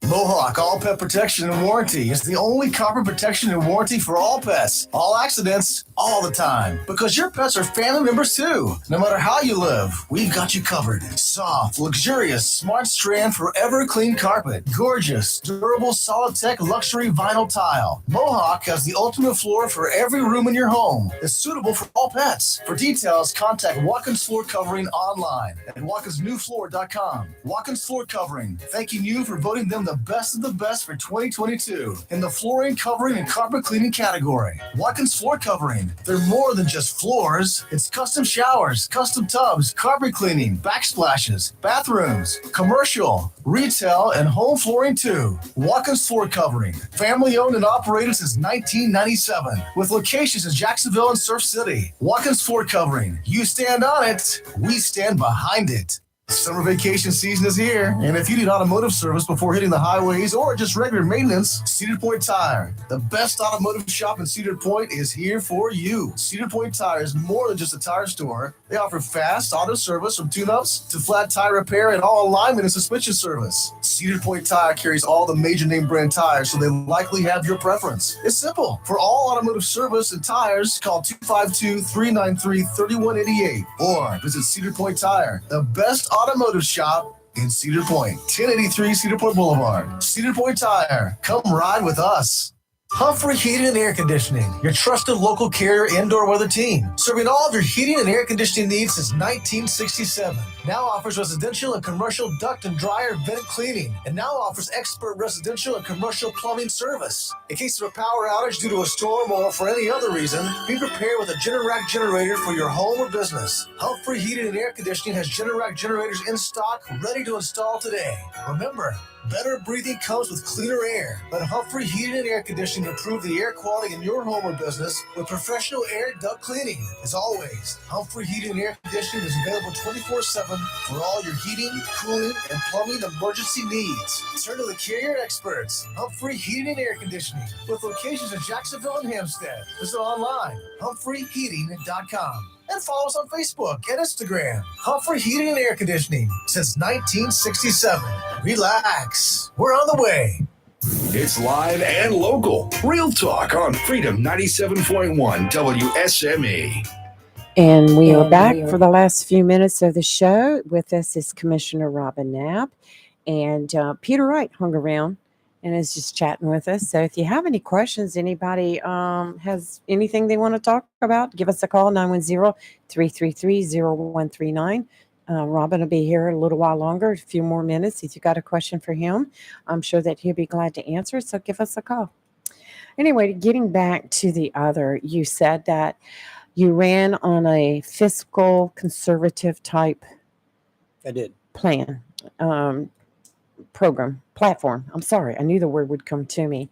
Mohawk All Pet Protection and Warranty is the only copper protection and warranty for all pets, all accidents, all the time. Because your pets are family members too. No matter how you live, we've got you covered. Soft, luxurious, smart strand, forever clean carpet. Gorgeous, durable, solid tech luxury vinyl tile. Mohawk has the ultimate floor for every room in your home. It's suitable for all pets. For details, contact Watkins Floor Covering online at watkinsnewfloor.com. Watkins Floor Covering, thanking you for voting them the best of the best for 2022 in the flooring, covering, and carpet cleaning category. Watkins Floor Covering. They're more than just floors. It's custom showers, custom tubs, carpet cleaning, backsplashes, bathrooms, commercial, retail, and home flooring too. Watkins Floor Covering. Family owned and operated since 1997 with locations in Jacksonville and Surf City. Watkins Floor Covering. You stand on it, we stand behind it. Summer vacation season is here, and if you need automotive service before hitting the highways or just regular maintenance, Cedar Point Tire, the best automotive shop in Cedar Point, is here for you. Cedar Point Tire is more than just a tire store. They offer fast auto service from tune-ups to flat tire repair and all alignment and suspension service. Cedar Point Tire carries all the major name brand tires, so they likely have your preference. It's simple. For all automotive service and tires, call 252-393-3188 or visit Cedar Point Tire, the best automotive shop in Cedar Point, 1083 Cedar Point Boulevard. Cedar Point Tire, come ride with us. Humphrey Heating and Air Conditioning, your trusted local carrier indoor weather team, serving all of your heating and air conditioning needs since 1967. Now offers residential and commercial duct and dryer vent cleaning, and now offers expert residential and commercial plumbing service. In case of a power outage due to a storm or for any other reason, be prepared with a Generac generator for your home or business. Humphrey Heating and Air Conditioning has Generac generators in stock, ready to install today. Remember, better breathing comes with cleaner air. Let Humphrey Heating and Air Conditioning improve the air quality in your home or business with professional air duct cleaning. As always, Humphrey Heating and Air Conditioning is available 24/7 for all your heating, cooling, and plumbing emergency needs. Turn to the carrier experts, Humphrey Heating and Air Conditioning, with locations in Jacksonville and Hampstead. Visit online, humphreyheating.com. And follow us on Facebook and Instagram. Humphrey Heating and Air Conditioning since 1967. Relax. We're on the way. It's live and local. Real talk on Freedom 97.1 WSME. And we are back for the last few minutes of the show. With us is Commissioner Robin Knapp. And Peter Wright hung around and is just chatting with us. So if you have any questions, anybody has anything they want to talk about, give us a call, 910-333-0139. Robin will be here a little while longer, a few more minutes. If you got a question for him, I'm sure that he'll be glad to answer. So give us a call. Anyway, getting back to the other, you said that you ran on a fiscal conservative type I did. plan. Platform. I'm sorry. I knew the word would come to me.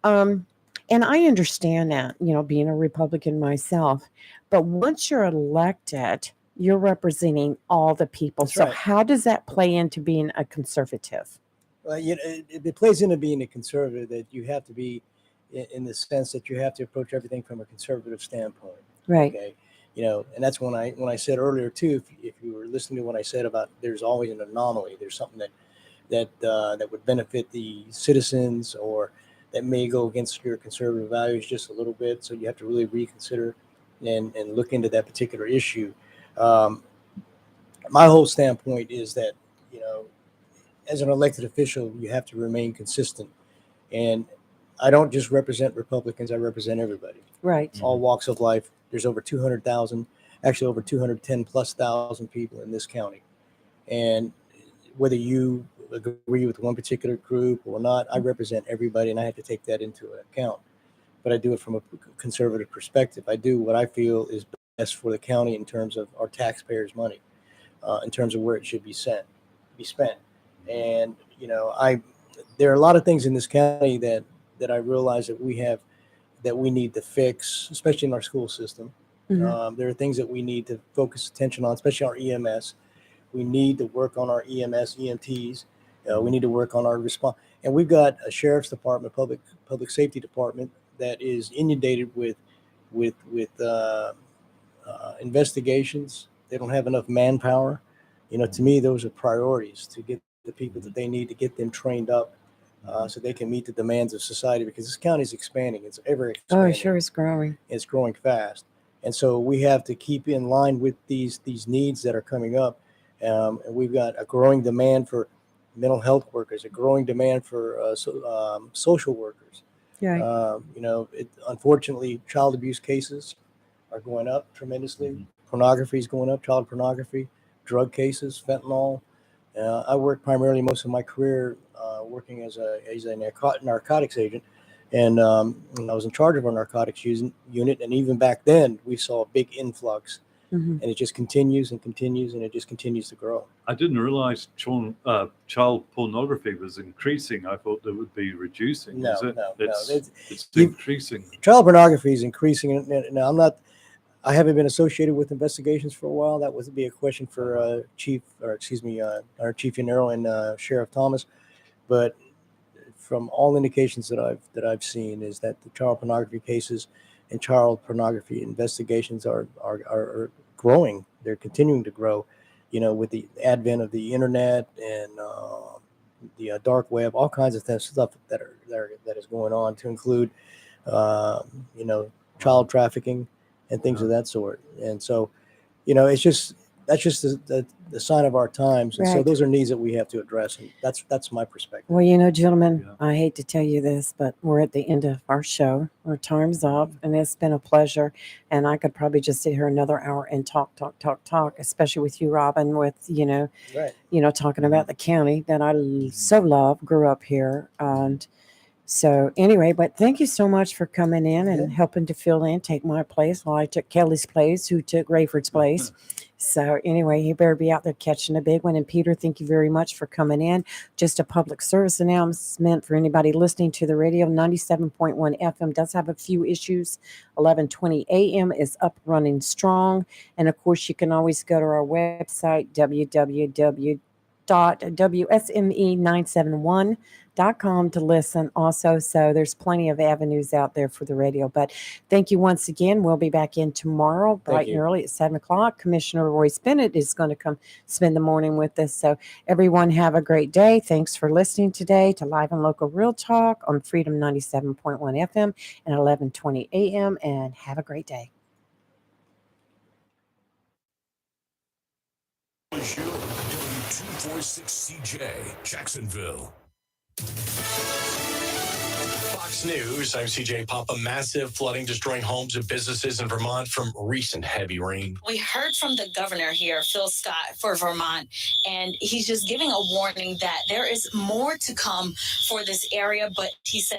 And I understand that, being a Republican myself, but once you're elected, you're representing all the people. That's So right. how does that play into being a conservative? Well, it plays into being a conservative that you have to be in the sense that you have to approach everything from a conservative standpoint. Right. Okay. And that's when I said earlier too, if you were listening to what I said about there's always an anomaly, there's something that would benefit the citizens or that may go against your conservative values just a little bit. So you have to really reconsider and look into that particular issue. My whole standpoint is that, as an elected official, you have to remain consistent. And I don't just represent Republicans, I represent everybody. Right. All walks of life. There's over 200,000, actually over 210,000+ people in this county. And whether you agree with one particular group or not, I represent everybody, and I have to take that into account. But I do it from a conservative perspective. I do what I feel is best for the county in terms of our taxpayers' money, in terms of where it should be spent. And there are a lot of things in this county that I realize that we need to fix, especially in our school system. Mhm. There are things that we need to focus attention on, especially our EMS. We need to work on our EMS, EMTs. We need to work on our response. And we've got a sheriff's department, public safety department that is inundated with investigations. They don't have enough manpower. To me, those are priorities to get the people that they need to get them trained up so they can meet the demands of society, because this county is expanding. It's ever expanding. Oh, it sure is growing. It's growing fast. And so we have to keep in line with these needs that are coming up. And we've got a growing demand for mental health workers, a growing demand for social workers. Yeah. Unfortunately, child abuse cases are going up tremendously. Pornography is going up, child pornography, drug cases, fentanyl. I worked primarily most of my career working as a narcotics agent, and I was in charge of our narcotics unit. And even back then, we saw a big influx, and it just continues and continues, and it just continues to grow. I didn't realize child pornography was increasing. I thought that would be reducing. No, Is it? no. It's increasing. Child pornography is increasing. Now, I haven't been associated with investigations for a while. That would be a question for our Chief Yanero and Sheriff Thomas. But from all indications that I've seen is that the child pornography cases and child pornography investigations are growing. They're continuing to grow, with the advent of the internet and the dark web, all kinds of stuff that is going on, to include child trafficking and things of that sort. And so, that's just the sign of our times. And so Right. those are needs that we have to address. And that's my perspective. Well, gentlemen, I hate to tell you this, but we're at the end of our show. Our time's up, and it's been a pleasure. And I could probably just sit here another hour and talk, especially with you, Robin, with, Right. talking about the county that I so love, grew up here. And so anyway, but thank you so much for coming in and helping to fill in, take my place while I took Kelly's place, who took Rayford's place. So anyway, you better be out there catching a big one. And Peter, thank you very much for coming in. Just a public service announcement for anybody listening to the radio. 97.1 FM does have a few issues. 11:20 a.m. is up, running strong. And of course, you can always go to our website, www.wsme971.com to listen also. So there's plenty of avenues out there for the radio. But thank you once again. We'll be back in tomorrow, bright and early at 7 o'clock. Commissioner Royce Bennett is going to come spend the morning with us. So everyone have a great day. Thanks for listening today to Live and Local Real Talk on Freedom 97.1 FM and 11:20 a.m. And have a great day. W246CJ, Jacksonville. Fox News, I'm CJ Papa. Massive flooding destroying homes and businesses in Vermont from recent heavy rain. We heard from the governor here, Phil Scott, for Vermont, and he's just giving a warning that there is more to come for this area, but he said